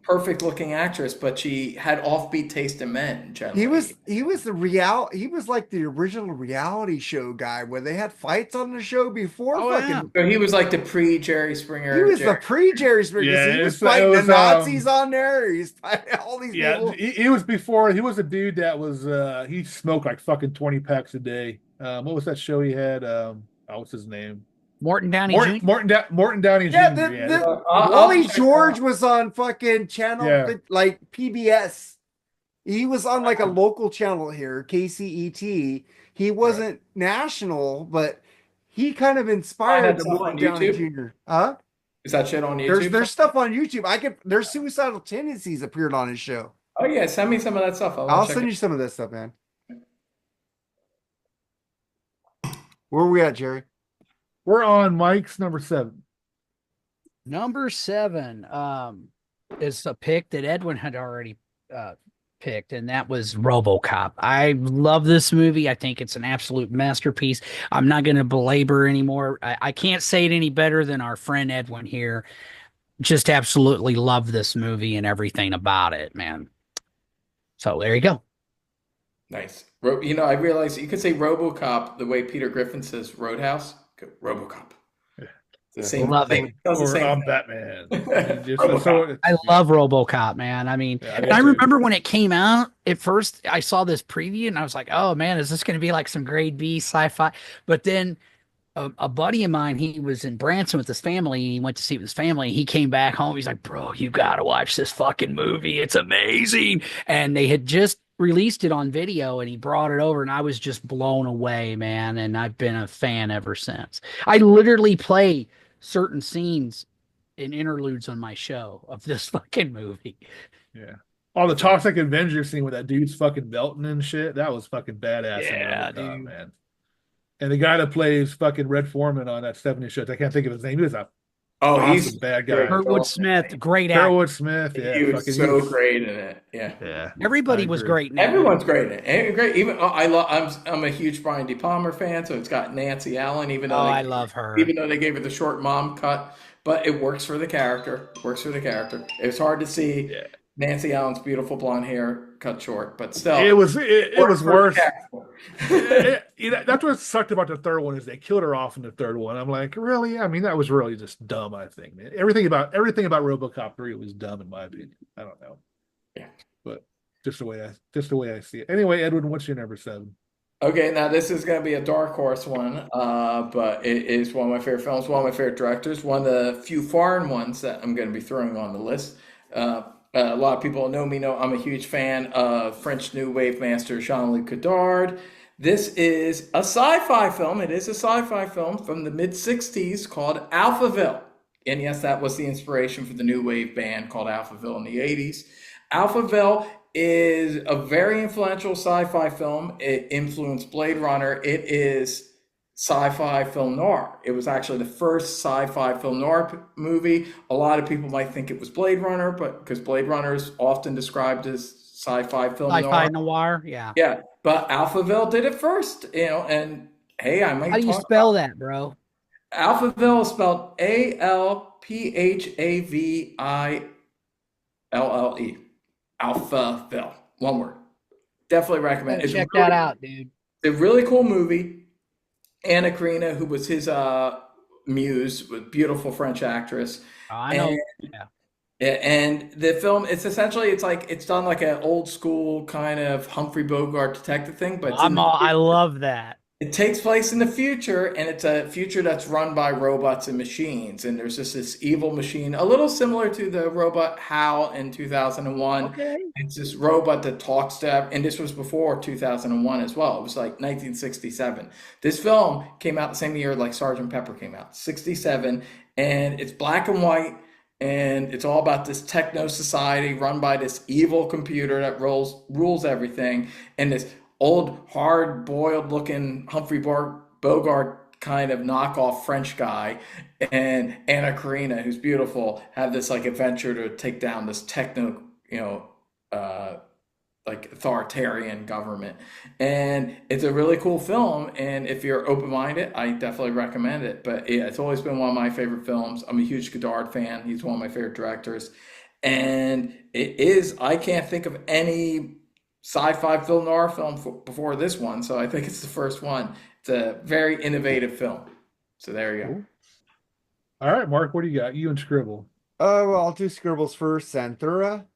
perfect looking actress, but she had offbeat taste in men He was generally. he was like the original reality show guy where they had fights on the show before Oh yeah. fucking So he was like the pre Jerry he Springer. was the Jerry. pre-Jerry Springer because Yeah, he was it fighting the was Nazis on there. He's fighting all these yeah, people. he was before he was a dude that was he smoked like fucking 20 packs a day. What was that show he had? What's his name? Morton Downey Jr. Morton Downey Yeah, Jr. Yeah, I'll Wally check that George out. was on fucking channel yeah. like PBS. He was on like a local channel here, KCET. He Right. wasn't national, but he kind of Find inspired that the stuff Morton on Downey YouTube. Jr. Huh? Is that shit on There's YouTube? there's stuff on YouTube. There's suicidal tendencies appeared on his show. Oh yeah, send me some of that stuff. I want I'll to check send it. you some of this stuff, man. Where are we at, Jerry? We're on Mike's number 7. Number 7 is a pick that Edwin had already picked, and that was RoboCop. I love this movie. I think it's an absolute masterpiece. I'm not going to belabor anymore. I can't say it any better than our friend Edwin here. Just absolutely love this movie and everything about it, man. So there you go. Nice. I realized you could say RoboCop the way Peter Griffin says Roadhouse. Go, RoboCop. It's the same Love thing. it. Does the Or same thing. Batman. RoboCop. I love RoboCop, man. I mean, Yeah, and I remember when it came out, at first I saw this preview and I was like, oh man, is this going to be like some grade B sci-fi? But then a buddy of mine, he was in Branson with his family. He went to see it with his family. He came back home. He's like, bro, you got to watch this fucking movie. It's amazing. And they had just released it on video and he brought it over and I was just blown away, man. And I've been a fan ever since. I literally play certain scenes in interludes on my show of this fucking movie. Yeah. Oh, the Toxic Avenger scene with that dude's fucking belting and shit. That was fucking badass. Yeah, in RoboCop, dude. man. And the guy that plays fucking Red Foreman on that 70s show, I can't think of his name. He was a Oh, awesome he's bad guy. great. Kurtwood Smith, great actor. Sherwood Smith, yeah. He was fucking- so great in it. Yeah. Yeah. Everybody I was agree. great in that Everyone's great in it. Great. Even I'm a huge Brian De Palma fan, so it's got Nancy Allen. movie. Oh, I love her. Even though they gave her the short mom cut, but it works for the character. Works for the character. It's hard to see Yeah. Nancy Allen's beautiful blonde hair cut short, but still, It was worse. character. That's what sucked about the third one is they killed her off in the third one. I'm like, really? I mean, that was really just dumb. I think, man. Everything about RoboCop 3 was dumb in my opinion. I don't know. Yeah. But just the way I see it. Anyway, Edwin, what's your number 7? Okay, now this is going to be a dark horse one, but it is one of my favorite films, one of my favorite directors, one of the few foreign ones that I'm going to be throwing on the list. A lot of people know I'm a huge fan of French New Wave master Jean-Luc Godard. This is a sci-fi film. It is a sci-fi film from the mid-60s called Alphaville. And yes, that was the inspiration for the New Wave band called Alphaville in the 80s. Alphaville is a very influential sci-fi film. It influenced Blade Runner. It is sci-fi film noir. It was actually the first sci-fi film noir movie. A lot of people might think it was Blade Runner, but because Blade Runner is often described as sci-fi film Sci-fi noir. noir, yeah. Yeah, but Alphaville did it first, and hey, I might How do you talk spell that, bro? Alphaville is spelled Alphaville. Alphaville. One word. Definitely recommend. Check that out, dude. It's a really cool movie. Anna Karina, who was his muse, with beautiful French actress. Oh, I know. And the film, it's done like an old school kind of Humphrey Bogart detective thing, but I love that. It takes place in the future, and it's a future that's run by robots and machines. And there's just this evil machine, a little similar to the robot HAL in 2001. Okay. It's this robot that talks to, and this was before 2001 as well. It was like 1967. This film came out the same year like Sergeant Pepper came out, 67, and it's black and white. And it's all about this techno society run by this evil computer that rules everything. And this old, hard-boiled looking Bogart kind of knockoff French guy and Anna Karina, who's beautiful, have this like adventure to take down this techno, uh, like authoritarian government. And it's a really cool film. And if you're open-minded, I definitely recommend it. But yeah, it's always been one of my favorite films. I'm a huge Godard fan. He's one of my favorite directors. And I can't think of any sci-fi film noir film before this one. So I think it's the first one. It's a very innovative film. So there you go. All right, Mark, what do you got? You and Scribble. Oh, well, I'll do Scribbles first. Santhura.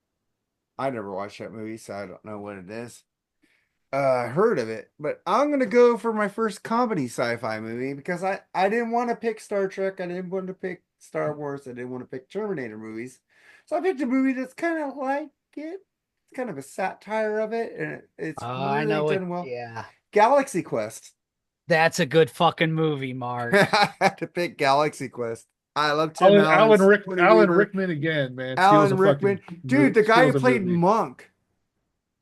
I never watched that movie, so I don't know what it is. I heard of it, but I'm gonna go for my first comedy sci-fi movie because I didn't want to pick Star Trek, I didn't want to pick Star Wars, I didn't want to pick Terminator movies, so I picked a movie that's kind of like it. It's kind of a satire of it, and it's I really know it. done well. Yeah. Galaxy Quest. That's a good fucking movie, Mark. I had to pick Galaxy Quest. I love Tim Alan, Allen's Alan, Rick, Woody Alan Weaver. Rickman again, man. Alan Steals a Rickman, fucking dude, the guy who steals a played movie. Monk.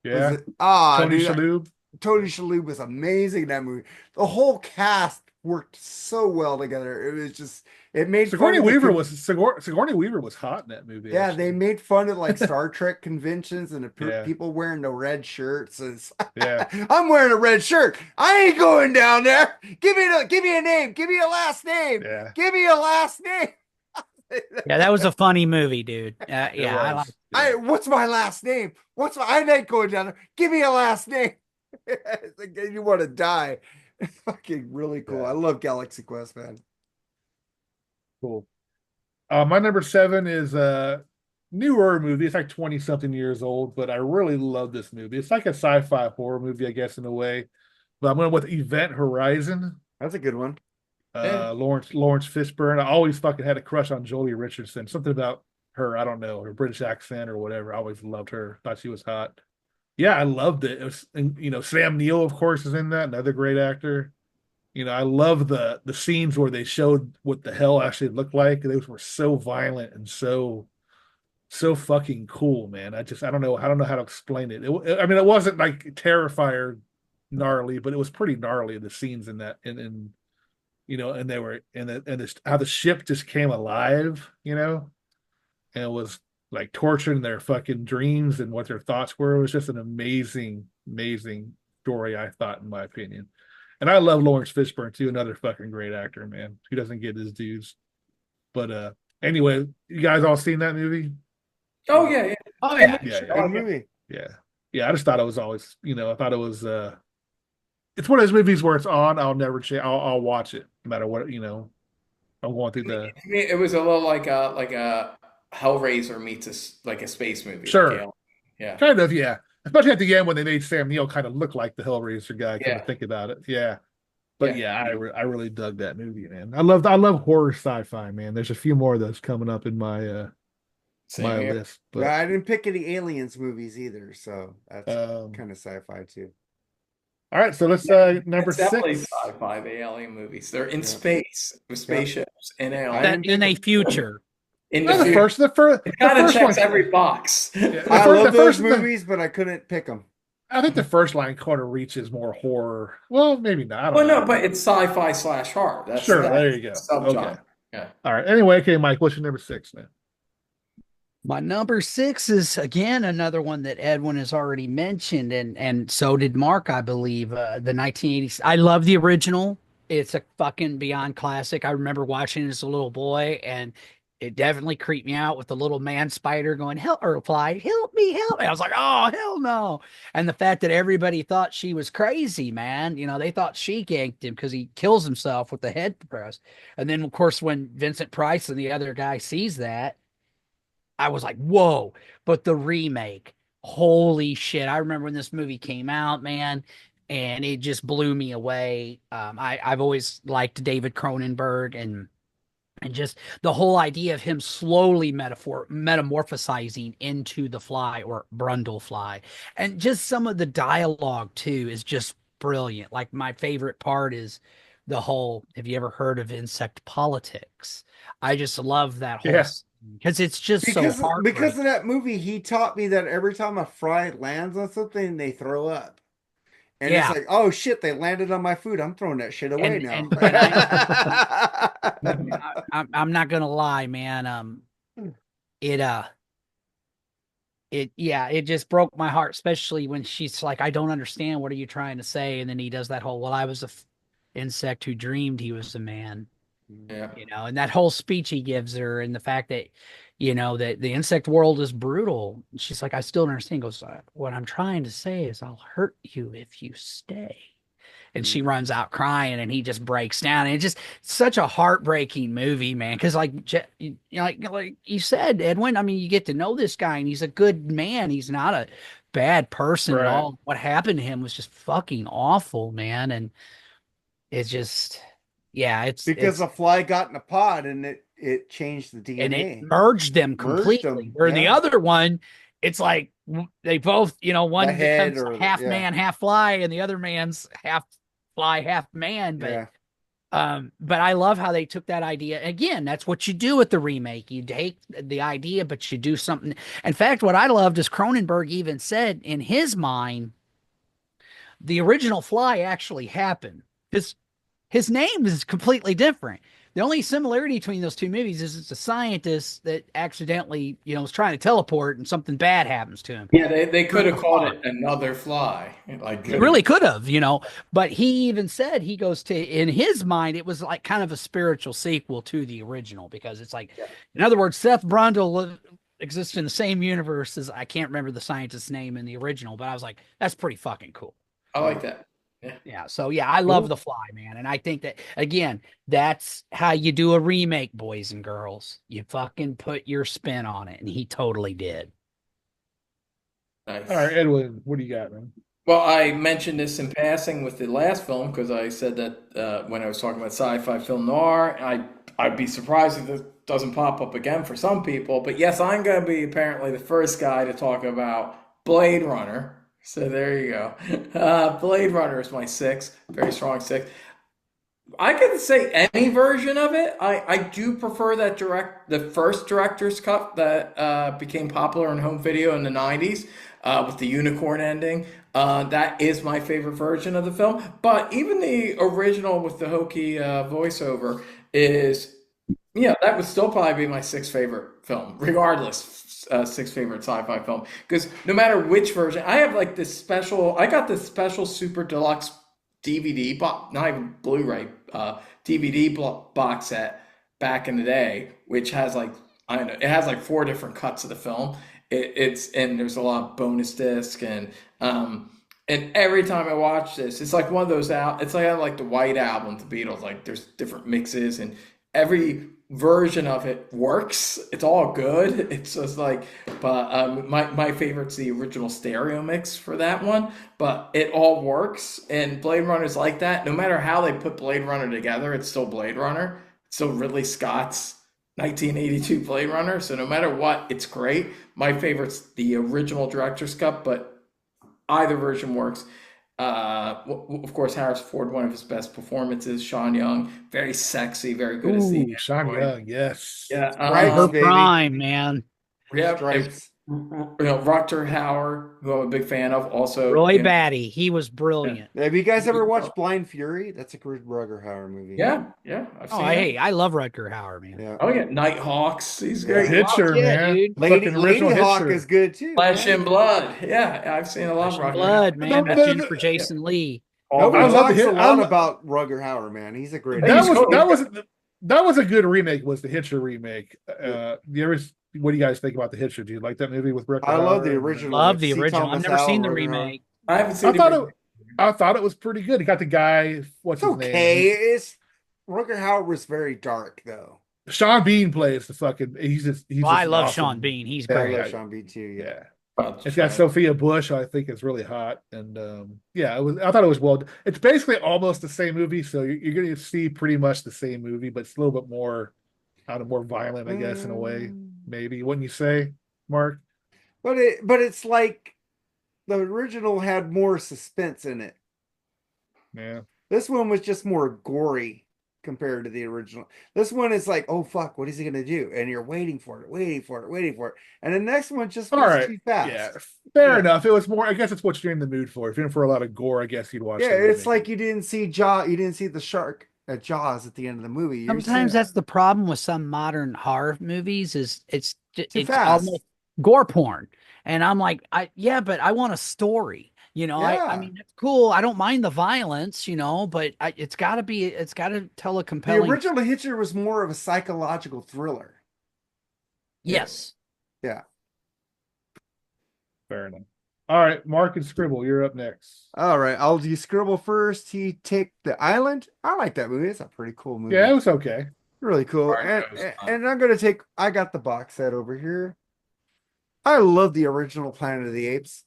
Yeah. Was Tony dude, Shalhoub. Tony Shalhoub was amazing in that movie. The whole cast worked so well together. It was just it made Sigourney fun of Weaver was Sigourney Weaver was hot in that movie. yeah, actually. they made fun of like Star Trek conventions and the Yeah. people wearing the red shirts. Yeah. I'm wearing a red shirt. I ain't going down there. Give me a name. Give me a last name. Yeah. Give me a last name. Yeah, that was a funny movie, dude. Yeah, It I was. like. What's my last name? I ain't going down there. Give me a last name. It's like you want to die. Fucking really cool. Yeah. I love Galaxy Quest, man. Cool. My number 7 is a newer movie. It's like 20 something years old, but I really love this movie. It's like a sci-fi horror movie, I guess, in a way. But I'm going with Event Horizon. That's a good one. Lawrence Fishburne. I always fucking had a crush on Jolie Richardson. Something about her, I don't know, her British accent or whatever. I always loved her. Thought she was hot. Yeah, I loved it. It was, and, Sam Neill, of course, is in that. Another great actor. I love the scenes where they showed what the hell actually looked like. Those were so violent and so fucking cool, man. I don't know how to explain it. I mean, it wasn't like Terrifier gnarly, but it was pretty gnarly. The scenes in that, and they were how the ship just came alive, and it was like torturing their fucking dreams and what their thoughts were. It was just an amazing story, I thought, in my opinion. And I love Lawrence Fishburne too, another fucking great actor, man. Who doesn't get his dues? But anyway, you guys all seen that movie? Oh yeah, yeah. Oh yeah. Good movie. Yeah. I just thought it was always, I thought it was. It's one of those movies where it's on. I'll never change. I'll watch it no matter what. I'm going through the. To me, it was a little like a Hellraiser meets like a space movie. Sure. Like, yeah. Kind of, yeah. Especially at the end when they made Sam Neill kind of look like the Hellraiser guy. Kind of think about it, yeah. But yeah, I really dug that movie, man. I love horror sci-fi, man. There's a few more of those coming up in my list. But Yeah, I didn't pick any aliens movies either, so that's kind of sci-fi too. All right, so let's number It's definitely 6. sci-fi, the alien movies. They're in space with spaceships and aliens. That in a future. In The future. first, the first It kind of first checks one. every box. I love those movies, but I couldn't pick them. I think the first line kind of reaches more horror. Well, maybe not. I don't Well, know. no, but it's sci-fi / horror. That's Sure, that's there you go. subgenre. Okay. Yeah. All right. Anyway, okay, Mike, what's your number 6 now? My number 6 is again another one that Edwin has already mentioned, and so did Mark, I believe. The 1980s. I love the original. It's a fucking beyond classic. I remember watching it as a little boy, and it definitely creeped me out with the little man spider going, help, or fly, help me. I was like, oh, hell no. And the fact that everybody thought she was crazy, man. They thought she ganked him because he kills himself with the head press. And then, of course, when Vincent Price and the other guy sees that, I was like, whoa. But the remake, holy shit. I remember when this movie came out, man. and it just blew me away. I've always liked David Cronenberg, and just the whole idea of him slowly metamorphosizing into the fly or Brundlefly. And just some of the dialogue too is just brilliant. Like my favorite part is the whole, have you ever heard of insect politics? I just love that whole Yeah. because it's just so Because heartbreaking. of that movie, he taught me that every time a fly lands on something, they throw up. And it's Yeah. like, oh shit, they landed on my food. I'm throwing that shit away now. And I'm not gonna lie, man. It it just broke my heart, especially when she's like, I don't understand, what are you trying to say? And then he does that whole, well, I was a insect who dreamed he was a man, Yeah. and that whole speech he gives her, and the fact that that the insect world is brutal. She's like, I still don't understand. He goes, what I'm trying to say is I'll hurt you if you stay. And she runs out crying, and he just breaks down. And it's just such a heartbreaking movie, man. Because like you said, Edwin, I mean, you get to know this guy, and he's a good man. He's not a bad person at Right. all. What happened to him was just fucking awful, man. And it's just, yeah, Because the fly got in a pod and it changed the DNA. and it merged them completely. Where the yeah. other one, it's like they both, one The head becomes or half yeah. man, half fly, and the other man's half fly, half man. But Yeah. but I love how they took that idea. Again, that's what you do with the remake. You take the idea, but you do something. In fact, what I loved is Cronenberg even said in his mind, the original Fly actually happened. His name is completely different. The only similarity between those two movies is it's a scientist that accidentally, is trying to teleport and something bad happens to him. Yeah, they could have called it Another Fly. Like It really could have, but he even said, he goes to, in his mind, it was like kind of a spiritual sequel to the original, because it's like, in other words, Seth Brundle exists in the same universe as, I can't remember the scientist's name in the original, but I was like, that's pretty fucking cool. I like that. Yeah. So yeah, I love The Fly, man. And I think that, again, that's how you do a remake, boys and girls. You fucking put your spin on it. And he totally did. Nice. All right, Edwin, what do you got, man? Well, I mentioned this in passing with the last film because I said that when I was talking about sci-fi film noir, I'd be surprised if it doesn't pop up again for some people. But yes, I'm going to be apparently the first guy to talk about Blade Runner. So there you go. Blade Runner is my 6, very strong 6. I could say any version of it. I do prefer the first director's cut that became popular in home video in the 90s with the unicorn ending. That is my favorite version of the film. But even the original with the hokey voiceover is, that would still probably be my 6th favorite film, regardless. 6th favorite sci-fi film, because no matter which version, I have like this special. I got this special super deluxe DVD, not even Blu-ray, DVD box set back in the day, which has like, I don't know, it has like 4 different cuts of the film. And there's a lot of bonus disc and every time I watch this, it's like one of those it's like I like the White Album, the Beatles. Like there's different mixes and every version of it works. It's all good. It's just like, but my favorite's the original stereo mix for that one. But it all works, and Blade Runner's like that. No matter how they put Blade Runner together, it's still Blade Runner. It's still Ridley Scott's 1982 Blade Runner. So no matter what, it's great. My favorite's the original director's cut, but either version works. Of course, Harrison Ford, one of his best performances. Sean Young, very sexy, very good as the Sean android. Young, yes. Yeah, Her prime, man. yeah. Stripes. Rutger Hauer, who I'm a big fan of, also. Roy Batty, he was brilliant. Have you guys ever watched Blind Fury? That's a good Rutger Hauer movie. Yeah, I've seen it. I love Rutger Hauer, man. Yeah. Oh yeah, Nighthawks. He's great. Hitcher, yeah, man. dude. Lady Fucking original Hawk Hitcher. is good too. Flesh man. and Blood. Yeah, I've seen a lot of Flesh and Rutger Blood, Hauer. man. No, With Jennifer Jason Lee. Nobody I love talks the a hit- lot I- about Rutger Hauer, man. He's a great That actor. That was a good remake. Was the Hitcher remake? What do you guys think about the Hitcher? Do you like that movie with Rick? I love the original. Love the C. original. Thomas I've never seen Howell, the Rutger Hauer. remake. I haven't seen I thought it was pretty good. He got the guy. What's It's his name? okay. It's Rutger Hauer was very dark though. Sean Bean plays the fucking. He's Well, I just love awesome. Sean Bean. He's I Yeah, great. love Sean Bean too. Yeah. Yeah, It's got Sophia Bush, I think is really hot, and yeah, I thought it was well. It's basically almost the same movie, so you're going to see pretty much the same movie, but it's a little bit more, kind of more violent, I guess, in a way. Maybe wouldn't you say, Mark? But it's like the original had more suspense in it. Yeah. This one was just more gory compared to the original. This one is like, oh fuck, what is he gonna do? And you're waiting for it, waiting for it, waiting for it. And the next one just All was right. too fast. Yeah, fair enough. It was more. I guess it's what you're in the mood for. If you're in for a lot of gore, I guess you'd watch. Yeah, the it's like you didn't see you didn't see the shark at Jaws at the end of the movie. Sometimes that's the problem with some modern horror movies is it's fast. almost gore porn. And I'm like, but I want a story. You know, Yeah. I mean, that's cool. I don't mind the violence, you know, but it's got to tell a compelling. The original Hitcher was more of a psychological thriller. Yes. Yeah. Fair enough. All right, Mark and Scribble, you're up next. All right, I'll do Scribble first. He take the island. I like that movie. It's a pretty cool movie. Yeah, it was okay. Really cool. Right, And I'm gonna take. I got the box set over here. I love the original Planet of the Apes.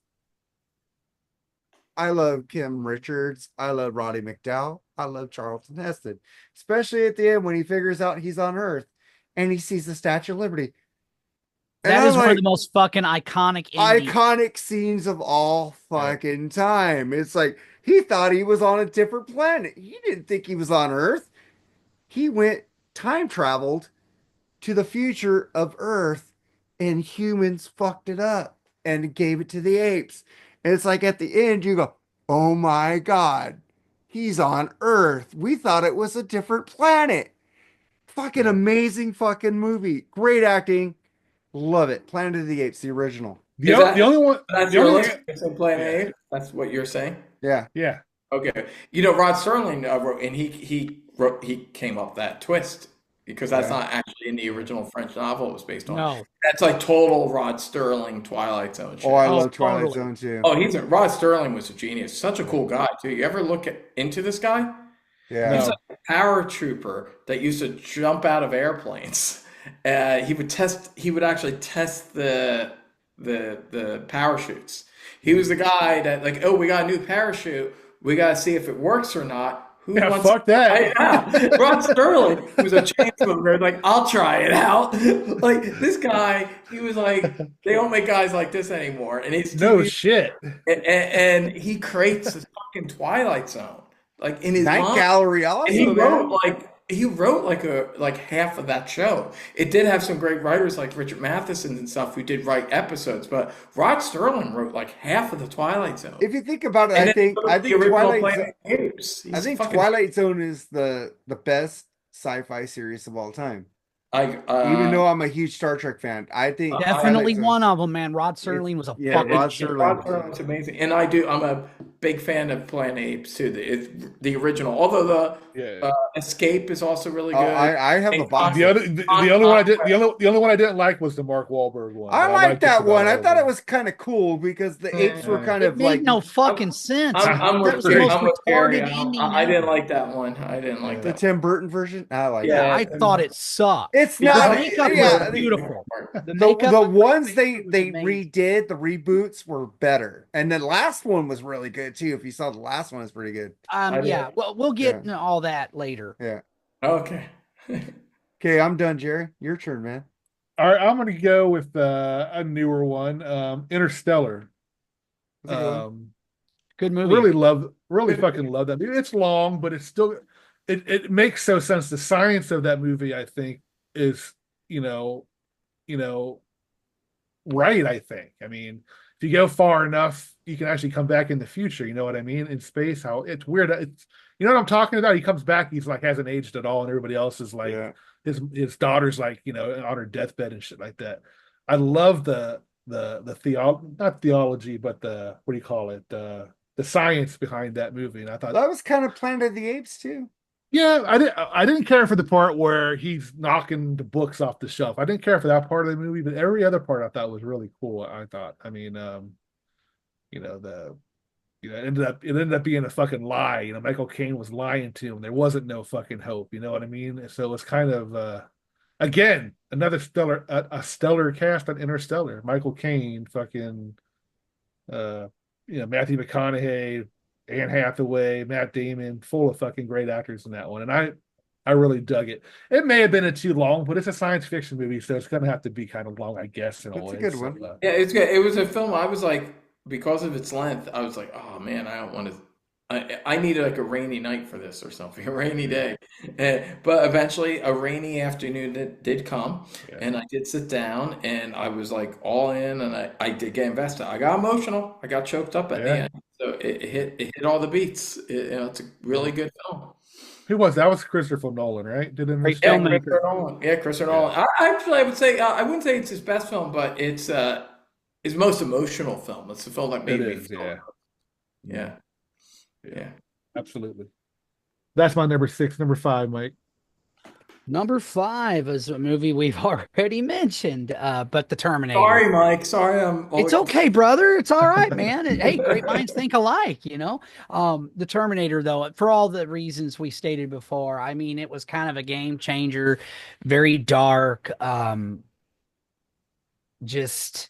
I love Kim Richards. I love Roddy McDowell. I love Charlton Heston, especially at the end when he figures out he's on Earth and he sees the Statue of Liberty. That is one of the most fucking iconic scenes of all fucking time. It's like he thought he was on a different planet. He didn't think he was on Earth. He went time traveled to the future of Earth, and humans fucked it up and gave it to the apes. And it's like at the end, you go, oh my God, he's on Earth. We thought it was a different planet. Fucking amazing fucking movie. Great acting. Love it. Planet of the Apes, the original. The only one. That's the only one. Planet Apes. That's what you're saying. Yeah. Yeah. Okay. You know, Rod Serling wrote, and he came up that twist because that's not actually in the original French novel it was based on. No. That's like total Rod Serling Twilight Zone shit. Oh, I love Twilight Zone too. Oh, Rod Serling was a genius. Such a cool guy too. You ever look into this guy? Yeah. He's a paratrooper that used to jump out of airplanes. He would actually test the parachutes. He was the guy that like, oh, we got a new parachute. We got to see if it works or not. Fuck that. Rod Serling, who's a chain smoker, like, I'll try it out. Like, this guy, he was like, they don't make guys like this anymore. And he's no shit. And he creates this fucking Twilight Zone. Like in his Night mind. Gallery also. And he wrote like half of that show. It did have some great writers like Richard Matheson and stuff who did write episodes, but Rod Serling wrote like half of the Twilight Zone. If you think about it, I think Twilight Zone is the best sci-fi series of all time. Even though I'm a huge Star Trek fan, I think definitely one of them, man. Rod Serling was a fucking Rod Serling's amazing, and I'm a big fan of Planet Apes too. The original, although the Escape is also really good. I have a box. The only one I didn't like was the Mark Wahlberg one. I liked that one. I thought it was kind of cool because the apes were kind of like no fucking sense. I'm with Gary. I didn't like that one. I didn't like the Tim Burton version. I like that. I thought it sucked. It's not. The makeup was beautiful. The ones they redid, the reboots were better, and the last one was really good too. If you saw the last one, it's pretty good. Yeah. Well, we'll get into all that later. Yeah. Okay. Okay, I'm done, Jerry. Your turn, man. All right, I'm going to go with a newer one, Interstellar. Good movie. Really fucking love that movie. It's long, but it's still it makes so sense. The science of that movie, I think, is right. I think. I mean, if you go far enough, you can actually come back in the future. You know what I mean? In space, how it's weird. It's what I'm talking about. He comes back, he's like hasn't aged at all, and everybody else is like his daughter's like on her deathbed and shit like that. I love the not theology, but the what do you call it? The science behind that movie, and I thought that was kind of Planet of the Apes too. Yeah, I didn't care for the part where he's knocking the books off the shelf. I didn't care for that part of the movie, but every other part I thought was really cool. I thought, I mean, it ended up being a fucking lie. Michael Caine was lying to him. There wasn't no fucking hope. You know what I mean? So it was kind of Again, another stellar, a stellar cast on Interstellar. Michael Caine, fucking, uh, Matthew McConaughey, Anne Hathaway, Matt Damon, full of fucking great actors in that one. And I really dug it. It may have been a too long, but it's a science fiction movie, so it's gonna have to be kind of long, I guess, in a That's a way. good So, one. Yeah, it's good. It was a film. I was like, because of its length, I was like, oh man, I don't want to. I needed like a rainy night for this or something, a rainy day. But eventually, a rainy afternoon did come, yeah. and I did sit down, and I was like all in, and I did get invested. I got emotional. I got choked up at the Yeah. end. So it hit all the beats. It's a really good film. Who was that? Was Christopher Nolan, right? Did him Great this Yeah, film? filmmaker. Christopher Nolan. Yeah, Christopher Nolan. I would say I wouldn't say it's his best film, but it's his most emotional film. It's the film that made It me is, feel. yeah. Yeah. Yeah. Absolutely. That's my number 6. Number 5, Mike. Number 5 is a movie we've already mentioned, but The Terminator. Sorry, Mike. Sorry, I'm. It's okay, brother. It's all right, man. Hey, great minds think alike, The Terminator, though, for all the reasons we stated before, I mean, it was kind of a game changer, very dark. Just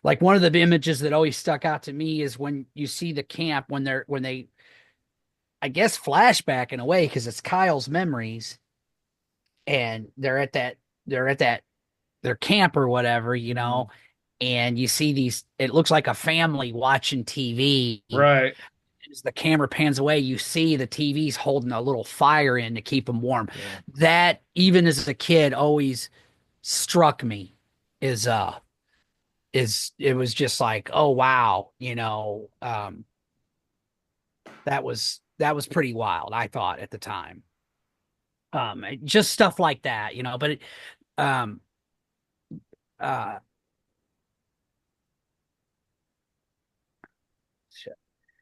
like one of the images that always stuck out to me is when you see the camp when they, I guess, flashback in a way because it's Kyle's memories, and they're at their camp or whatever, and you see these, it looks like a family watching TV. Right. As the camera pans away, you see the TV's holding a little fire in to keep them warm. Yeah. That, even as a kid, always struck me is it was just like, oh wow, that was pretty wild, I thought at the time. Just stuff like that, but it,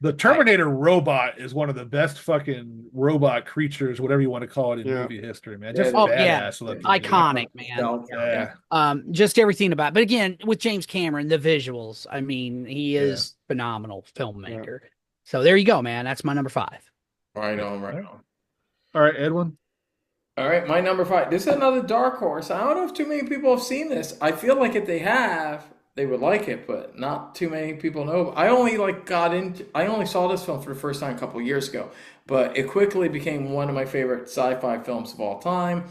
The Terminator robot is one of the best fucking robot creatures, whatever you want to call it, in movie history, man. Just badass looking. iconic, man. Yeah. Just everything about it. But again, with James Cameron, the visuals, I mean, he is phenomenal filmmaker. So there you go, man. That's my number 5. Right on. All right, Edwin. All right, my number 5. This is another dark horse. I don't know if too many people have seen this. I feel like if they have, they would like it, but not too many people know. I only saw this film for the first time a couple of years ago, but it quickly became one of my favorite sci-fi films of all time.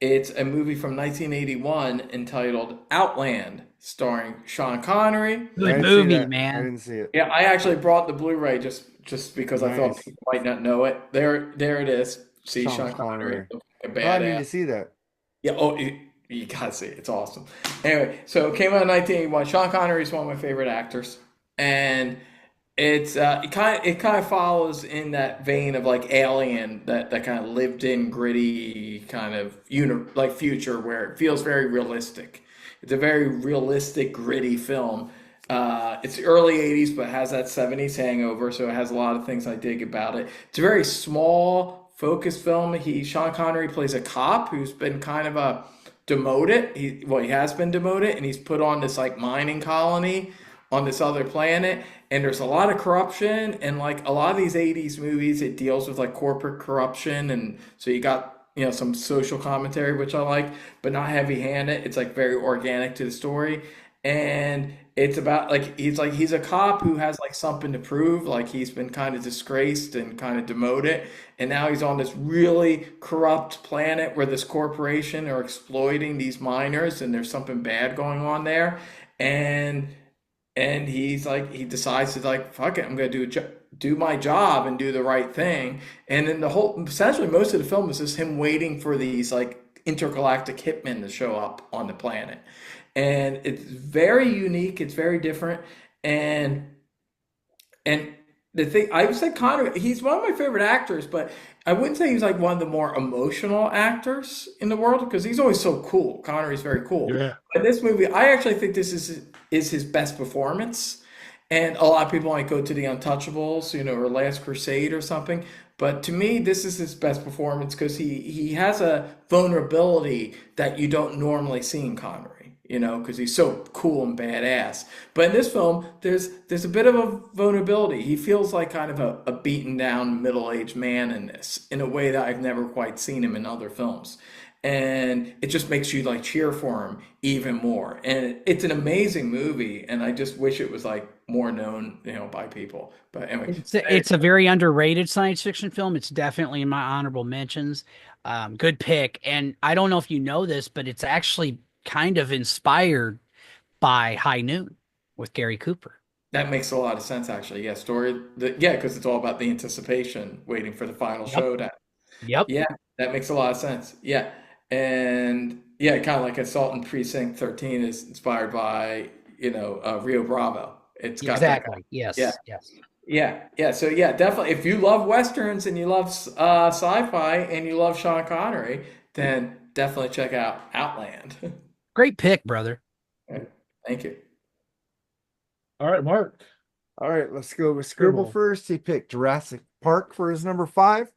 It's a movie from 1981 entitled Outland, starring Sean Connery. Good movie, I man. didn't see it. Yeah, I actually brought the Blu-ray just because I thought people might not know it. There it is. See Sean Connery. A badass. I need to see that. Yeah. You gotta see it. It's awesome. Anyway, so it came out in 1981. Sean Connery is one of my favorite actors, and it's it kind of follows in that vein of like Alien, that kind of lived in gritty kind of future where it feels very realistic. It's a very realistic, gritty film. It's the early 80s, but has that 70s hangover, so it has a lot of things I dig about it. It's a very small, focused film. Sean Connery plays a cop who's been kind of demoted. He has been demoted, and he's put on this like mining colony on this other planet, and there's a lot of corruption, and like a lot of these 80s movies, it deals with like corporate corruption, and so you got some social commentary, which I like, but not heavy-handed. It's like very organic to the story, and it's about like he's a cop who has like something to prove, like he's been kind of disgraced and kind of demoted, and now he's on this really corrupt planet where this corporation are exploiting these miners, and there's something bad going on there, and he decides to like, fuck it, I'm gonna do my job and do the right thing, and then essentially most of the film is just him waiting for these like intergalactic hitmen to show up on the planet. And it's very unique. It's very different. And the thing, I would say Connery, he's one of my favorite actors, but I wouldn't say he's like one of the more emotional actors in the world because he's always so cool. Connery's very cool. Yeah. But this movie, I actually think this is his best performance. And a lot of people might go to The Untouchables, or Last Crusade or something. But to me, this is his best performance because he has a vulnerability that you don't normally see in Connery. Because he's so cool and badass. But in this film, there's a bit of a vulnerability. He feels like kind of a beaten down middle-aged man in this, in a way that I've never quite seen him in other films. and it just makes you like cheer for him even more. And it's an amazing movie, and I just wish it was like more known, by people. But anyway, It's a very underrated science fiction film. It's definitely in my honorable mentions. Good pick. And I don't know if you know this, but it's actually kind of inspired by High Noon with Gary Cooper. that makes a lot of sense, actually. Yeah, yeah, because it's all about the anticipation, waiting for the final Yep. showdown. Yep. Yeah, that makes a lot of sense. Yeah. And yeah, kind of like Assault in Precinct 13 is inspired by, Rio Bravo. It's got that. Exactly. Yeah. Yes. Yes. Yeah. Yeah. So yeah, definitely. If you love Westerns and you love sci-fi and you love Sean Connery, then definitely check out Outland. Great pick, brother. Thank you. All right, Mark. All right, let's go with Scribble Scribble. first. He picked Jurassic Park for his number 5.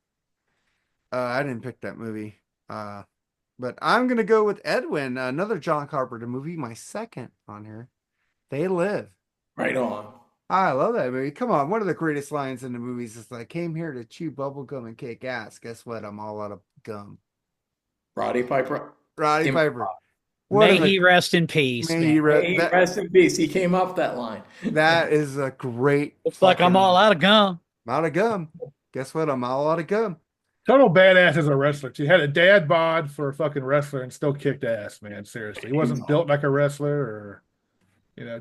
I didn't pick that movie. But I'm gonna go with Edwin, another John Carpenter movie, my second on here. They Live. Right on. I love that movie. Come on, one of the greatest lines in the movies is I came here to chew bubble gum and kick ass. Guess what? I'm all out of gum. Roddy Piper. Roddy Improv. Piper. May he rest in peace. May man. he May he rest in peace. He came up that line. that is a great. Looks like I'm all out of gum. I'm out of gum. Guess what? I'm all out of gum. Total badass as a wrestler. He had a dad bod for a fucking wrestler and still kicked ass, man. Seriously. He wasn't built like a wrestler or,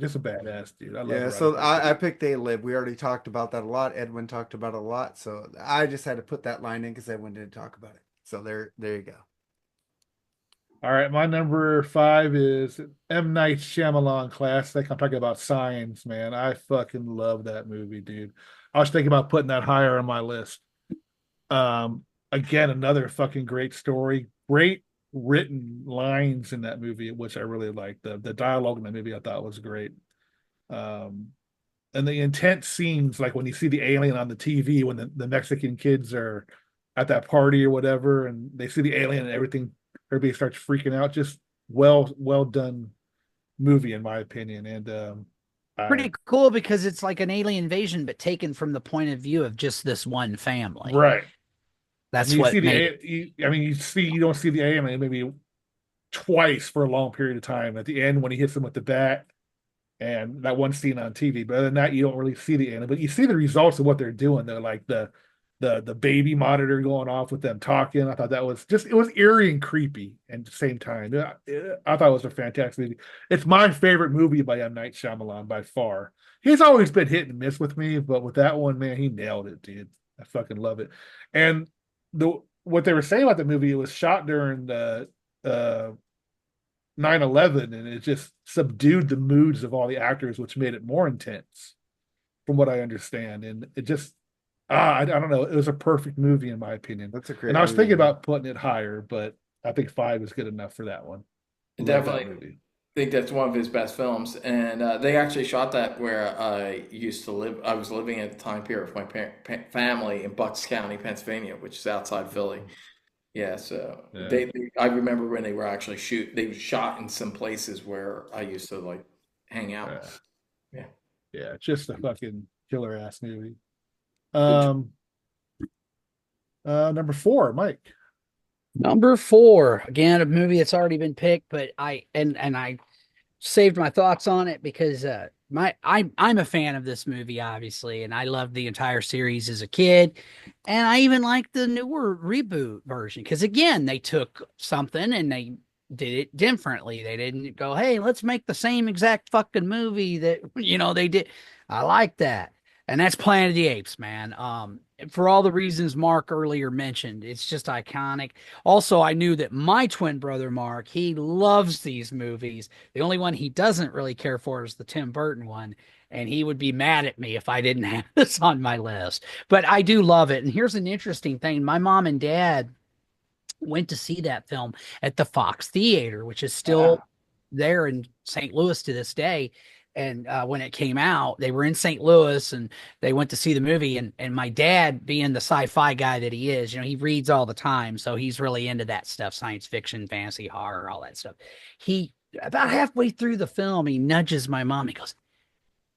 just a badass dude. I love Yeah, Roddy so Piper. I picked They Live. We already talked about that a lot. Edwin talked about it a lot. So I just had to put that line in because Edwin didn't talk about it. So there you go. All right, my number 5 is M. Night Shyamalan classic. I'm talking about Signs, man. I fucking love that movie, dude. I was thinking about putting that higher on my list. Again, another fucking great story. Great written lines in that movie, which I really liked. The dialogue in the movie I thought was great. And the intense scenes, like when you see the alien on the TV, when the Mexican kids are at that party or whatever, and they see the alien and everybody starts freaking out. Just well done movie, in my opinion. And Pretty cool because it's like an alien invasion, but taken from the point of view of just this one family. right. That's You what see made you don't see the alien maybe twice for a long period of time. At the end, when he hits him with the bat, and that one scene on TV. But other than that, you don't really see the alien. But you see the results of what they're doing. They're like the baby monitor going off with them talking. I thought that was it was eerie and creepy at the same time. I thought it was a fantastic movie. It's my favorite movie by M. Night Shyamalan by far. He's always been hit and miss with me, but with that one, man, he nailed it, dude. I fucking love it. And what they were saying about the movie, it was shot during the 9/11, and it just subdued the moods of all the actors, which made it more intense, from what I understand. And it just I don't know. It was a perfect movie in my opinion. That's a great And I was movie. thinking about putting it higher, but I think 5 is good enough for that one. Love that Definitely. movie. I think that's one of his best films, and they actually shot that where I used to live. I was living at the time period with my family in Bucks County, Pennsylvania, which is outside Philly. Yeah, so Yeah. I remember when they were actually they shot in some places where I used to like hang out. Yeah. Yeah. Yeah, just a fucking killer ass movie. Number 4, Mike. Number 4, again, a movie that's already been picked, but I saved my thoughts on it because I'm a fan of this movie, obviously, and I loved the entire series as a kid, and I even like the newer reboot version because again, they took something and they did it differently. They didn't go, "Hey, let's make the same exact fucking movie that they did." I like that. And that's Planet of the Apes, man. For all the reasons Mark earlier mentioned, it's just iconic. Also, I knew that my twin brother, Mark, he loves these movies. The only one he doesn't really care for is the Tim Burton one. And he would be mad at me if I didn't have this on my list. But I do love it. And here's an interesting thing. My mom and dad went to see that film at the Fox Theater, which is still there in St. Louis to this day. And when it came out, they were in St. Louis and they went to see the movie. And my dad, being the sci-fi guy that he is, he reads all the time. So he's really into that stuff, science fiction, fantasy, horror, all that stuff. He, about halfway through the film, he nudges my mom. He goes,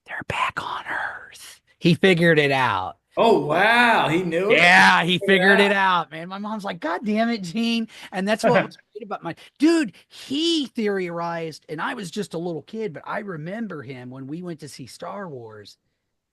"They're back on Earth." He figured it out. Oh wow, he knew it. Yeah, he figured it Yeah. out, man. My mom's like, God damn it, Gene. And that's what was great about my dude. He theorized, and I was just a little kid, but I remember him when we went to see Star Wars.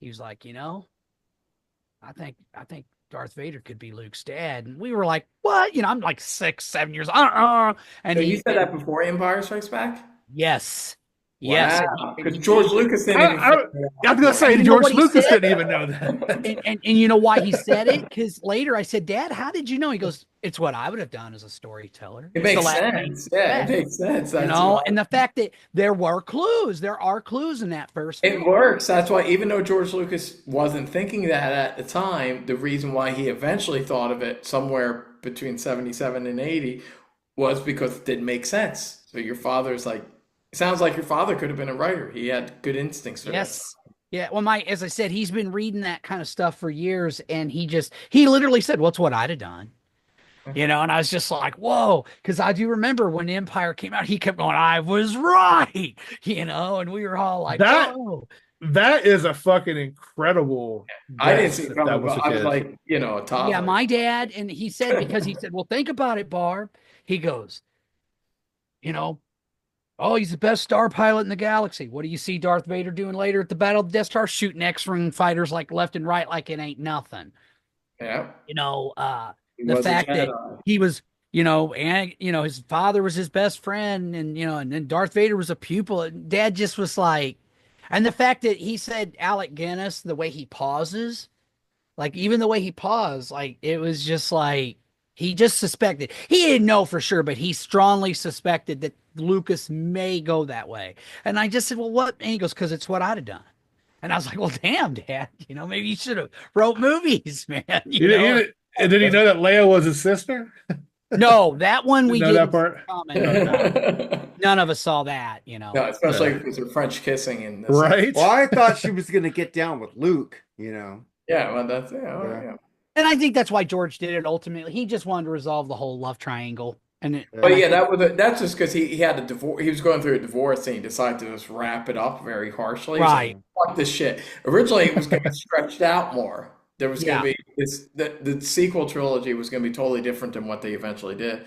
He was like, I think Darth Vader could be Luke's dad. And we were like, what? I'm like 6, 7 years. And So you he said said, that before Empire Strikes Back? yes. Yes. Wow, And because George Lucas didn't even I figure it was out gonna for say you know George what he Lucas said? didn't even know that. And you know why he said it? Because later I said, Dad, how did you know? He goes, it's what I would have done as a storyteller. It It's the makes last thing sense. he Yeah, it said. makes sense. That's why And the fact that there are clues in that first it film. works. That's why even though George Lucas wasn't thinking that at the time, the reason why he eventually thought of it somewhere between 77 and 80 was because it didn't make sense. So your father's like, it sounds like your father could have been a writer. He had good instincts for that. Yes. Yeah. Well, as I said, he's been reading that kind of stuff for years, and he literally said, well, it's what I'd have done. And I was just like, whoa, because I do remember when Empire came out, he kept going, I was right, and we were all like, That whoa. that is a fucking incredible I didn't guess see it if coming, that was but the I was case. like, a Yeah, toddler. my dad, and because he said, well, think about it, Barb. He goes, you know, oh, he's the best star pilot in the galaxy. What do you see Darth Vader doing later at the Battle of the Death Star? Shooting X-wing fighters like left and right like it ain't nothing. Yeah, he The was a fact that Jedi. he was, and his father was his best friend, and then Darth Vader was a pupil. And Dad just was like, and the fact that he said Alec Guinness, the way he pauses, like even the way he paused, like it was just like he just suspected. He didn't know for sure, but he strongly suspected that Lucas may go that way. And I just said, well, what? And he goes, because it's what I'd have done. And I was like, well, damn, Dad, maybe you should have wrote movies, man. And did he know that Leia was his sister? No, that one we Didn't know that didn't part. comment on. None of us saw that. No, especially because they're French kissing in this. Right? Well, I thought she was gonna get down with Luke. Yeah, well, that's yeah. And I think that's why George did it ultimately. He just wanted to resolve the whole love triangle. But yeah, that's just because he had a divorce. He was going through a divorce, and he decided to just wrap it up very harshly. He's Right. like, fuck this shit. Originally, it was going to be stretched out more. There was going Yeah. to be the sequel trilogy was going to be totally different than what they eventually did.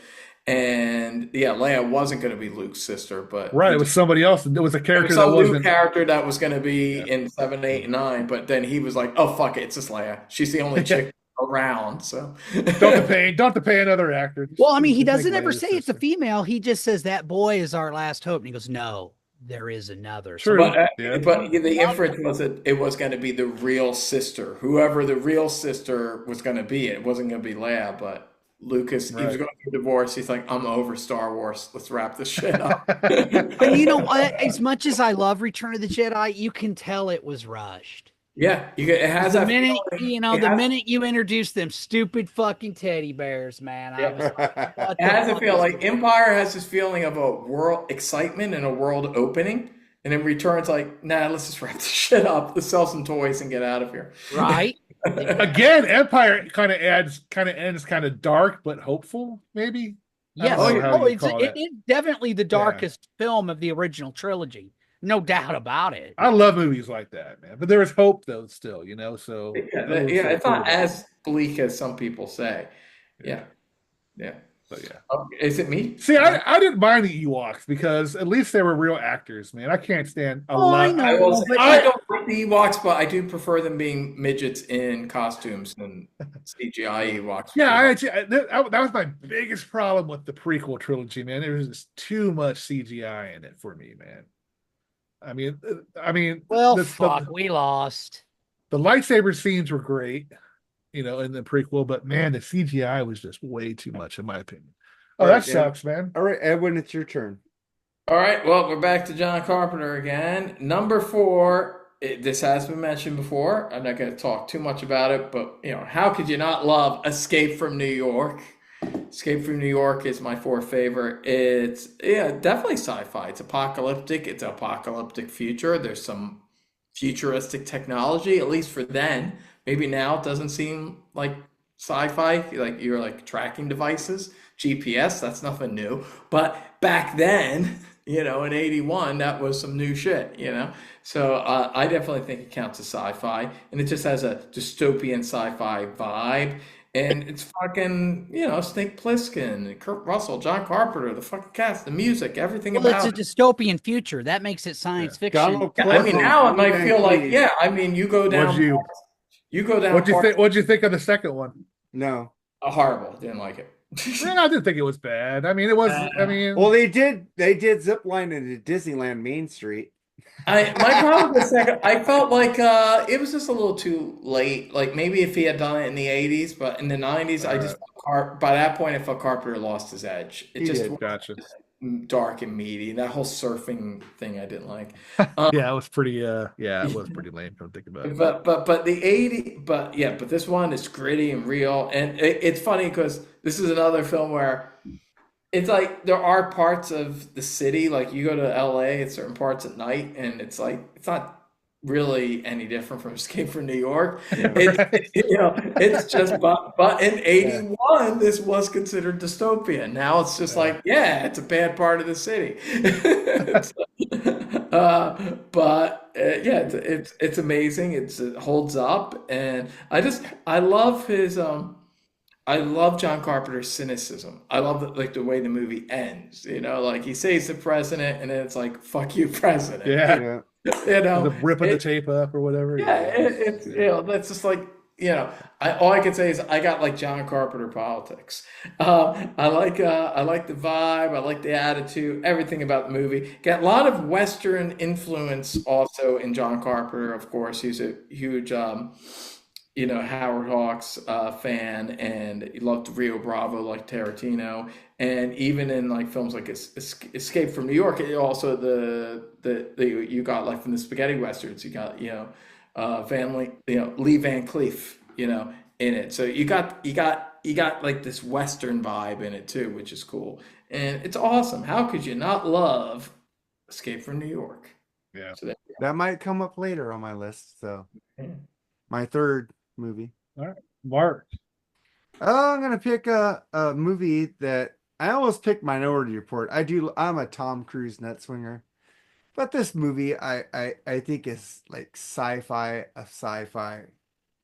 And yeah, Leia wasn't going to be Luke's sister, but Right. It was somebody else. It was a there character was that some new wasn't. character that was going to be in 7, 8, and 9. But then he was like, "Oh fuck it, it's just Leia. She's the only chick around." So Don't have to pay another actor. Well, I mean, he Just make doesn't ever Leia's say it's a sister. female. He just says that boy is our last hope. And he goes, no, there is another. True. But Yeah. the inference was that it was going to be the real sister, whoever the real sister was going to be. It wasn't going to be Leia, but Lucas. He was Right. going through a divorce. He's like, I'm over Star Wars. Let's wrap this shit up. And you know what? As much as I love Return of the Jedi, you can tell it was rushed. Yeah, it has The that minute, feeling. the minute you introduce them stupid fucking teddy bears, man, I was like, what It has the a fuck feel is like Empire has this feeling of a world excitement and a world opening, and then Returns like, nah, let's just wrap this shit up. Let's sell some toys and get out of here. right? Again, Empire kind of ends kind of dark but hopeful, maybe. Yes. I don't know how you'd it's call that. it's definitely the darkest film of the original trilogy. No doubt about it. I love movies like that, man. But there is hope, though, still, So Yeah, it's not as bleak as some people say. Yeah. But yeah. Is it me? See, I didn't mind the Ewoks because at least they were real actors, man. I can't stand a Oh, lot. I know. I will say, but I don't like the Ewoks, but I do prefer them being midgets in costumes than CGI Ewoks. Yeah, that was my biggest problem with the prequel trilogy, man. There was just too much CGI in it for me, man. I mean, well, the fuck, we lost. lightsaber scenes were great, in the prequel, but man, the CGI was just way too much, in my opinion. Oh, All right, that sucks, man. All right, Edwin, it's your turn. All right, well, we're back to John Carpenter again. Number 4, this has been mentioned before. I'm not going to talk too much about it, but how could you not love Escape from New York? Escape from New York is my 4th favorite. It's definitely sci-fi. It's apocalyptic. It's an apocalyptic future. There's some futuristic technology, at least for then. Maybe now it doesn't seem like sci-fi, like you're like tracking devices, GPS, that's nothing new. But back then, you know, in '81, that was some new shit, you know. So I definitely think it counts as sci-fi, and it just has a dystopian sci-fi vibe. And it's fucking, you know, Snake Plissken, Kurt Russell, John Carpenter, the fucking cast, the music, everything Well, it's about a it. dystopian future. That makes it science fiction. Donald Yeah, I mean, Pleasant, now it Lee might Van feel like, Cleef. yeah, I mean, you go down What'd you parts, think? What'd you think of the second one? No. horrible, didn't like it. I didn't think it was bad. I mean, it was. I mean, Well, they did zip line into Disneyland Main Street. My problem with the second, I felt like it was just a little too late. Like maybe if he had done it in the '80s, but in the '90s, I just by that point I felt Carpenter lost his edge. It He just did. was gotcha. dark and meaty. That whole surfing thing I didn't like. Yeah, it was pretty. Yeah, it was pretty lame. Don't think about it. But the '80s, but yeah, but this one is gritty and real, and it's funny because this is another film where it's like there are parts of the city, like you go to LA at certain parts at night, and it's like it's not really any different from Escape from New York. It's you know, it's just but in '81 this was considered dystopian. Now it's just like, yeah, it's a bad part of the city. Yeah, it's amazing. It holds up, and I love his I love John Carpenter's cynicism. I love the way the movie ends. You know, like he says the president, and then it's like "fuck you, president." Yeah, You know, the ripping the tape up or whatever. yeah, it's you know that's just like you know. All I can say is I got like John Carpenter politics. I like the vibe. I like the attitude. Everything about the movie. Got a lot of Western influence also in John Carpenter. Of course, he's a huge. You know, Howard Hawks fan, and he loved Rio Bravo like Tarantino, and even in like films like Escape from New York, it also the you got like from the spaghetti westerns, you got Lee Van Cleef, you know, in it. So you got like this Western vibe in it too, which is cool, and it's awesome. How could you not love Escape from New York? Yeah. So That might come up later on my list. So yeah. my third movie. All right, Mark. Oh, I'm gonna pick a movie that I almost picked Minority Report. I'm a Tom Cruise nut swinger, but this movie I think is like sci-fi of sci-fi.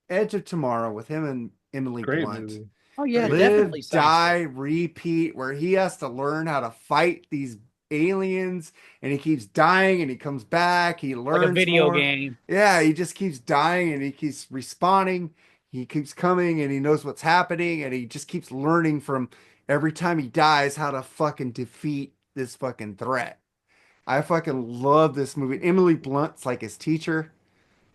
Edge of Tomorrow with him and Emily Great Blunt. movie. Oh yeah, Live, definitely. die, repeat, where he has to learn how to fight these aliens, and he keeps dying and he comes back. He learns like a video more. game. Yeah, he just keeps dying and he keeps respawning. He keeps coming and he knows what's happening, and he just keeps learning from every time he dies how to fucking defeat this fucking threat. I fucking love this movie. Emily Blunt's like his teacher.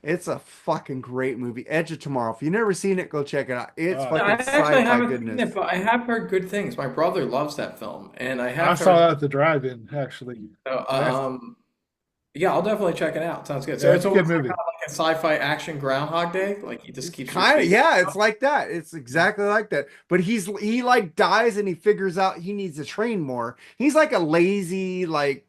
It's a fucking great movie. Edge of Tomorrow. If you've never seen it, go check it out. It's I I fucking actually sci-fi haven't seen goodness. it, but I have heard good things. My brother loves that film, and I I have saw heard. that at the drive-in actually. Yeah, I'll definitely check it out. Sounds good. So Yeah, it's it's a good almost movie. like a sci-fi action Groundhog Day. Like he just keeps Kind of, repeating. yeah, it's like that. It's exactly like that. But he like dies and he figures out he needs to train more. He's like a lazy, like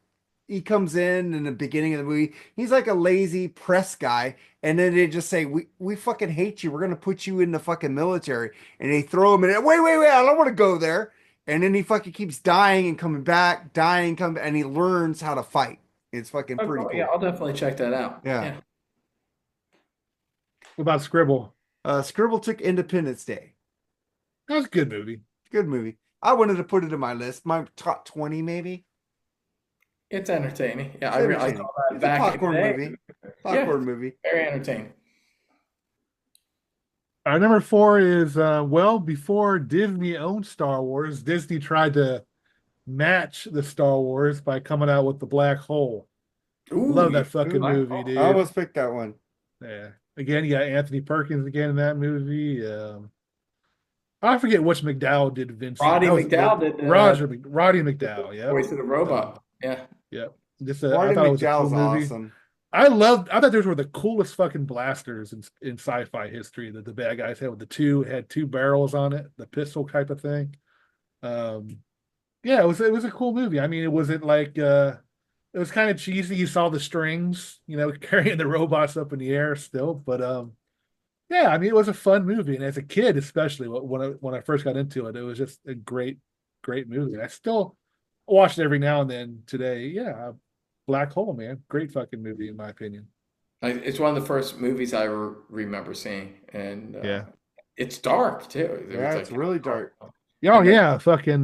he comes in the beginning of the movie. He's like a lazy press guy, and then they just say, "We fucking hate you. We're gonna put you in the fucking military." And they throw him in. Wait, I don't want to go there. And then he fucking keeps dying and coming back, dying, coming, and he learns how to fight. It's fucking Oh, pretty cool. cool. Yeah, I'll definitely check that out. Yeah. Yeah. What about Scribble? Scribble took Independence Day. That was a good movie. Good movie. I wanted to put it in my list, my top 20 maybe. It's entertaining. Yeah, It's I entertaining. saw that It's a back in the popcorn day. movie. Popcorn movie. Very entertaining. Our number 4 is well before Disney owned Star Wars. Disney tried to match the Star Wars by coming out with the Black Hole. Ooh, Love you that fucking Black movie, Hole. dude. I almost picked that one. Yeah. Again, you got Anthony Perkins again in that movie. I forget which McDowell did Vincent. Roddy That was- McDowell did Roddy McDowell. Yeah. Voice of the Robot. Yeah. Yeah. I Marty thought it was a cool McDowell's movie. awesome. I thought those were the coolest fucking blasters in sci-fi history that the bad guys had with had two barrels on it, the pistol type of thing. Yeah, it was a cool movie. I mean, it wasn't like it was kind of cheesy. You saw the strings, carrying the robots up in the air still, but yeah, I mean, it was a fun movie, and as a kid, especially when I first got into it, it was just a great movie. I still watch it every now and then today. Yeah, Black Hole, man. Great fucking movie, in my opinion. It's one of the first movies I remember seeing, and Yeah. it's dark too. Yeah, it's really dark. Oh, And then- yeah. Fucking,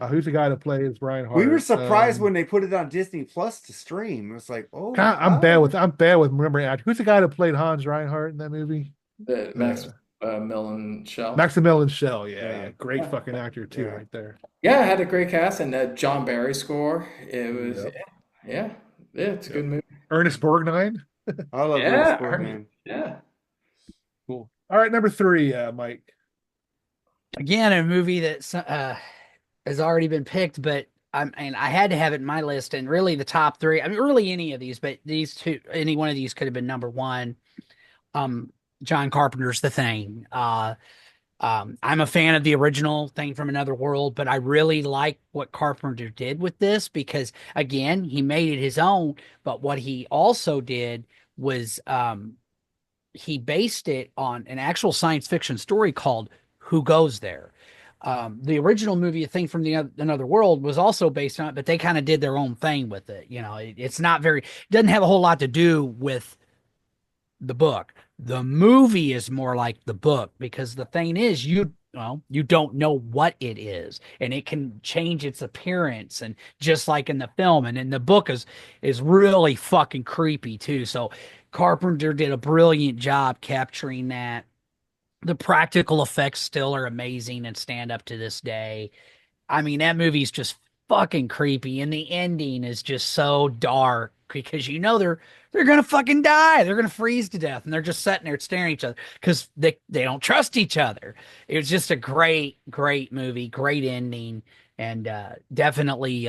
who's the guy that plays Brian Hart? We were surprised when they put it on Disney Plus to stream. It was like, oh, I'm bad with remembering actors. Who's the guy that played Hans Reinhardt in that movie? the Max Millen Shell. Maximilian Schell. Yeah, Yeah. yeah. Great fucking actor too, Yeah. right there. Yeah, it had a great cast and the John Barry score. It was Yep. yeah, it's a good movie. Ernest Borgnine. I love Yeah, Ernest Borgnine. Yeah. Cool. All right, number 3, Mike. Again, a movie that has already been picked, but I had to have it in my list. And really, the top 3. I mean, really any of these, but these two, any one of these could have been number 1. John Carpenter's The Thing. I'm a fan of the original Thing from Another World, but I really like what Carpenter did with this because, again, he made it his own. But what he also did was he based it on an actual science fiction story called Who Goes There? The original movie, A Thing from Another World, was also based on it, but they kind of did their own thing with it. You know, it's not very, it doesn't have a whole lot to do with the book. The movie is more like the book because the thing is, you don't know what it is, and it can change its appearance, and just like in the film, and in the book is really fucking creepy too. So Carpenter did a brilliant job capturing that. The practical effects still are amazing and stand up to this day. I mean, that movie's just fucking creepy, and the ending is just so dark because they're gonna fucking die. They're gonna freeze to death, and they're just sitting there staring at each other because they don't trust each other. It was just a great movie, great ending, and definitely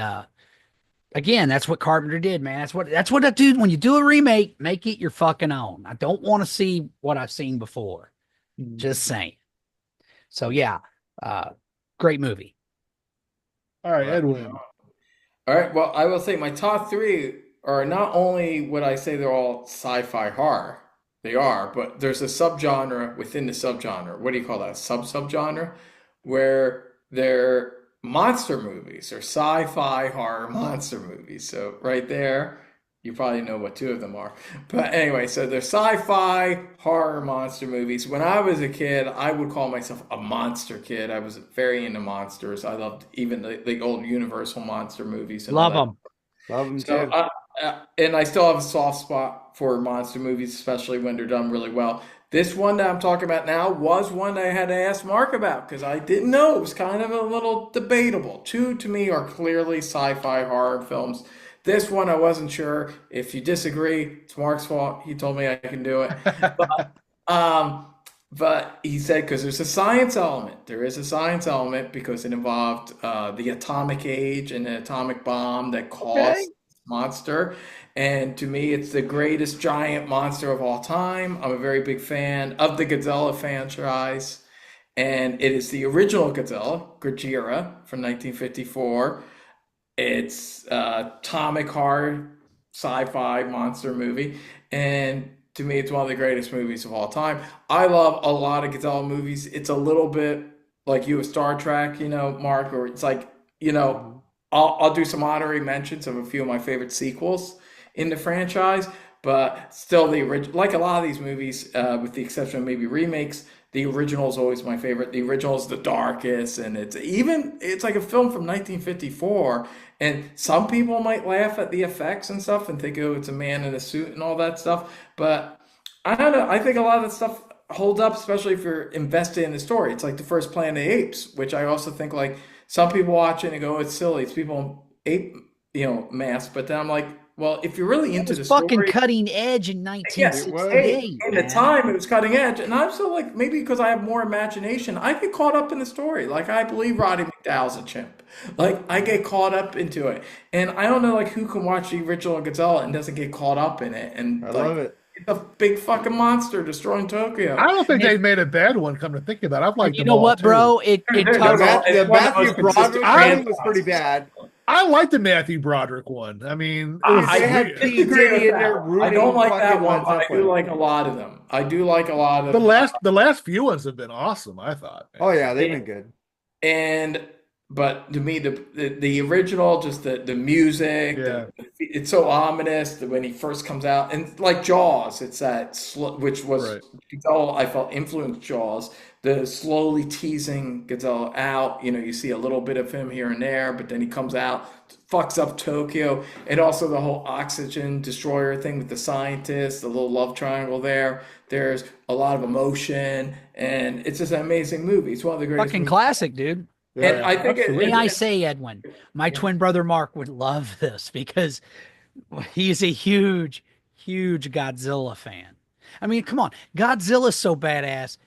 again, that's what Carpenter did, man. That's what I do when you do a remake. Make it your fucking own. I don't want to see what I've seen before. Just saying. So yeah, great movie. All right, Edwin. All right. Well, I will say my top 3 are not only would I say they're all sci-fi horror. They are, but there's a subgenre within the subgenre. What do you call that? Subgenre, where they're monster movies or sci-fi horror monster movies. So right there, you probably know what 2 of them are. But anyway, so they're sci-fi horror monster movies. When I was a kid, I would call myself a monster kid. I was very into monsters. I loved even the old Universal monster movies. And Love all that. them. Love them So, too. and I still have a soft spot for monster movies, especially when they're done really well. This one that I'm talking about now was one that I had to ask Mark about because I didn't know. It was kind of a little debatable. 2 to me are clearly sci-fi horror films. This one I wasn't sure. If you disagree, it's Mark's fault. He told me I can do it. But he said because there's a science element. There is a science element because it involved the atomic age and the atomic bomb that caused this monster. And to me, it's the greatest giant monster of all time. I'm a very big fan of the Godzilla franchise. And it is the original Godzilla, Gojira, from 1954. It's atomic horror sci-fi monster movie. And to me, it's one of the greatest movies of all time. I love a lot of Godzilla movies. It's a little bit like you with Star Trek, Mark, or it's like, I'll do some honorary mentions of a few of my favorite sequels in the franchise, but still the original, like a lot of these movies, with the exception of maybe remakes, the original is always my favorite. The original is the darkest, and it's like a film from 1954. And some people might laugh at the effects and stuff and think, oh, it's a man in a suit and all that stuff. But I don't know. I think a lot of that stuff holds up, especially if you're invested in the story. It's like the first Planet of the Apes, which I also think like some people watch it and go, it's silly. It's people in ape, masks. But then I'm like, well, if you're really into the Fucking story, cutting edge in yes, 1968. in the time it was cutting edge, and I'm still like maybe because I have more imagination, I get caught up in the story. Like I believe Roddy McDowall's a chimp. Like I get caught up into it, and I don't know like who can watch the original Godzilla and doesn't get caught up in it. And I like, love it. it's a big fucking monster destroying Tokyo. I don't think they made a bad one. Come to think about it, I've liked You them know all, what, too. bro? It They're totally. not- The it's one of the Matthew most consistent Broderick one was pretty bad. I like the Matthew Broderick one. I mean, it was I They had agree P. with Diddy in that. there I rooting don't like that fucking one, but I ones do up. like a lot of them. I do like a lot of the last few ones have been awesome. I thought. Oh yeah, they've been good. And but to me, the original, just the music, Yeah. it's so ominous that when he first comes out, and like Jaws, it's that which was Right. Gazelle, I felt influenced Jaws. The slowly teasing Gazelle out, you see a little bit of him here and there, but then he comes out, fucks up Tokyo, and also the whole oxygen destroyer thing with the scientists, the little love triangle there. There's a lot of emotion, and it's just an amazing movie. It's one of the greatest Fucking movies. classic, dude. And I think May I say, Edwin, my twin brother Mark would love this because he's a huge, huge Godzilla fan. I mean, come on. Godzilla's so badass.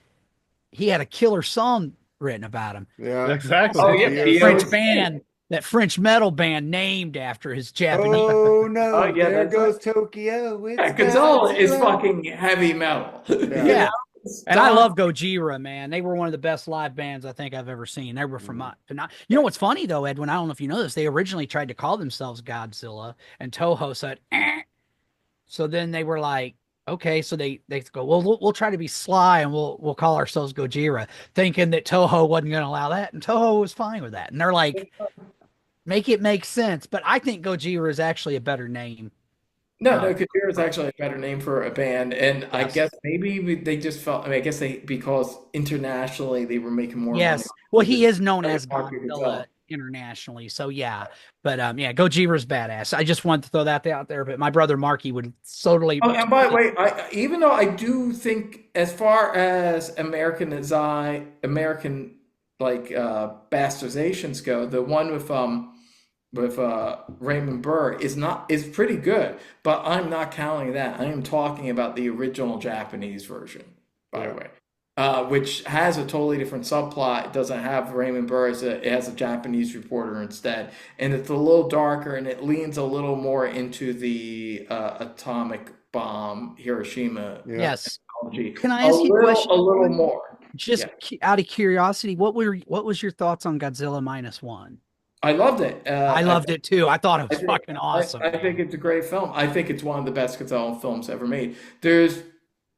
He had a killer song written about him. Yeah. Exactly. Oh, yeah. Yeah. French band, that French metal band named after his Japanese. Oh no! Oh, yeah, there that's goes Tokyo. It's Gazelle is Godzilla. fucking heavy metal. Yeah. And I love Gojira, man. They were one of the best live bands I think I've ever seen. They were from you know what's funny though, Edwin? I don't know if you know this. They originally tried to call themselves Godzilla, and Toho said, eh. So then they were like, okay. So they go, well, we'll try to be sly and we'll call ourselves Gojira, thinking that Toho wasn't going to allow that, and Toho was fine with that. And they're like, make it make sense. But I think Gojira is actually a better name. No, Kajira is actually a better name for a band, and I Yes. guess maybe they just felt. I mean, I guess because internationally they were making more money. Yes. Well, he is known as Market Godzilla Gazelle. internationally. So yeah. But yeah, Gojira's badass. I just wanted to throw that out there. But my brother Marky would totally. Oh, and by the way, even though I do think, as far as American like bastardizations go, the one with Raymond Burr is pretty good, but I'm not counting that. I am talking about the original Japanese version, by the way, which has a totally different subplot. It doesn't have Raymond Burr it has a Japanese reporter instead, and it's a little darker and it leans a little more into the atomic bomb Hiroshima. Yeah. Yes. Technology. Can I ask you a question? A little more. Just out of curiosity, what was your thoughts on Godzilla -1? I loved it. I loved it too. I thought it was I think- fucking awesome. I think it's a great film. I think it's one of the best Gonzalo films ever made. There's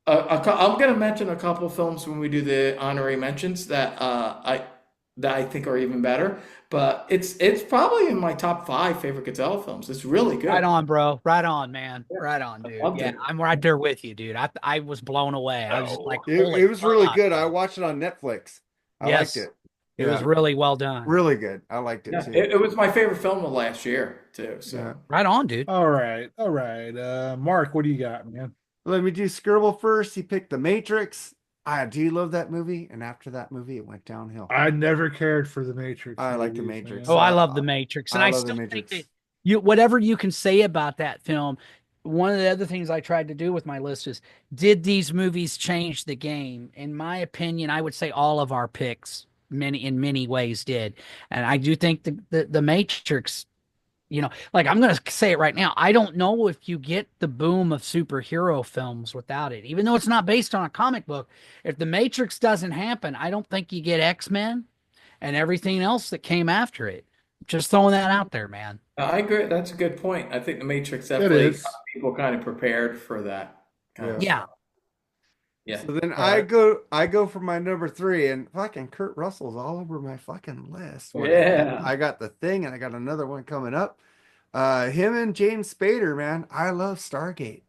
I'm going to mention a couple films when we do the honorary mentions that I think are even better. But it's probably in my top 5 favorite Gonzalo films. It's really good. Right on, bro. Right on, man. Right on, dude. loved Yeah, it. I'm right there with you, dude. I was blown away. I was just like, It holy was really fuck. good. I watched it on Netflix. I Yes. liked it. It was Yeah. really well done. Really good. I liked it Yeah, too. it was my favorite film of last year too. So Yeah. Right on, dude. All right. All right. Mark, what do you got, man? Let me do Scribble first. He picked The Matrix. I do love that movie, and after that movie, it went downhill. I never cared for the Matrix. I like The movies, Matrix. Oh, man. I love The Matrix. And I I love still The think Matrix. that whatever you can say about that film, one of the other things I tried to do with my list is, did these movies change the game? In my opinion, I would say all of our picks in many ways did. And I do think the Matrix, like I'm going to say it right now. I don't know if you get the boom of superhero films without it, even though it's not based on a comic book. If the Matrix doesn't happen, I don't think you get X-Men and everything else that came after it. Just throwing that out there, man. I agree. That's a good point. I think The Matrix It definitely is. got people kind of prepared for that. Kind of Yeah. stuff. Yeah. So then Alright. I go for my number 3, and fucking Kurt Russell's all over my fucking list. Yeah. I got The Thing, and I got another one coming up. Him and James Spader, man. I love Stargate.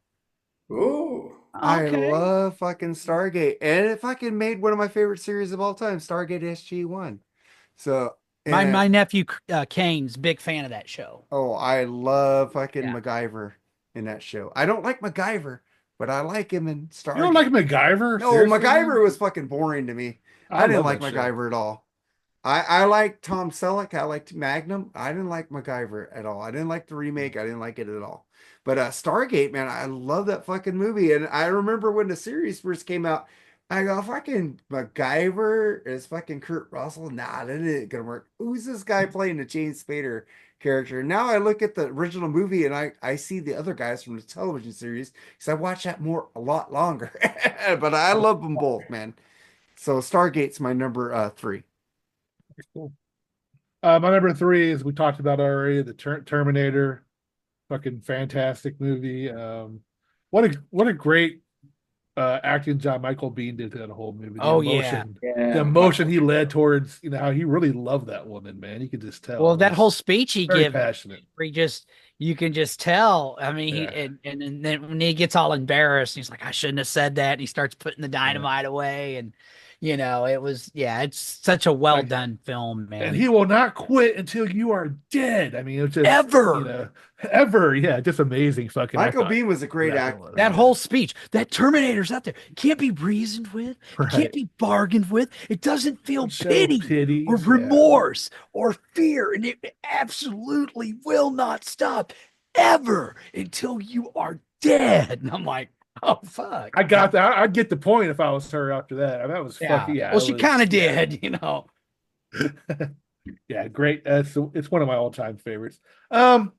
Ooh. I Okay. love fucking Stargate, and it fucking made one of my favorite series of all time, Stargate SG-1. So and- My nephew Kane's big fan of that show. oh, I love fucking Yeah. MacGyver in that show. I don't like MacGyver, but I like him in Stargate. You don't like MacGyver? No, Seriously, MacGyver man? was fucking boring to me. I didn't love like that show. MacGyver at all. I liked Tom Selleck. I liked Magnum. I didn't like MacGyver at all. I didn't like the remake. I didn't like it at all. But Stargate, man, I love that fucking movie. And I remember when the series first came out, I go, fucking MacGyver is fucking Kurt Russell. Nah, that ain't gonna work. Who's this guy playing the James Spader character? Now I look at the original movie and I see the other guys from the television series because I watch that a lot longer. But I love them both, man. So Stargate's my number 3. Cool. My number 3 is, we talked about already, the Terminator. Fucking fantastic movie. What a great acting John Michael Bean did to that whole movie. Oh yeah. The emotion he led towards, how he really loved that woman, man. You could just tell. Well, It that was whole speech he very gives, passionate. where you can just tell. I mean, Yeah. and then when he gets all embarrassed, he's like, I shouldn't have said that. And he starts putting the dynamite away. And, it's such a well Like, done film, and man. he will not quit until you are dead. I mean, it's just Ever. ever. Yeah, just amazing fucking. Michael Bean was a great actor. That whole speech, that Terminator's out there, can't be reasoned with, it can't be bargained with. It doesn't feel pity or remorse or fear, and it absolutely will not stop ever until you are dead. And I'm like, oh fuck. I got that. I'd get the point if I was her after that. That was fucking Well, she kind of did, Yeah, great. It's one of my all-time favorites. And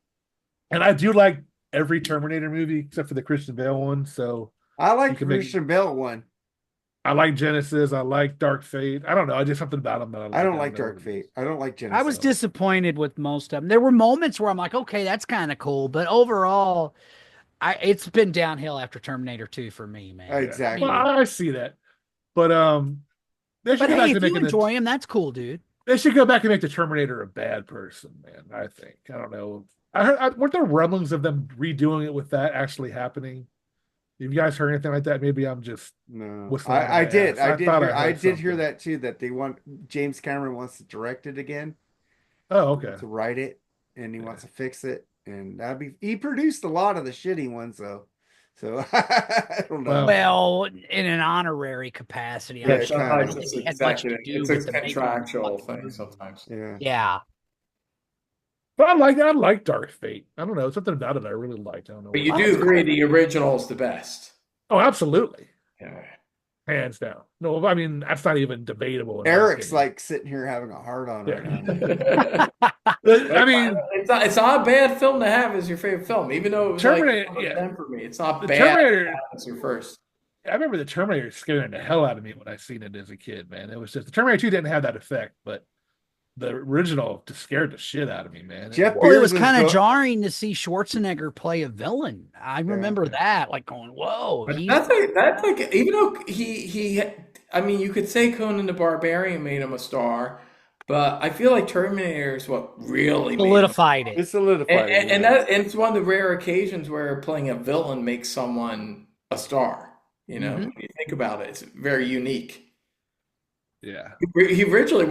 I do like every Terminator movie except for the Christian Bale one. So I like the Christian Bale one. I like Genesis. I like Dark Fate. I don't know. I just something about them that I like. I don't like Dark Fate. I don't like Genesis. I was disappointed with most of them. There were moments where I'm like, okay, that's kind of cool, but overall, it's been downhill after Terminator 2 for me, man. Exactly. Well, I see that, but they should go back if to you enjoy him, that's cool, dude. They should go back and make the Terminator a bad person, man. I think. I don't know. I heard weren't there rumblings of them redoing it with that actually happening? Have you guys heard anything like that? Maybe I'm just no. I did hear that too. That James Cameron wants to direct it again. Oh, okay. To write it, and he wants to fix it, and he produced a lot of the shitty ones though. So I don't know. Well, in an honorary capacity, yeah, it's a contractual thing sometimes. Yeah. But I like Dark Fate. I don't know. Something about it I really liked. I don't know. But you do agree the original is the best. Oh, absolutely. Yeah. Hands down. No, I mean, that's not even debatable. Eric's like sitting here having a heart on right now. I mean, it's not a bad film to have as your favorite film, even though it was Terminator, for me. It's not bad. Terminator as your first. I remember the Terminator scaring the hell out of me when I seen it as a kid, man. It was just the Terminator 2 didn't have that effect, but the original just scared the shit out of me, man. It was kind of jarring to see Schwarzenegger play a villain. I remember that, like going, "Whoa!" That's like even though he, I mean, you could say Conan the Barbarian made him a star, but I feel like Terminator is what really solidified it. It solidified it, and it's one of the rare occasions where playing a villain makes someone a star. When you think about it, it's very unique. Yeah, he originally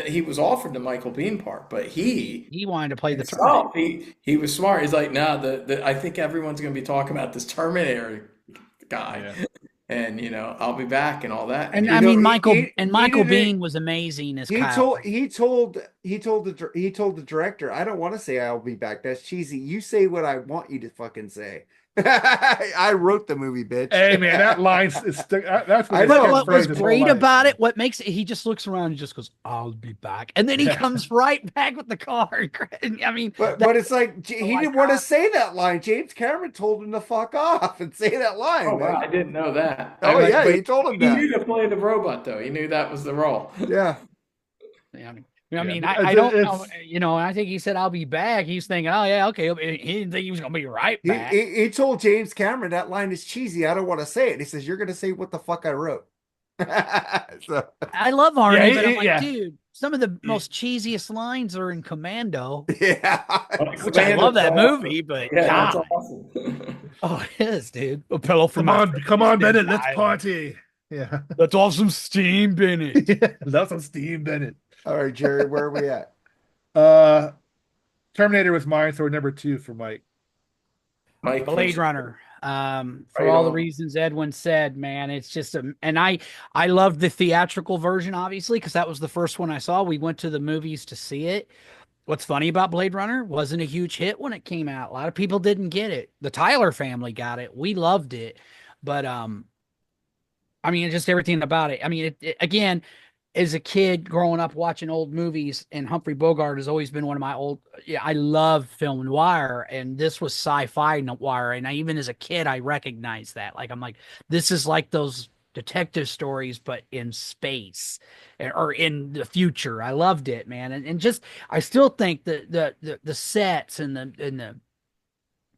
he was offered the Michael Bean part, but he wanted to play the Terminator. He was smart. He's like, no, I think everyone's going to be talking about this Terminator guy, and I'll be back and all that. And I mean, Michael Bean was amazing as Kyle. He told the director, I don't want to say I'll be back. That's cheesy. You say what I want you to fucking say. I wrote the movie, bitch. Hey man, that line's that's what was great about it. What makes it? He just looks around and just goes, "I'll be back," and then he comes right back with the car. I mean, but it's like he didn't want to say that line. James Cameron told him to fuck off and say that line. Oh, wow, I didn't know that. Oh yeah, he told him that. He knew to play the robot though. He knew that was the role. Yeah. I mean, I don't know. I think he said, "I'll be back." He's thinking, "Oh yeah, okay." He didn't think he was gonna be right back. He told James Cameron that line is cheesy. I don't want to say it. He says, "You're gonna say what the fuck I wrote." So I love Arnie, but I'm like, dude, some of the most cheesiest lines are in Commando. Yeah, which I love that movie, but that's awesome. Oh, it is, dude. A pillow from come on, Bennett, let's party. Yeah, let's all some steam, Bennett. Yeah, that's some steam, Bennett. All right, Jerry, where are we at? Terminator was mine, so number 2 for Mike. Blade Runner. For all the reasons Edwin said, man, it's just and I loved the theatrical version, obviously, because that was the first one I saw. We went to the movies to see it. What's funny about Blade Runner, wasn't a huge hit when it came out. A lot of people didn't get it. The Tyler family got it. We loved it. But I mean, just everything about it. I mean, again, as a kid growing up watching old movies, and Humphrey Bogart has always been one of my I love film noir, and this was sci-fi noir. And even as a kid, I recognized that. Like, I'm like, this is like those detective stories, but in space or in the future. I loved it, man. And just, I still think that the sets and the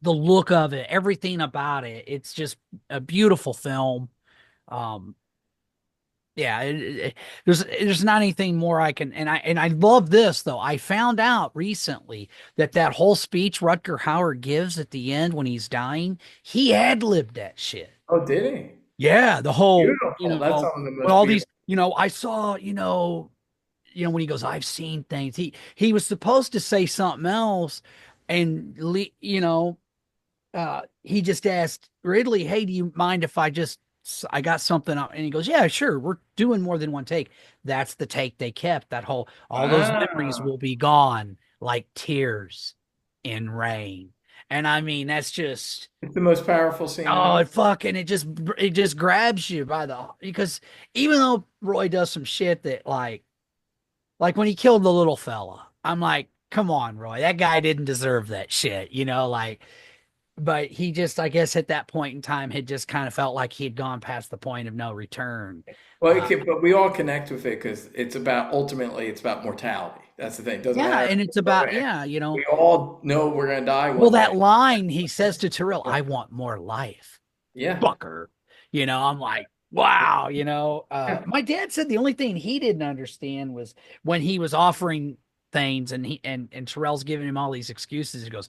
look of it, everything about it, it's just a beautiful film. Um, yeah, there's not anything more I can, and I love this though. I found out recently that that whole speech Rutger Hauer gives at the end when he's dying, he ad-libbed that shit. Oh, did he? Yeah, the whole, Beautiful. That's some of the with most all these, beautiful. I saw, when he goes, I've seen things. He was supposed to say something else, and he just asked Ridley, "Hey, do you mind if I got something up?" And he goes, "Yeah, sure. We're doing more than one take." That's the take they kept. All those memories Wow. will be gone like tears in rain. And I mean, that's just, It's the most powerful scene oh, ever. it just grabs you by because even though Roy does some shit that like when he killed the little fella, I'm like, come on, Roy, that guy didn't deserve that shit, but he just, I guess at that point in time, had just kind of felt like he had gone past the point of no return. Well, Uh, but we all connect with it because ultimately, it's about mortality. That's the thing. It doesn't yeah, matter. and it's about, yeah, We all know we're going to die well, one that day. line he says to Terrell, "I want more life, Yeah. fucker." I'm like, wow, my dad said the only thing he didn't understand was when he was offering things and and Terrell's giving him all these excuses. He goes,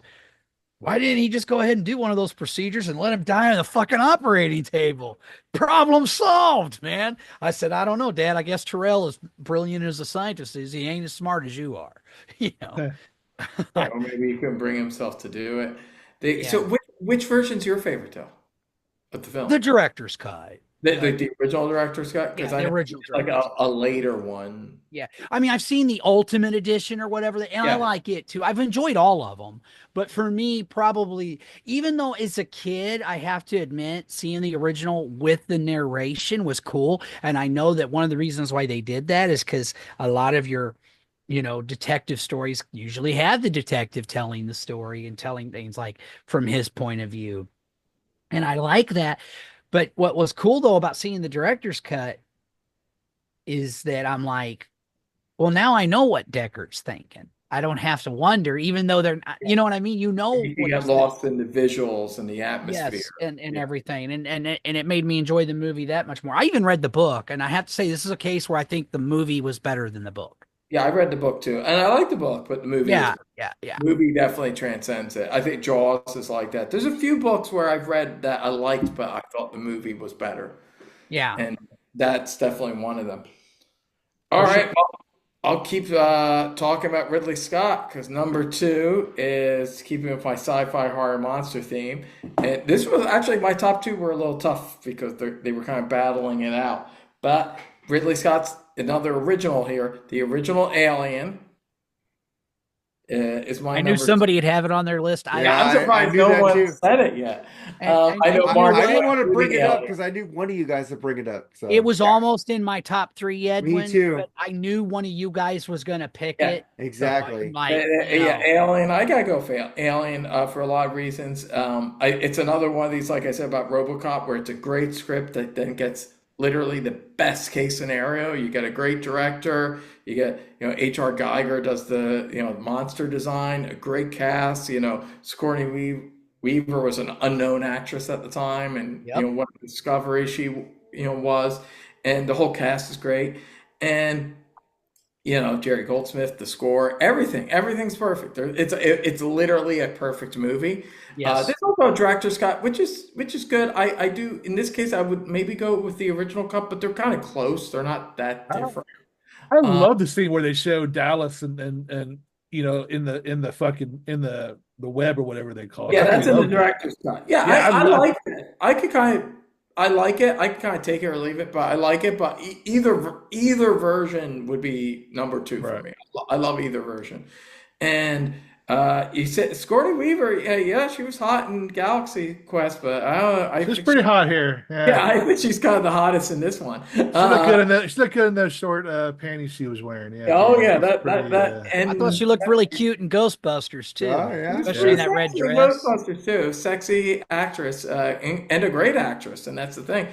"Why didn't he just go ahead and do one of those procedures and let him die on the fucking operating table? Problem solved, man." I said, "I don't know, Dad. I guess Terrell, as brilliant as a scientist is, he ain't as smart as you are." You know, Yeah, or maybe he couldn't bring himself to do it. So yeah. which version's your favorite, though, of the film? The director's cut. The original director's cut? Because Yeah, I the know original there's like director's. a later one. Yeah. I mean, I've seen the Ultimate Edition or whatever, and I Yeah. like it too. I've enjoyed all of them. But for me, probably, even though as a kid, I have to admit, seeing the original with the narration was cool. And I know that one of the reasons why they did that is because a lot of your, detective stories usually have the detective telling the story and telling things like from his point of view. And I like that. But what was cool though about seeing the director's cut is that I'm like, well, now I know what Deckard's thinking. I don't have to wonder, even though they're not, you know what I mean? You know You what get he's thinking. lost in the visuals and the atmosphere. Yes, and Yeah. everything. And it made me enjoy the movie that much more. I even read the book, and I have to say this is a case where I think the movie was better than the book. Yeah, I read the book too, and I like the book, but the movie is Yeah, yeah, yeah. movie definitely transcends it. I think Jaws is like that. There's a few books where I've read that I liked, but I thought the movie was better, Yeah, and that's definitely one of them. All for sure. right, well, I'll keep talking about Ridley Scott because number two is keeping with my sci-fi horror monster theme. And this was actually my top two were a little tough because they were kind of battling it out. But Ridley Scott's another original here. The original Alien is my I knew number two. somebody would have it on their list. Yeah, I'm I surprised knew no that one too. said it yet. And I know you know Mark I what? didn't went want to through bring the it up Alien. because I knew one of you guys would bring it up. It So was almost in my top three, me Edwin, too. but I knew one of you guys was going to pick Yeah. it. So I'm Exactly. like, Yeah, Alien. I gotta go for Alien for a lot of reasons. It's another one of these, like I said about RoboCop, where it's a great script that then gets literally the best case scenario. You get a great director. You get, H.R. Geiger does the, monster design, a great cast. Sigourney Weaver was an unknown actress at the time, and yep. what a discovery she, was, and the whole cast is great, and Jerry Goldsmith, the score, everything's perfect. It's literally a perfect movie. Yes. There's also a director's cut, which is good. I do in this case I would maybe go with the original cut, but they're kind of close. They're not that different. I Uh, love the scene where they show Dallas and in the web or whatever they call it. yeah, I that's in the loved it. director's cut. Yeah, Yeah, I like it. I like it. I can kind of take it or leave it, but I like it. But either version would be number two for right. me. I love either version. And you said Sigourney Weaver, yeah, she was hot in Galaxy Quest, but I She's think pretty hot here. yeah, Yeah. I think she's kind of the hottest in this one. She looked good in that. She looked good in those short panties she was wearing. Yeah, at the Oh end. yeah, She's that pretty. I thought and she looked really cute in Ghostbusters Oh too, yeah. she especially in was that red sexy in dress. Ghostbusters too. Sexy actress and a great actress, and that's the thing.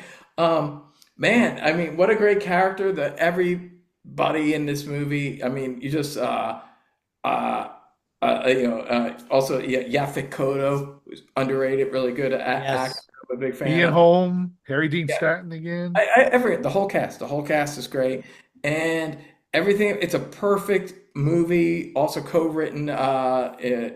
Man, I mean, what a great character that everybody in this movie. I mean, you just uh, Also, yeah, Yaphet Kotto was underrated, really good actor. Yes. I'm a big fan Ian of. Holm, Harry Dean Yeah, Stanton again. the whole cast is great, and everything. It's a perfect movie. Also co-written the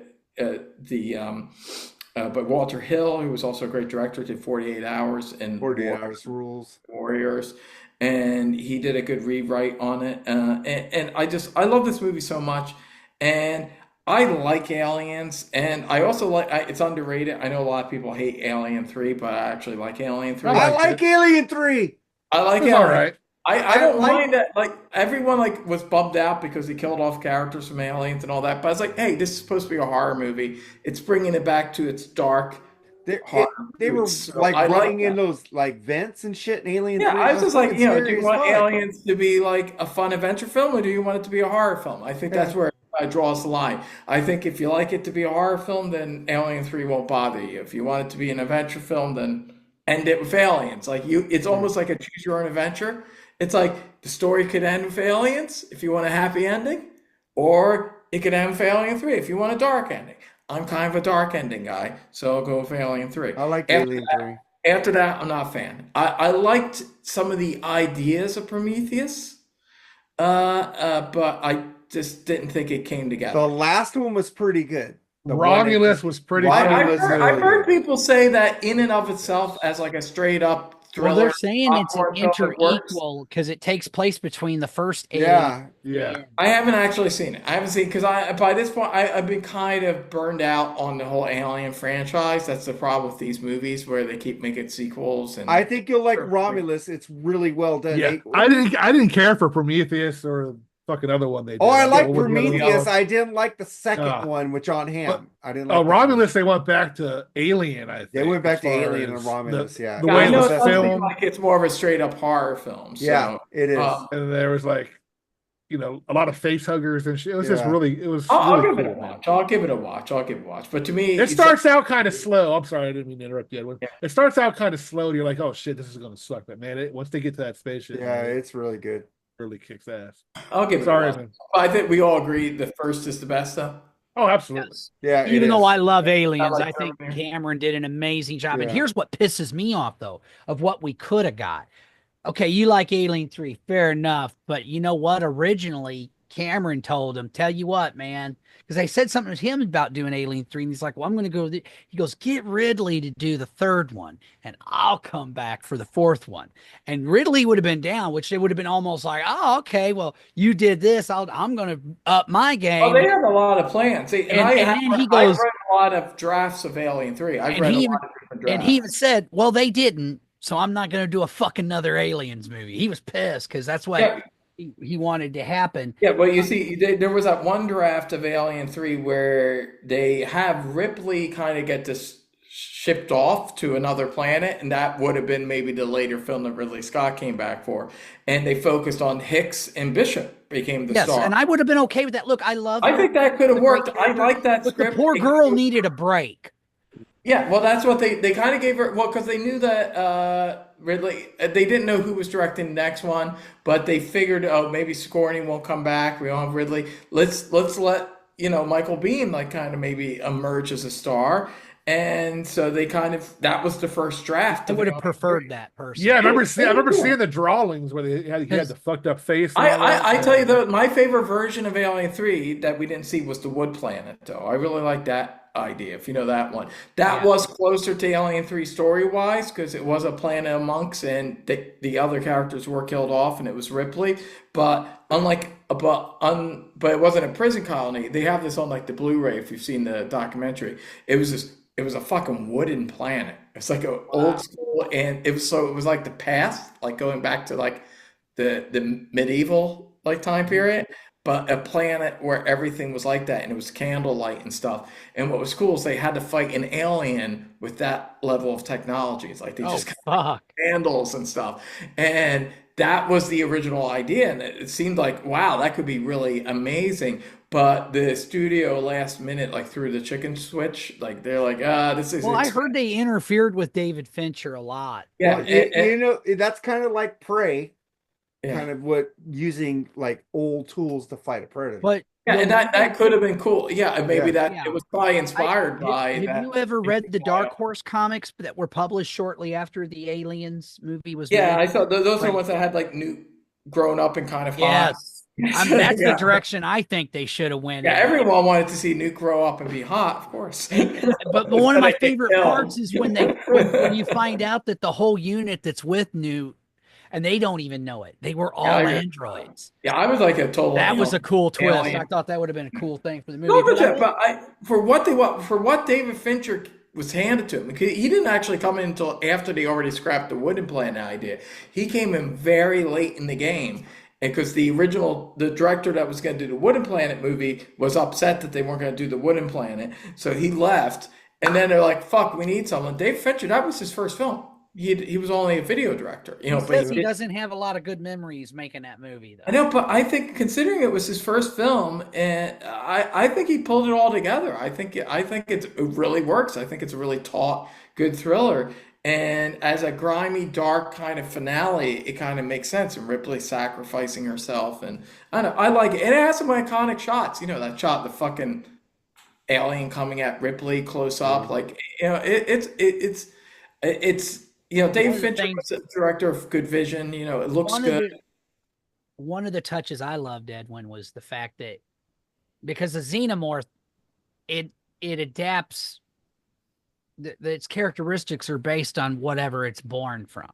by Walter Hill, who was also a great director, did 48 Hours and 48 Hours Rules. Warriors, and he did a good rewrite on it. And I love this movie so much, and I like Aliens, and I also it's underrated. I know a lot of people hate Alien 3, but I actually like Alien 3. I like Alien 3. I like It was Alien. all right. I don't like- mind that. Like everyone was bummed out because he killed off characters from Aliens and all that. But I was like, hey, this is supposed to be a horror movie. It's bringing it back to its dark. They were So like I like running in that. those like vents and shit in Alien 3. Yeah, I was just like, fucking do scary you as want fuck. Aliens to be like a fun adventure film, or do you want it to be a horror film? I think that's where I draws the line. I think if you like it to be a horror film, then Alien 3 won't bother you. If you want it to be an adventure film, then end it with aliens. It's almost like a choose your own adventure. It's like the story could end with aliens if you want a happy ending, or it could end with Alien 3 if you want a dark ending. I'm kind of a dark ending guy, so I'll go with Alien 3. I like After Alien that- 3. After that, I'm not a fan. I liked some of the ideas of Prometheus, but I just didn't think it came together. The last one was pretty good. The one Romulus was pretty Romulus- good. I've was heard, really I've heard good. people say that in and of itself as like a straight up Well, thriller. they're saying it's an popcorn film that works. inter-equal because it takes place between the first Yeah. Yeah. I haven't actually seen it. I haven't seen because by this point I've been kind of burned out on the whole Alien franchise. That's the problem with these movies where they keep making sequels. And I think you'll like Sure. Romulus. It's really well done. Yeah. I didn't care for Prometheus or fucking other one they did. Oh, I like What was the other one? Prometheus. I didn't like the second Ah. one with John Hamm. But- I didn't like Oh, that Romulus, they went back to Alien, I think. They went back to as far Alien and as Romulus, yeah. The Yeah, way I it know was it does seem filmed. like it's more of a straight up horror film. So, Yeah, it is. And there was like, a lot of face huggers and shit. It was just Yeah. really, it was I'll really give it a cool, man. watch. I'll give it a watch. I'll give it a watch. But to me, It starts out kind of slow. I'm sorry, I didn't mean to interrupt you, Edwin. Yeah. It starts out kind of slow, and you're like, "Oh shit, this is gonna suck." But man, once they get to that spaceship, Yeah, man, it it's really good. really kicks ass. I'll give it Sorry, a watch. man. I think we all agree the first is the best, though. Oh, absolutely. Yes. Yeah, it Even though is. I love Aliens, like I think Terminator. Cameron did an amazing job. And Yeah. here's what pisses me off, though, of what we could have got. Okay, you like Alien 3, fair enough. But you know what? Originally, Cameron told him, tell you what, man, because I said something to him about doing Alien 3, and he's like, well, I'm going to go. He goes, get Ridley to do the third one, and I'll come back for the fourth one. And Ridley would have been down, which it would have been almost like, oh, okay, well, you did this. I'm going to up my game. Oh, they have a lot of plans. See, And then he I've goes- read a lot of drafts of Alien 3. I've And read a he lot even- of different drafts. And he even said, well, they didn't, so I'm not going to do a fucking another Aliens movie. He was pissed because that's what Yeah. he wanted to happen. Yeah, but you see, there was that one draft of Alien 3 where they have Ripley kind of get this shipped off to another planet, and that would have been maybe the later film that Ridley Scott came back for. And they focused on Hicks and Bishop became the Yes, star. and I would have been okay with that. Look, I love. I think that could have the worked. great I like that But the script. poor girl needed a break. Yeah, well, that's what they kind of gave her. Well, because they knew that Ridley, they didn't know who was directing the next one, but they figured, oh, maybe Sigourney won't come back. We don't have Ridley. Let's let Michael Biehn kind of maybe emerge as a star, and so they that was the first draft. I of would have Alien preferred 3. that person. Yeah, I remember cool. seeing the drawings where he had the fucked up face. and all that. I tell you though, my favorite version of Alien 3 that we didn't see was the Wood Planet. Though I really like that idea. If you know that one, that Yeah. was closer to Alien 3 story wise because it was a planet of monks and the other characters were killed off and it was Ripley. But but it wasn't a prison colony. They have this on the Blu-ray if you've seen the documentary. It was a fucking wooden planet. It's like an old school, and it was like the past, going back to the medieval time period, but a planet where everything was like that, and it was candlelight and stuff. And what was cool is they had to fight an alien with that level of technology. It's like they Oh just got fuck! candles and stuff, and that was the original idea. And it seemed like, wow, that could be really amazing. But the studio last minute threw the chicken switch. They're like, this is. Well, I heard they interfered with David Fincher a lot. Yeah, Well, that's kind of like Prey, yeah. kind of what using old tools to fight a predator. But Yeah, and that could have been cool. Yeah, and maybe Yeah. it was probably inspired by have that. you ever read the Dark Horse comics that were published shortly after the Aliens movie was Yeah, made? I saw those are the ones that had like Newt grown up and kind of hot. Yes. That's the Yeah. direction I think they should have went Yeah, in. everyone wanted to see Newt grow up and be hot, of course. But one of my favorite Kill. parts is when you find out that the whole unit that's with Newt, and they don't even know it. They were all I agree. androids. Yeah, I was like a total. That was a cool twist. alien. I thought that would have been a cool thing for the movie. No, But for what David Fincher was handed to him, because he didn't actually come in until after they already scrapped the wooden planet idea. He came in very late in the game, and because the director that was going to do the Wooden Planet movie was upset that they weren't going to do the Wooden Planet, so he left. And then they're like, "Fuck, we need someone." Dave Fincher, that was his first film. He was only a video director, he says he doesn't have a lot of good memories making that movie, though. I know, but I think considering it was his first film, and I think he pulled it all together. I think it really works. I think it's a really taut, good thriller. And as a grimy, dark kind of finale, it kind of makes sense. And Ripley sacrificing herself, and I don't know, I like it. And it has some iconic shots. You know, that shot, the fucking alien coming at Ripley close up, like it's Dave Fincher was the director of good vision. You know, it looks good. One of the touches I loved, Edwin, was the fact that because the xenomorph, it adapts. Its characteristics are based on whatever it's born from.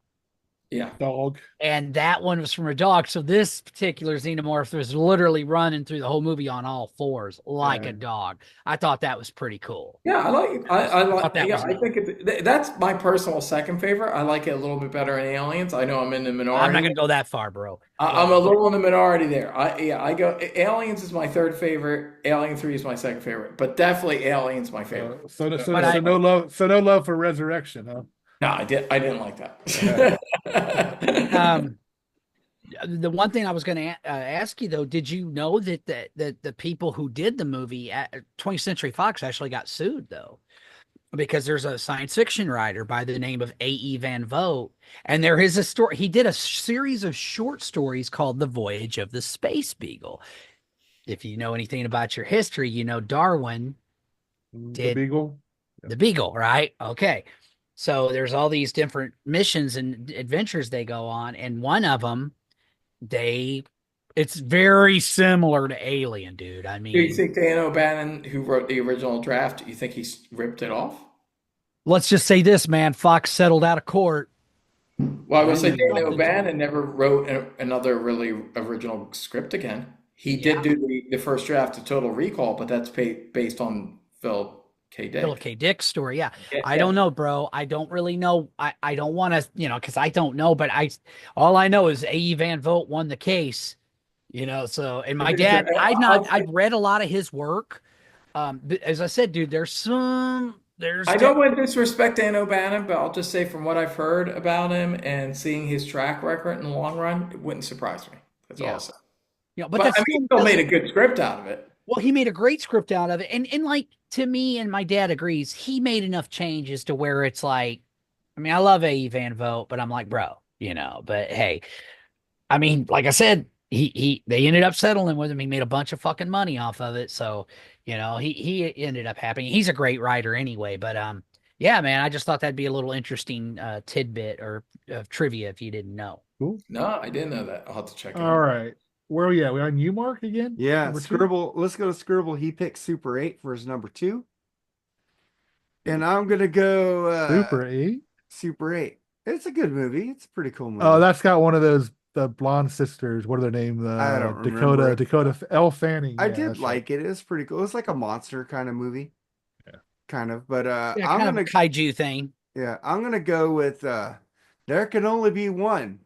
Yeah, dog. And that one was from a dog. So this particular xenomorph was literally running through the whole movie on all fours like a dog. I thought that was pretty cool. Yeah, I like that. Yeah, I think that's my personal second favorite. I like it a little bit better in Aliens. I know I'm in the minority. I'm not gonna go that far, bro. I'm a little in the minority there. I go Aliens is my third favorite. Alien 3 is my second favorite, but definitely Aliens my favorite. So no love for Resurrection, huh? No, I didn't like that. The one thing I was going to ask you though, did you know that the people who did the movie at 20th Century Fox actually got sued though? Because there's a science fiction writer by the name of A.E. Van Vogt, and there is a story. He did a series of short stories called The Voyage of the Space Beagle. If you know anything about your history, you know Darwin did the Beagle. The Beagle, right? Okay. So there's all these different missions and adventures they go on, and one of them, it's very similar to Alien, dude. I mean, do you think Dan O'Bannon, who wrote the original draft, you think he ripped it off? Let's just say this, man. Fox settled out of court. Well, I would say Dan O'Bannon never wrote another really original script again. He did do the first draft of Total Recall, but that's based on Philip K. Dick's story. Yeah. I don't know, bro. I don't really know. I don't want to, because I don't know, but all I know is A.E. Van Vogt won the case, so, and my dad, I've read a lot of his work. As I said, dude, I don't want to disrespect Dan O'Bannon, but I'll just say from what I've heard about him and seeing his track record in the long run, it wouldn't surprise me. That's awesome. But he still made a good script out of it. Well, he made a great script out of it. And like, to me, and my dad agrees, he made enough changes to where it's like, I mean, I love A.E. Van Vogt, but I'm like, bro, but hey, I mean, like I said, they ended up settling with him. He made a bunch of fucking money off of it. So, he ended up happy. He's a great writer anyway, but, yeah, man, I just thought that'd be a little interesting tidbit or trivia if you didn't know. Cool. No, I didn't know that. I'll have to check it out. All right. Where are we at? We're on U Mark again? Yeah, Scribble. Let's go to Scribble. He picked Super 8 for his number 2. And I'm going to go Super 8? Super 8. It's a good movie. It's a pretty cool movie. Oh, that's got one of those, the blonde sisters. What are their names? I don't remember. Dakota Elle Fanning. I did like it. It was pretty cool. It's like a monster kind of movie. Yeah. Kind of. But I'm kind of a kaiju thing. Yeah, I'm going to go with There Can Only Be One.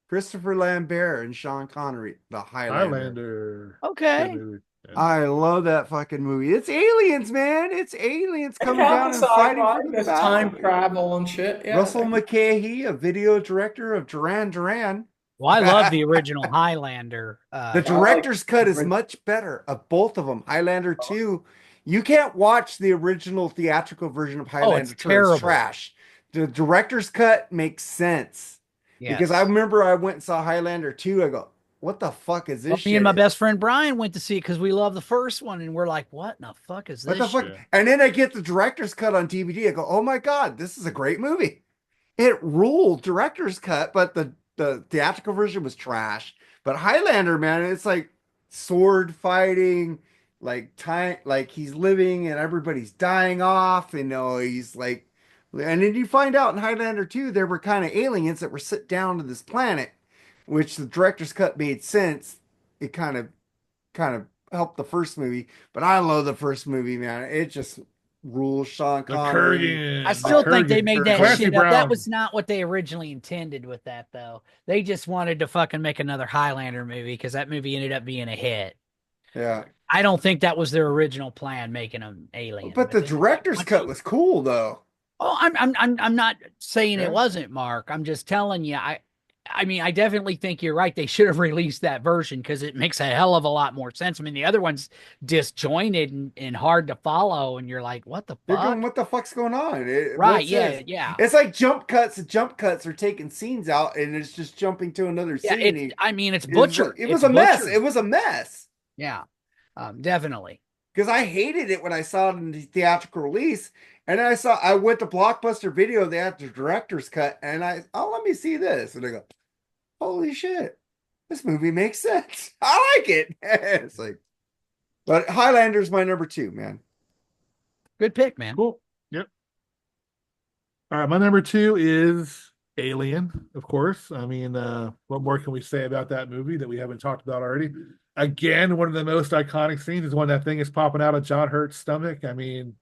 Christopher Lambert and Sean Connery, The Highlander. Okay. I love that fucking movie. It's aliens, man. It's aliens coming down and fighting for the time travel and shit. Yeah. Russell McKay, a video director of Duran Duran. Well, I love the original Highlander. The director's cut is much better of both of them. Highlander 2. You can't watch the original theatrical version of Highlander 2. It's trash. The director's cut makes sense. Yes. Because I remember I went and saw Highlander 2. I go, what the fuck is Well, this me and my shit? best friend Brian went to see it because we love the first one, and we're like, "What in the fuck is What this the fuck? shit?" Yeah. And then I get the director's cut on DVD. I go, oh my God, this is a great movie. It ruled director's cut, but the theatrical version was trash. But Highlander, man, it's like sword fighting, like time, like he's living and everybody's dying off. He's like, and then you find out in Highlander 2, there were kind of aliens that were sit down to this planet, which the director's cut made sense. It kind of helped the first movie, but I love the first movie, man. It just rules. Sean The Connery. Kurgan. I the still think they Kurgan. made that Clancy shit up. That Brown. was not what they originally intended with that, though. They just wanted to fucking make another Highlander movie because that movie ended up being a hit. Yeah. I don't think that was their original plan, making them alien. But the they- director's once cut you- was cool though. Oh, I'm not saying Yeah. it wasn't, Mark. I'm just telling you. I mean, I definitely think you're right. They should have released that version because it makes a hell of a lot more sense. I mean, the other one's disjointed and hard to follow, and you're like, what the They're fuck? going, what the fuck's going on? Right? What's Yeah, this? yeah. It's like jump cuts. The jump cuts are taking scenes out, and it's just jumping to another Yeah, scene. I mean, it's It was butchered. like- It was It's a mess. butchered. It was a mess. Yeah, definitely. Because I hated it when I saw it in the theatrical release, and I went to Blockbuster Video. They had the director's cut, and let me see this, and I go, holy shit, this movie makes sense. I like it. It's like, but Highlander's my number 2, man. Good pick, man. Cool. Yep. All right, my number 2 is Alien, of course. I mean, what more can we say about that movie that we haven't talked about already? Again, one of the most iconic scenes is when that thing is popping out of John Hurt's stomach. I mean,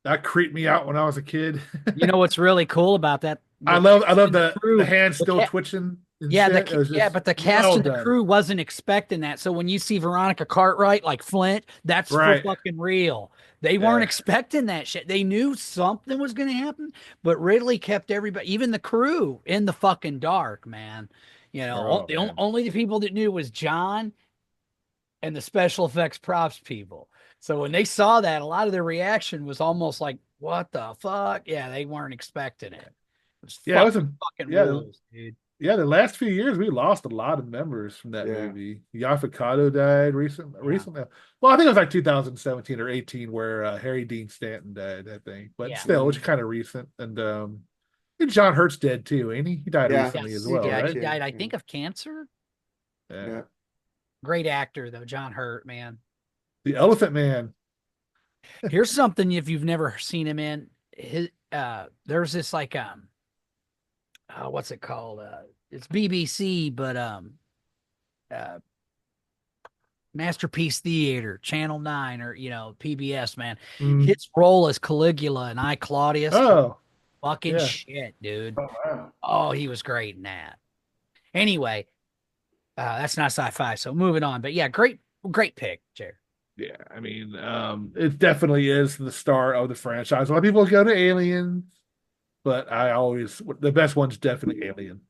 that creeped me out when I was a kid. You know what's really cool about that? I love the crew, hand still ca- twitching. And Yeah, shit. It was just but the cast well and the done. crew wasn't expecting that. So when you see Veronica Cartwright like Flint, that's Right. for fucking real. They weren't Yeah. expecting that shit. They knew something was going to happen, but Ridley kept everybody, even the crew, in the fucking dark, man. Oh, man. Only the people that knew was John and the special effects props people. So when they saw that, a lot of their reaction was almost like, "What the fuck?" Yeah, they weren't expecting it. Yeah, it was fucking yeah. rules, dude. Yeah, the last few years we lost a lot of members from that Yeah. movie. Yafakado died recently. Well, I think it was like 2017 or 18 where Harry Dean Stanton died, I think. But Yeah. still, it's kind of recent. And John Hurt's dead too, ain't he? He died Yeah. recently as He well, did, Yeah, right? he died, I Yeah. think, of cancer. Yeah. Great actor, though, John Hurt, man. The Elephant Man. Here's something if you've never seen him in. There's this like what's it called? It's BBC, but Masterpiece Theater, Channel 9, or PBS, man. Mm. His role as Caligula and I Claudius. Oh, fucking yeah. shit, dude. Oh, wow. Oh, he was great in that. Anyway, that's not sci-fi, so moving on. But yeah, great pick, Jared. yeah. I mean, it definitely is the star of the franchise. A lot of people go to Aliens, but the best one's definitely Alien.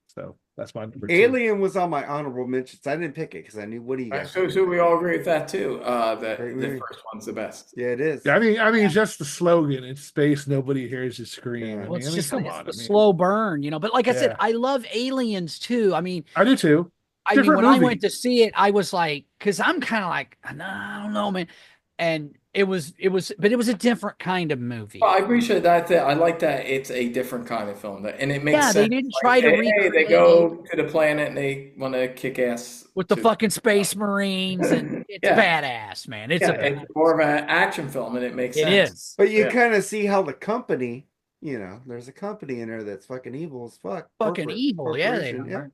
So that's my number 2. Alien was on my honorable mentions. I didn't pick it because I knew what he got. So we all agree with that too. That Great the movie. first one's the best. Yeah, it is. Yeah, I mean, just the slogan. It's space. Nobody hears you scream. Yeah. I Well, mean, it's just come it's on. the I mean, slow burn, But like I said, Yeah. I love Aliens too. I mean, I do too. when Different I movie. went to see it, I was like, because I'm kind of like, I don't know, man. And it was a different kind of movie. Well, I appreciate that. I like that it's a different kind of film, and it makes Yeah, sense. they didn't try to Hey, recreate they go to the planet and they want to kick ass with the to- fucking Space Marines, and it's Yeah. badass, man. It's Yeah, a bad. it's more of an action film, and it makes It sense. is But you Yeah. kind of see how the company, there's a company in there that's fucking evil as fuck. fucking evil. Yeah, they Corporation, are.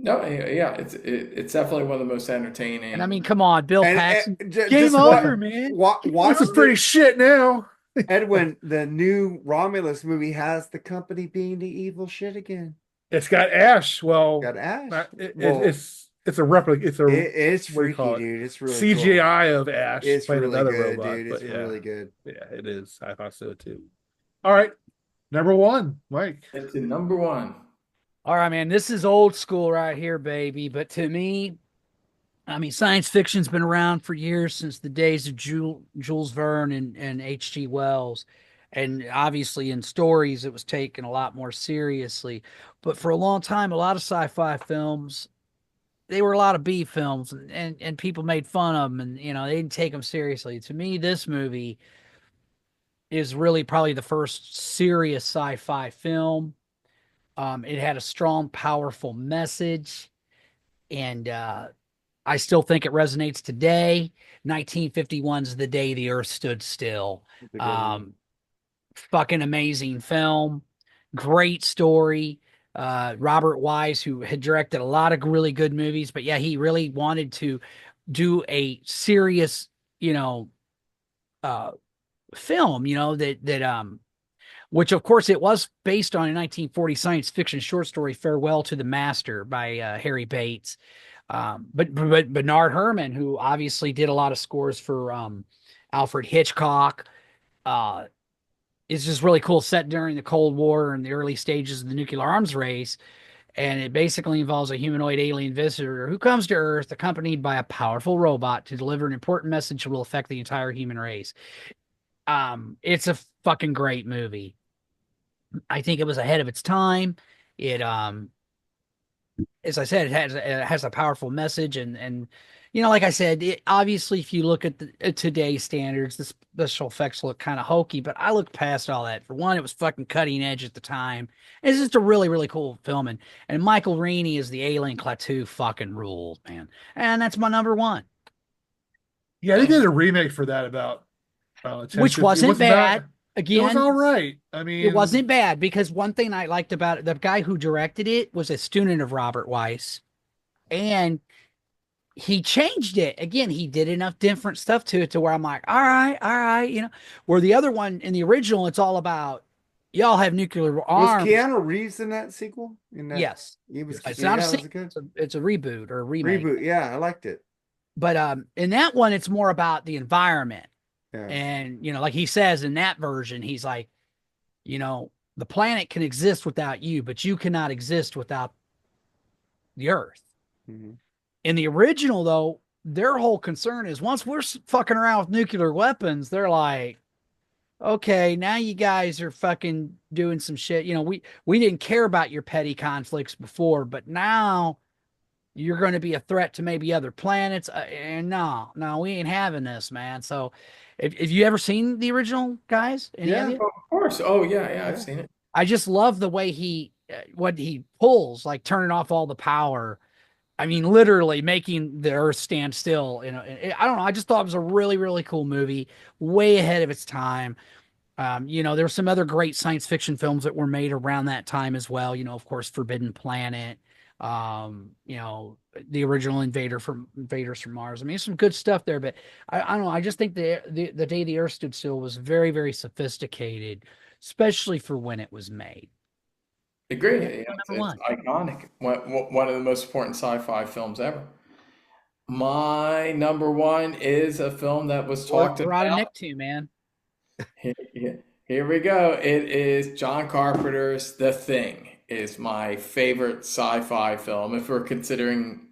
No, yeah, it's definitely one of the most entertaining. And I mean, come on, Bill Paxton. just Game over, man. Watch This is pretty shit now. Edwin, the new Romulus movie has the company being the evil shit again. It's got Ash. Well, Got Ash. Well, it's a replica. It's a It's what do you freaky, call it? dude. It's really CGI of Ash Cool. It's playing really another good, robot. dude. But It's yeah, really good. yeah, it is. I thought so too. All right, number 1, Mike. It's the number one. All right, man. This is old school right here, baby. But to me, I mean, science fiction's been around for years, since the days of Jules Verne and H.G. Wells. And obviously in stories, it was taken a lot more seriously. But for a long time, a lot of sci-fi films, they were a lot of B films, and people made fun of them, and they didn't take them seriously. To me, this movie is really probably the first serious sci-fi film. It had a strong, powerful message, and I still think it resonates today. 1951's the day the Earth stood still. Fucking amazing film, great story. Robert Wise, who had directed a lot of really good movies, but yeah, he really wanted to do a serious, film, which of course it was based on a 1940 science fiction short story, Farewell to the Master by Harry Bates. But Bernard Herrmann, who obviously did a lot of scores for Alfred Hitchcock, is just really cool, set during the Cold War and the early stages of the nuclear arms race. And it basically involves a humanoid alien visitor who comes to Earth accompanied by a powerful robot to deliver an important message that will affect the entire human race. It's a fucking great movie. I think it was ahead of its time. It, as I said, it has a powerful message, and like I said, obviously, if you look at today's standards, the special effects look kind of hokey, but I look past all that. For one, it was fucking cutting edge at the time. It's just a really, really cool film, and Michael Rainey is the alien Klaatu fucking rules, man, and that's my number one. Yeah, they did a remake for that about 10, which 15 wasn't bad. It Again, was all right. I mean, it wasn't bad because one thing I liked about it, the guy who directed it was a student of Robert Weiss, and he changed it. Again, he did enough different stuff to it to where I'm like, all right, Where the other one in the original, it's all about y'all have nuclear arms. Was Keanu Reeves in that sequel? Yes, he was. It's yeah, not a was sequel. good. It's a reboot or a remake. Reboot. Yeah, I liked it. But in that one, it's more about the environment. Yeah. And like he says in that version, he's like, the planet can exist without you, but you cannot exist without the Earth. Mm-hmm. In the original, though, their whole concern is once we're fucking around with nuclear weapons, they're like, okay, now you guys are fucking doing some shit. We didn't care about your petty conflicts before, but now you're going to be a threat to maybe other planets. And no, we ain't having this, man. So if you ever seen the original, guys? Yeah, of course. Oh, yeah, I've seen it. I just love the way what he pulls, like turning off all the power. I mean, literally making the Earth stand still. I don't know. I just thought it was a really, really cool movie, way ahead of its time. There were some other great science fiction films that were made around that time as well. Of course, Forbidden Planet. The original Invaders from Mars. I mean, some good stuff there, but I don't know. I just think the Day the Earth Stood Still was very, very sophisticated, especially for when it was made. Agree. It's iconic. One of the most important sci-fi films ever. My number one is a film that was talked about. Nick too, man. Here we go. It is John Carpenter's The Thing. Is my favorite sci-fi film. If we're considering,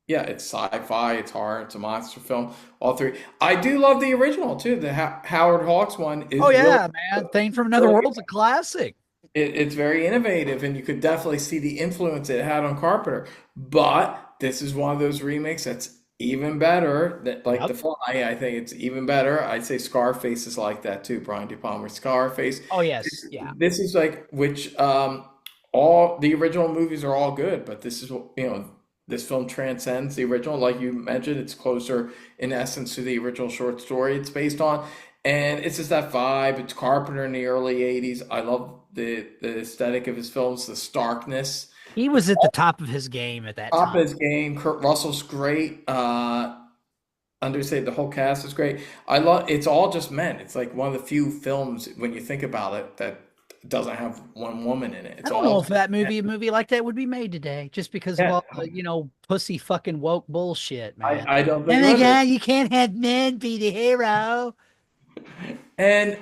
it's sci-fi, it's horror, it's a monster film. All three. I do love the original too. The Howard Hawks one is. Oh yeah, man! Thing from Another World's a classic. It's very innovative, and you could definitely see the influence it had on Carpenter. But this is one of those remakes that's even better. The Fly, I think it's even better. I'd say Scarface is like that too. Brian De Palma's Scarface. Oh yes, This is all the original movies are all good, but this is this film transcends the original. Like you mentioned, it's closer in essence to the original short story it's based on, and it's just that vibe. It's Carpenter in the early '80s. I love the aesthetic of his films, the starkness. He was at the top of his game at that time. Top of his game. Kurt Russell's great. Understated, the whole cast is great. It's all just men. It's like one of the few films when you think about it that doesn't have one woman in it. I don't know if a movie like that would be made today, just because of all pussy fucking woke bullshit, man. I don't think. Oh my God, you can't have men be the hero. And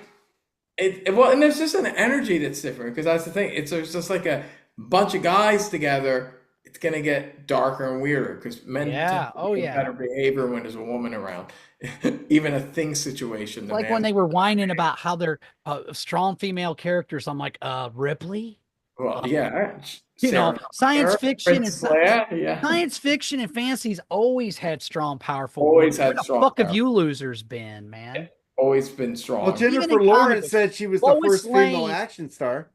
and there's just an energy that's different because that's the thing. There's just like a bunch of guys together. It's gonna get darker and weirder because men better behavior when there's a woman around. Even a thing situation. Like when they were whining about how they're strong female characters. I'm like, Ripley? Well, yeah, You know, Sarah science Connor, fiction and Princess Leia, yeah, science fiction and fantasy's always had strong, powerful women. always Where had the strong fuck have power. you losers been, man? Always been Well, strong. Even Jennifer in comic Lawrence books, said she was the Lois first female Lane, action star.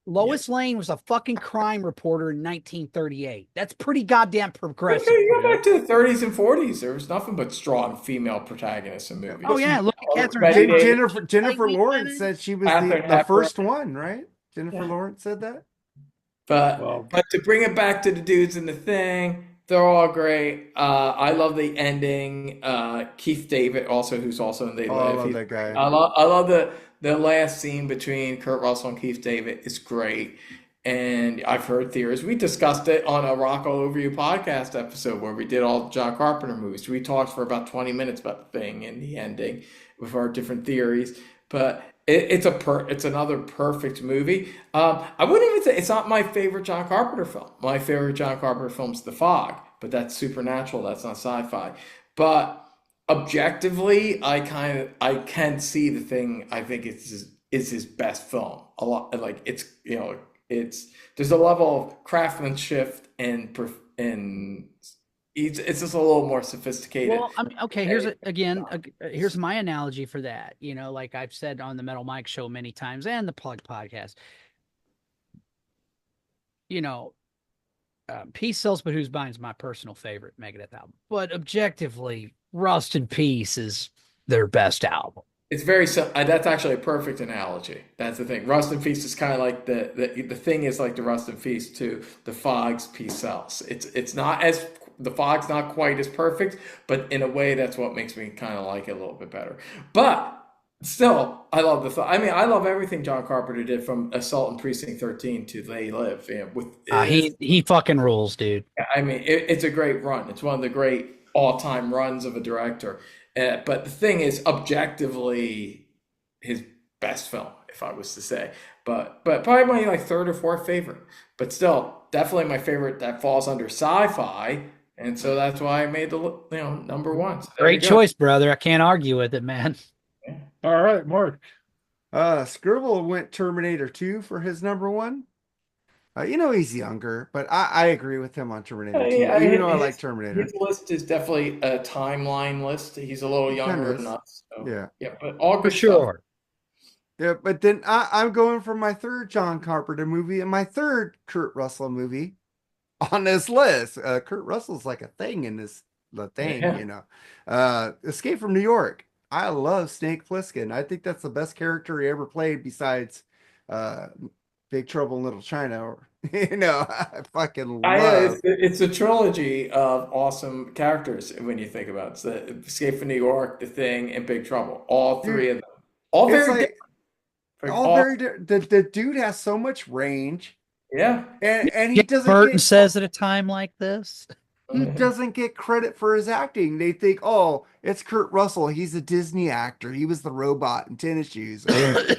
Lois Lane was a fucking crime reporter in 1938. That's pretty goddamn progressive. You go back to the 30s and 40s. There was nothing but strong female protagonists in movies. Oh yeah, look at Catherine Betty Hepburn. Davis, Jennifer Like, Lawrence said she was Catherine the Hepburn. first one, right? Jennifer Lawrence said that. Well, But to bring it back to the dudes in the thing, they're all great. I love the ending. Keith David, also who's also in They Oh, I Live. love that guy. I love the last scene between Kurt Russell and Keith David is great. And I've heard theories. We discussed it on a Rock All Over You podcast episode where we did all John Carpenter movies. We talked for about 20 minutes about the thing and the ending with our different theories. But it's another perfect movie. I wouldn't even say it's not my favorite John Carpenter film. My favorite John Carpenter film is The Fog, but that's supernatural. That's not sci-fi. But objectively, I can see the thing. I think it's his best film. A lot like it's there's a level of craftsmanship and it's just a little more sophisticated. Well, okay. Here's my analogy for that. You know, like I've said on the Metal Mike show many times and the Plug podcast. You know, Peace Sells, but Who's Buying is my personal favorite Megadeth album. But objectively, Rust in Peace is their best album. It's very that's actually a perfect analogy. That's the thing. Rust and Feast is kind of like the thing is like the Rust and Feast to the Fog's Peace Sells. It's not as the Fog's not quite as perfect, but in a way that's what makes me kind of like it a little bit better. But still, I love I love everything John Carpenter did from Assault on Precinct 13 to They Live. He fucking rules, dude. I mean, it's a great run. It's one of the great all-time runs of a director. But the thing is, objectively, his best film, if I was to say. But probably my like third or fourth favorite. But still, definitely my favorite that falls under sci-fi, and so that's why I made the number one. So great choice, brother. I can't argue with it, man. Yeah. all right, Mark. Scribble went Terminator 2 for his number one. He's younger, but I agree with him on Terminator 2. Yeah, even though I like Terminator. His list is definitely a timeline list. He's a little younger than us. So, yeah, but all For good sure. Yeah, but then I'm going for my third John Carpenter movie and my third Kurt Russell movie on this list. Kurt Russell's like a thing in the thing, Escape from New York. I love Snake Plissken. I think that's the best character he ever played besides Big Trouble in Little China. Or, I fucking love. It's a trilogy of awesome characters when you think about it. It's the Escape from New York, The Thing, and Big Trouble. All three of them. All very different. Very different. The dude has so much range. Yeah. And he doesn't Burton says at a time like this. He doesn't get credit for his acting. They think, oh, it's Kurt Russell. He's a Disney actor. He was the robot in tennis shoes. They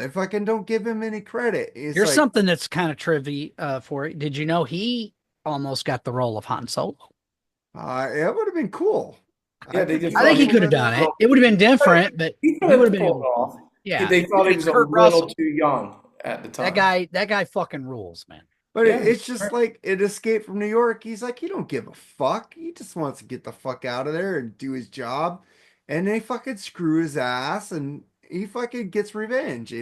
fucking don't give him any credit. Here's something that's kind of trivia for it. Did you know he almost got the role of Han Solo? It would have been cool. Yeah, I think he could have done it. It would have been different, but he would have been off. Yeah, they thought he was Kurt a little Russell. too young at the time. That guy fucking rules, man. But it's just like it Escape from New York. He's like, he don't give a fuck. He just wants to get the fuck out of there and do his job. And they fucking screw his ass and he fucking gets revenge,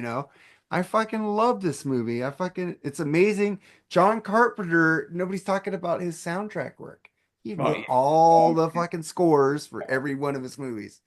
I fucking love this movie. It's amazing. John Carpenter, nobody's talking about his soundtrack work. He wrote all the fucking scores for every one of his movies.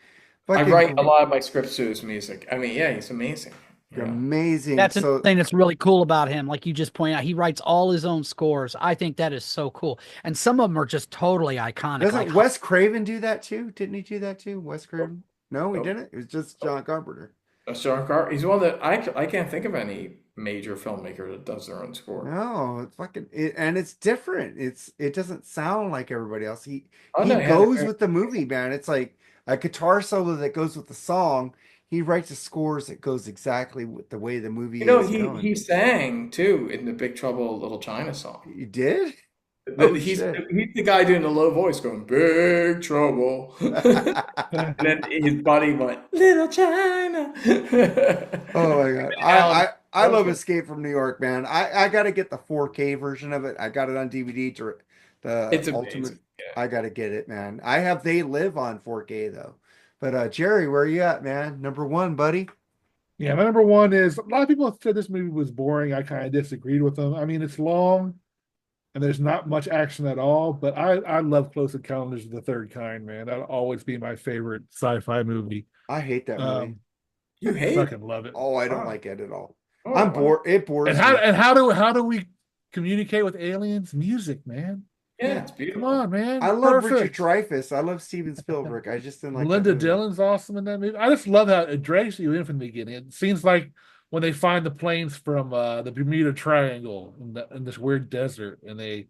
I write a lot of my scripts to his music. I mean, yeah, he's amazing. Amazing. That's the thing that's really cool about him. Like you just pointed out, he writes all his own scores. I think that is so cool. And some of them are just totally iconic. Doesn't Wes Craven do that too? Didn't he do that too? Wes Craven? No, he didn't. It was just John Carpenter. That's John Carpenter. He's one that I can't think of any major filmmaker that does their own score. No, it's fucking and it's different. It doesn't sound like everybody else. He no, goes with the movie, man. It's like a guitar solo that goes with the song. He writes the scores that goes exactly with the way the movie is going. He sang too in the Big Trouble Little China song. You did? He's the guy doing the low voice going, Big Trouble. And then his buddy went, Little China. Oh my God. I love Okay. Escape from New York, man. I got to get the 4K version of it. I got it on DVD to the It's ultimate. amazing. Yeah. I got to get it, man. I have They Live on 4K though. But Jerry, where are you at, man? Number one, buddy. Yeah, my number one is a lot of people said this movie was boring. I kind of disagreed with them. I mean, it's long and there's not much action at all, but I love Close Encounters of the Third Kind, man. That'll always be my favorite sci-fi movie. I hate that movie. You hate it? Fucking love it. Oh, I don't Wow. like it at all. Oh, I'm wow. bored. It bores And me. how do we communicate with aliens? Music, man. Yeah, it's Come beautiful. on, man. I love Richard Perfect. Dreyfuss. I love Steven Spielberg. I just didn't like that Linda movie. Dillon's awesome in that movie. I just love how it drags you in from the beginning. It seems like when they find the planes from the Bermuda Triangle in this weird desert, and they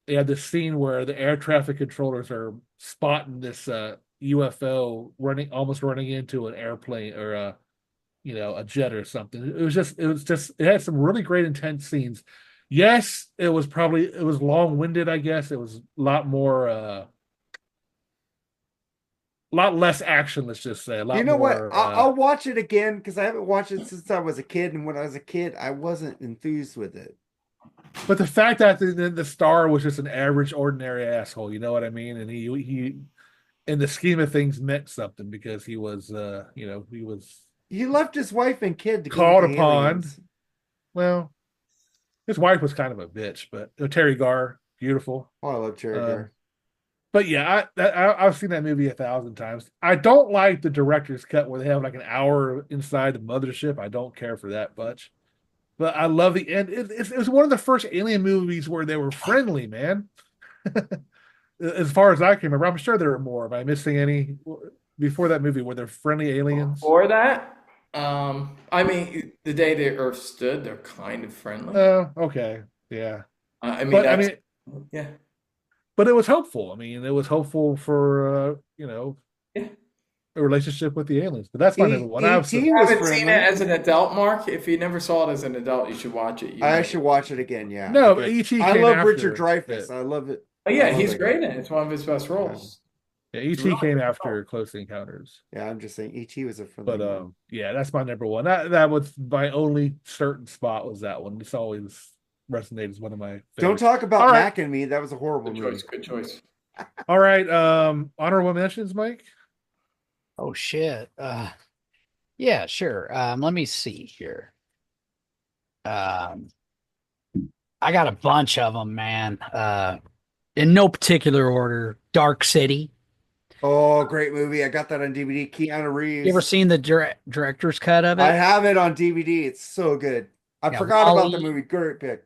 have this scene where the air traffic controllers are spotting this UFO almost running into an airplane or a jet or something. It had some really great intense scenes. Yes, it was long-winded, I guess. It was a lot more lot less action, let's just say. A lot You know what? more I'll watch it again because I haven't watched it since I was a kid. And when I was a kid, I wasn't enthused with it. but the fact that the star was just an average, ordinary asshole, you know what I mean? And he in the scheme of things meant something because he was he was He left his wife and kid to go called with the upon. aliens. Well, his wife was kind of a bitch, but Terry Garr, beautiful. Oh, I love Cherry Bear. But yeah, I've seen that movie 1,000 times. I don't like the director's cut where they have like an hour inside the mothership. I don't care for that much. But I love the end. It was one of the first alien movies where they were friendly, man. As far as I can remember, I'm sure there were more. Am I missing any before that movie? Were there friendly aliens? For that, I mean, the day the Earth stood, they're kind of friendly. Oh, okay, yeah. I mean, But I that's mean, yeah, but it was hopeful. I mean, it was hopeful for yeah. a relationship with the aliens. But that's my number one. E.T. Obviously, You was haven't seen friendly. it as an adult, Mark. If you never saw it as an adult, you should watch it. You I might- should watch it again. Yeah. no, because E.T. I came love after Richard Dreyfuss. it. I love it. Oh yeah, I love he's that great guy. in it. It's one of his best roles. Yeah, E.T. came after Close Encounters. Yeah, I'm just saying E.T. was a friendly But one. yeah, that's my number one. That was my only certain spot was that one. It's always resonated as one of my Don't favorites. talk about All right. Mac and Me. That was a horrible Good movie. choice. Good choice. All right, honorable mentions, Mike. Oh shit. Yeah, sure. Let me see here. I got a bunch of them, man. In no particular order. Dark City. Oh, great movie. I got that on DVD. Keanu Reeves. You ever seen the director's cut of it? I have it on DVD. It's so good. I Yeah, forgot about the Wall-E. movie. Great pick.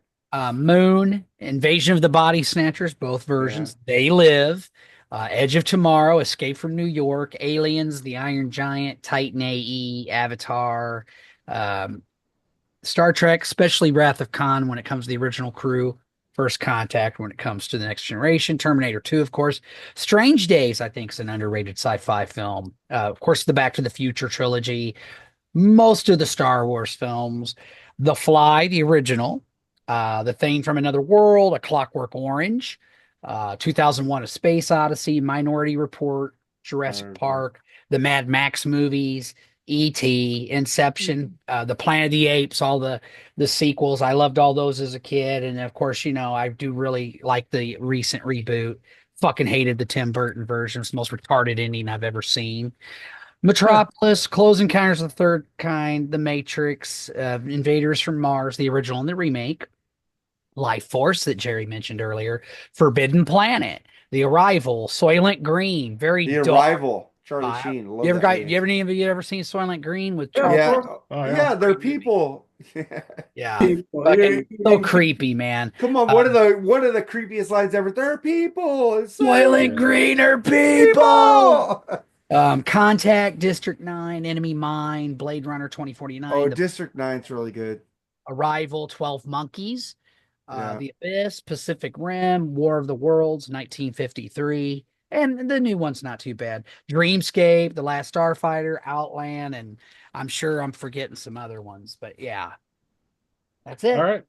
Moon, Invasion of the Body Snatchers, both versions. They Live, Edge of Tomorrow, Escape from New York, Aliens, The Iron Giant, Titan AE, Avatar, Star Trek, especially Wrath of Khan when it comes to the original crew, First Contact when it comes to the Next Generation, Terminator 2, of course. Strange Days, I think, is an underrated sci-fi film. Of course, the Back to the Future trilogy, most of the Star Wars films, The Fly, the original, The Thing from Another World, A Clockwork Orange, 2001: A Space Odyssey, Minority Report, Jurassic Park, the Mad Max movies, E.T., Inception, the Planet of the Apes, all the sequels. I loved all those as a kid, and of course, I do really like the recent reboot. Fucking hated the Tim Burton version. It's the most retarded ending I've ever seen. Metropolis, Close Encounters of the Third Kind, The Matrix, Invaders from Mars, the original and the remake, Life Force that Jerry mentioned earlier, Forbidden Planet, The Arrival, Soylent Green, very The dark. Arrival. Charlie Sheen. Love that movie. Any of you ever seen Soylent Green with Yeah, Charles? Yeah. of course. Oh, yeah. Yeah, they're people. Yeah, People. fucking so creepy, man. Come on, one of the creepiest lines ever. They're people. It's Soylent Green are people. people. Contact, District 9, Enemy Mine, Blade Runner 2049, Oh, The District 9's really good. Arrival, 12 Monkeys, Yeah. The Abyss, Pacific Rim, War of the Worlds, 1953, and the new one's not too bad. Dreamscape, The Last Starfighter, Outland, and I'm sure I'm forgetting some other ones, but yeah, that's it. All right.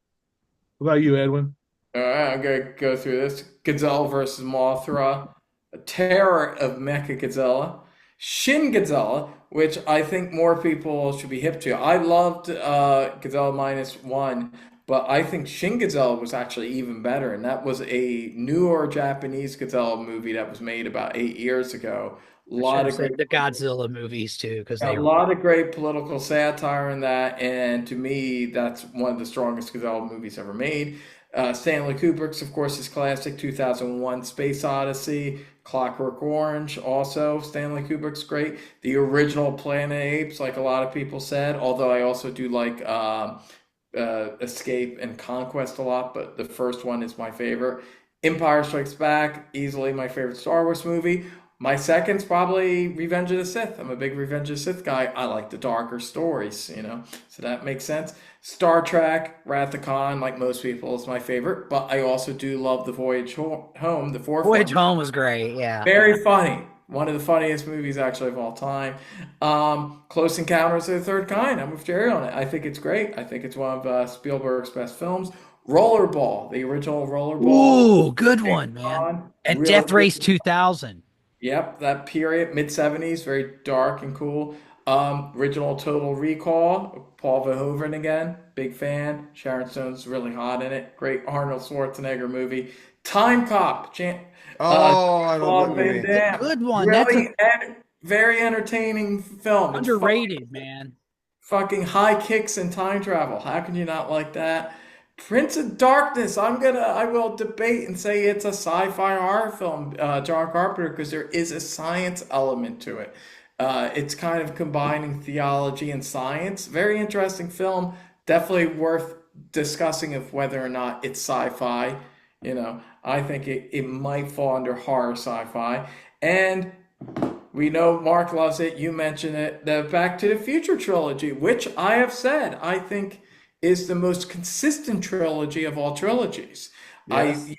What about you, Edwin? All right, I'm gonna go through this. Godzilla versus Mothra, a terror of Mecha Godzilla, Shin Godzilla, which I think more people should be hip to. I loved Godzilla minus one, but I think Shin Godzilla was actually even better, and that was a newer Japanese Godzilla movie that was made about 8 years ago. A I should lot have of great, said the Godzilla movies too, because a they were lot of great political satire in that, and to me, that's one of the strongest Godzilla movies ever made. Stanley Kubrick's, of course, his classic 2001 Space Odyssey, Clockwork Orange, also Stanley Kubrick's great. The original Planet of the Apes, like a lot of people said, although I also do like Escape and Conquest a lot, but the first one is my favorite. Empire Strikes Back, easily my favorite Star Wars movie. My second's probably Revenge of the Sith. I'm a big Revenge of the Sith guy. I like the darker stories, so that makes sense. Star Trek, Wrath of Khan, like most people, is my favorite, but I also do love The Voyage Home, the fourth Voyage one. Home was great. Yeah. Very funny. One of the funniest movies actually of all time. Close Encounters of the Third Kind. I'm with Jerry on it. I think it's great. I think it's one of Spielberg's best films. Rollerball, the original Rollerball. Ooh, good one, man. And Really Death Race good. 2000. Yep, that period, mid 70s, very dark and cool. Original Total Recall, Paul Verhoeven again, big fan. Sharon Stone's really hot in it. Great Arnold Schwarzenegger movie. Time Cop, Oh, I love that Claude Van movie. It's a Damme. good one. That's a Really very entertaining film. It's underrated, man. fucking high kicks and time travel. How can you not like that? Prince of Darkness. I will debate and say it's a sci-fi horror film, John Carpenter, because there is a science element to it. It's kind of combining theology and science. Very interesting film. Definitely worth discussing of whether or not it's sci-fi. I think it might fall under horror sci-fi. And we know Mark loves it. You mentioned it. The Back to the Future trilogy, which I have said I think is the most consistent trilogy of all trilogies. Yes.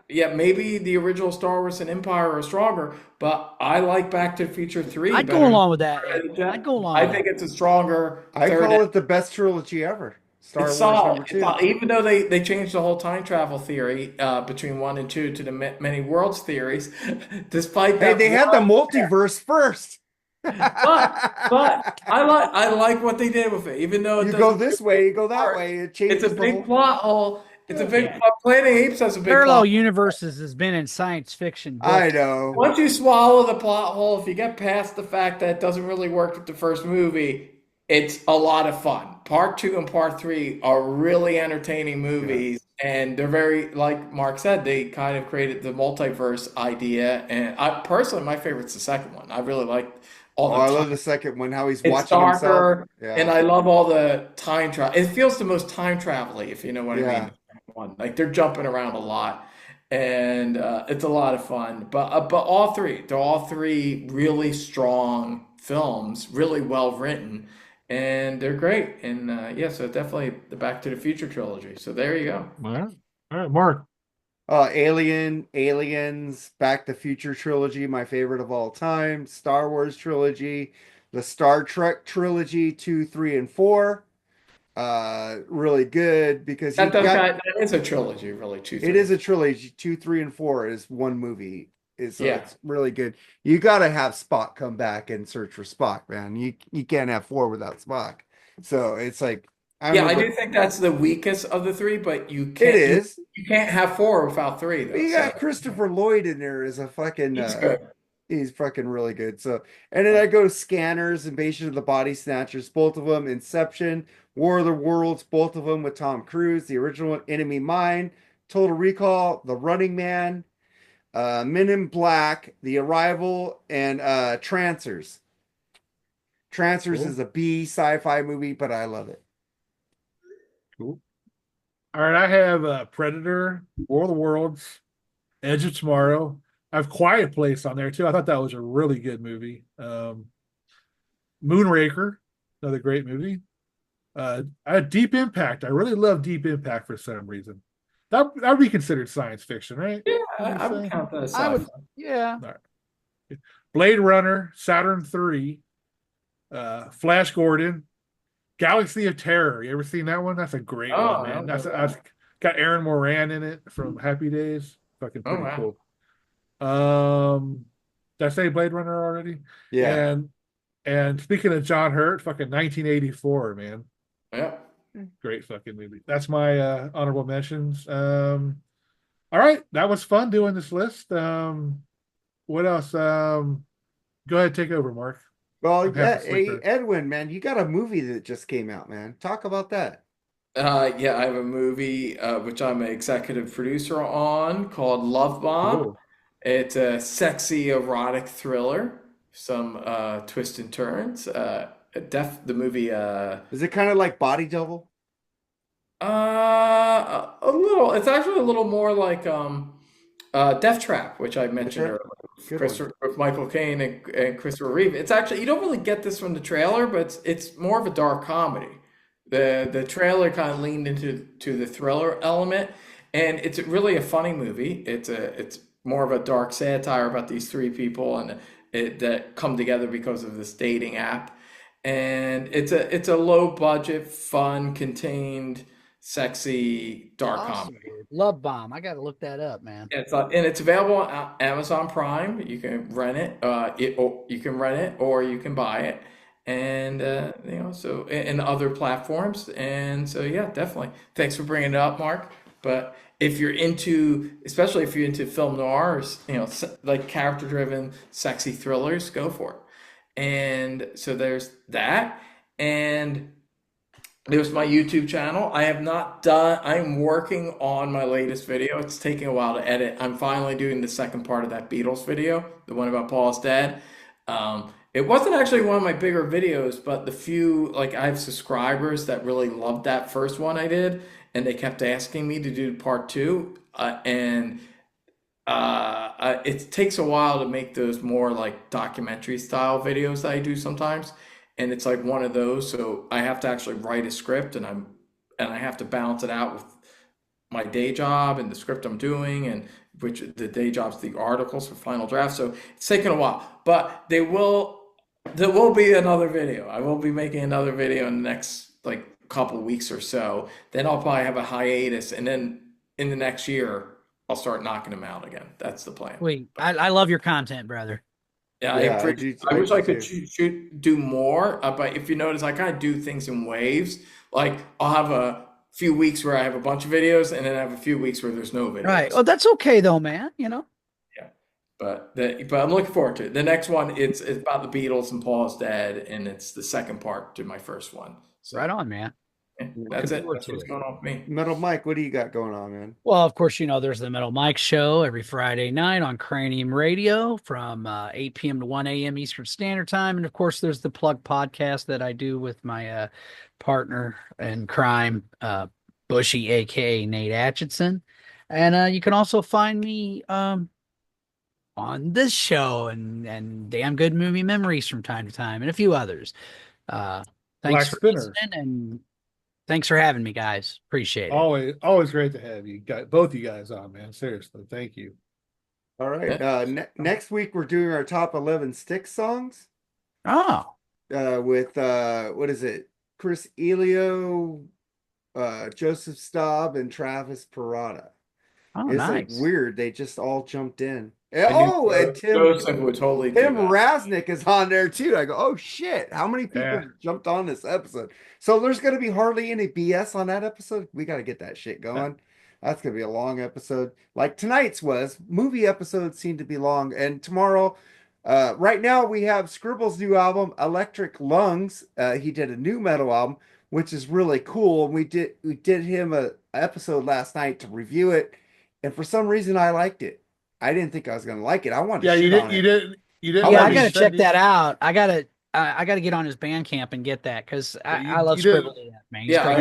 Yeah, maybe the original Star Wars and Empire are stronger, but I like Back to the Future 3 I'd better go than along with that. I'd go along I with think that. it's a stronger I third. call it the best trilogy ever. Star It's Wars solid. number It's two. solid. Even though they changed the whole time travel theory between one and two to the many worlds theories, despite Hey, that they had the one. multiverse first. But I like what they did with it, even though it You go doesn't this really way, you go that work. way. It It's changes a the big whole. plot hole. It's a big Yeah. Planet of Apes has a big Parallel plot. universes has been in science fiction I books. know. Once you swallow the plot hole, if you get past the fact that it doesn't really work with the first movie, it's a lot of fun. Part two and part three are really entertaining Yeah. movies, and they're very, like Mark said, they kind of created the multiverse idea. And I personally, my favorite's the second one. I really like all Oh, the I time. love the second one, how he's It's watching himself. darker, and Yeah. I love all the time travel. It feels the most time travel-y, if you know what I Yeah. mean. One, like they're jumping around a lot, and it's a lot of fun. But they're all three really strong films, really well written, and they're great. And yeah, so definitely the Back to the Future trilogy. So there you go. All right, Mark. Aliens, Back to the Future trilogy, my favorite of all time. Star Wars trilogy, the Star Trek trilogy, 2, 3, and 4. Really good because you got That is a trilogy, really. Two, it three. is a trilogy. 2, 3, and 4 is one movie. So Yeah. it's really good. You gotta have Spock come back and search for Spock, man. You can't have 4 without Spock. So it's like I Yeah, I remember do think that's the weakest of the three, but it is. you can't have four without three But though. you So got Christopher Lloyd in there as a fucking he's good. he's fucking really good. So and then I go Scanners, Invasion of the Body Snatchers, both of them, Inception, War of the Worlds, both of them with Tom Cruise, the original Enemy Mine, Total Recall, The Running Man, Men in Black, The Arrival, and Trancers. Trancers Cool. is a B sci-fi movie, but I love it. Cool. All right, I have Predator, War of the Worlds, Edge of Tomorrow. I have Quiet Place on there too. I thought that was a really good movie. Moonraker, another great movie. I had Deep Impact. I really love Deep Impact for some reason. That would be considered science fiction, right? Yeah, What do you I would say? count that as I would, sci-fi. yeah. All right. Blade Runner, Saturn 3, Flash Gordon, Galaxy of Terror. You ever seen that one? That's a great Oh, one, I man. don't That's know that. got Aaron Moran in it from Happy Days. Fucking Oh pretty wow. cool. Did I say Blade Runner already? Yeah. And speaking of John Hurt, fucking 1984, man. Yeah. Great fucking movie. That's my honorable mentions. All right, that was fun doing this list. What else? Go ahead, take over, Mark. Well, I'm half yeah, asleep hey, here. Edwin, man, you got a movie that just came out, man. Talk about that. Yeah, I have a movie which I'm an executive producer on called Love Bomb. Cool. It's a sexy erotic thriller, some twists and turns. The movie Is it kind of like Body Double? a little. It's actually a little more like Death Trap, which I That's mentioned right. earlier, Good one. With Michael Caine and Christopher Reeve. It's actually, you don't really get this from the trailer, but it's more of a dark comedy. The trailer kind of leaned into the thriller element, and it's really a funny movie. It's more of a dark satire about these three people and that come together because of this dating app. And it's a low budget, fun, contained, sexy, dark Awesome, comedy. dude. Love Bomb. I got to look that up, man. And it's available on Amazon Prime. You can rent it. Or you can rent it, or you can buy it, and so and other platforms. And so, yeah, definitely. Thanks for bringing it up, Mark. But if you're especially if you're into film noirs, like character-driven, sexy thrillers, go for it. And so there's that, and there's my YouTube channel. I have not done, I'm working on my latest video. It's taking a while to edit. I'm finally doing the second part of that Beatles video, the one about Paul's dad. It wasn't actually one of my bigger videos, but I have subscribers that really loved that first one I did, and they kept asking me to do part two. It takes a while to make those more like documentary style videos that I do sometimes, and it's like one of those. So I have to actually write a script, and I have to balance it out with my day job and the script I'm doing, and which the day job's the articles for final draft. So it's taken a while, but there will be another video. I will be making another video in the next like couple weeks or so. Then I'll probably have a hiatus, and then in the next year I'll start knocking them out again. That's the plan. Wait, I love your content, brother. Yeah, Yeah, I wish I do could too. do more, but if you notice, I kind of do things in waves. Like I'll have a few weeks where I have a bunch of videos, and then I have a few weeks where there's no Right. videos. Oh, that's okay though, man. Yeah, but I'm looking forward to it. The next one, it's about the Beatles and Paul's dad, and it's the second part to my first one. So Right on, man. yeah, Looking that's it. forward That's to what's it. going on with me. Metal Mike, what do you got going on, man? Well, of course, there's the Metal Mike Show every Friday night on Cranium Radio from 8 p.m. to 1 a.m. Eastern Standard Time. And of course, there's the Plug podcast that I do with my partner in crime, Bushy, aka Nate Atchison. And you can also find me on this show and Damn Good Movie Memories from time to time and a few others. Black Thanks for Spinners. listening, and thanks for having me, guys. Appreciate it. Always great to have you guys, both you guys on, man. Seriously, thank you. All right. Next week we're doing our top 11 Styx songs. Oh, With what is it? Chris Elio, Joseph Staub, and Travis Parada. oh, It's nice. like weird. They just all jumped in. And And Joseph would totally do Tim that. Raznick is on there too. I go, oh shit! How many people Yeah. jumped on this episode? So there's gonna be hardly any BS on that episode. We got to get that shit going. That's gonna be a long episode, like tonight's was. Movie episodes seem to be long, and tomorrow, right now we have Scribble's new album, Electric Lungs. He did a new metal album, which is really cool. We did him a episode last night to review it, and for some reason I liked it. I didn't think I was gonna like it. I wanted to Yeah, shit on it. you didn't. Oh, Yeah, I I mean, gotta check that out. I gotta get on his Bandcamp and get that because I love you did- Scribble to death, man. He's Yeah, great.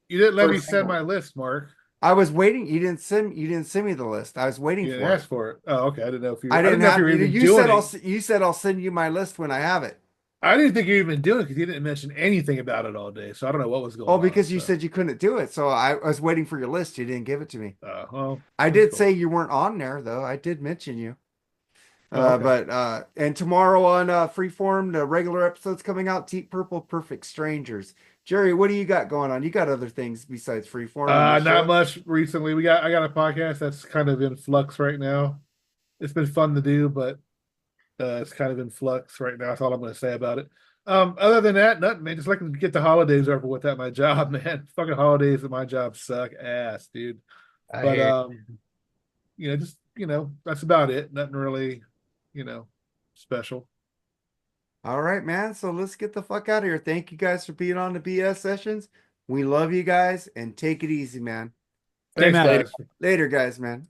You didn't let me First send single. my list, Mark. I was waiting. You didn't send me the list. I was waiting You for didn't it. ask for it. Oh, okay. I didn't know if you. I didn't know if have. you were even You doing said it. you said I'll send you my list when I have it. I didn't think you were even doing it because you didn't mention anything about it all day. So I don't know what was going on. Oh, because you so. said you couldn't do it, so I was waiting for your list. You didn't give it to me. Well, I that's did cool. say you weren't on there though. I did mention you. Oh, okay. But and tomorrow on Freeform, the regular episode's coming out. Deep Purple, Perfect Strangers. Jerry, what do you got going on? You got other things besides Freeform? on the show? Not much recently. I got a podcast that's kind of in flux right now. it's been fun to do, but it's kind of in flux right now. That's all I'm going to say about it. Other than that, nothing, man. Just looking to get the holidays over with at my job, man. Fucking holidays at my job suck ass, dude. I But hear just that's about it. Nothing really, special. All right, man. So let's get the fuck out of here. Thank you guys for being on the BS sessions. We love you guys and take it easy, man. Thanks, out. guys. Later, guys, man.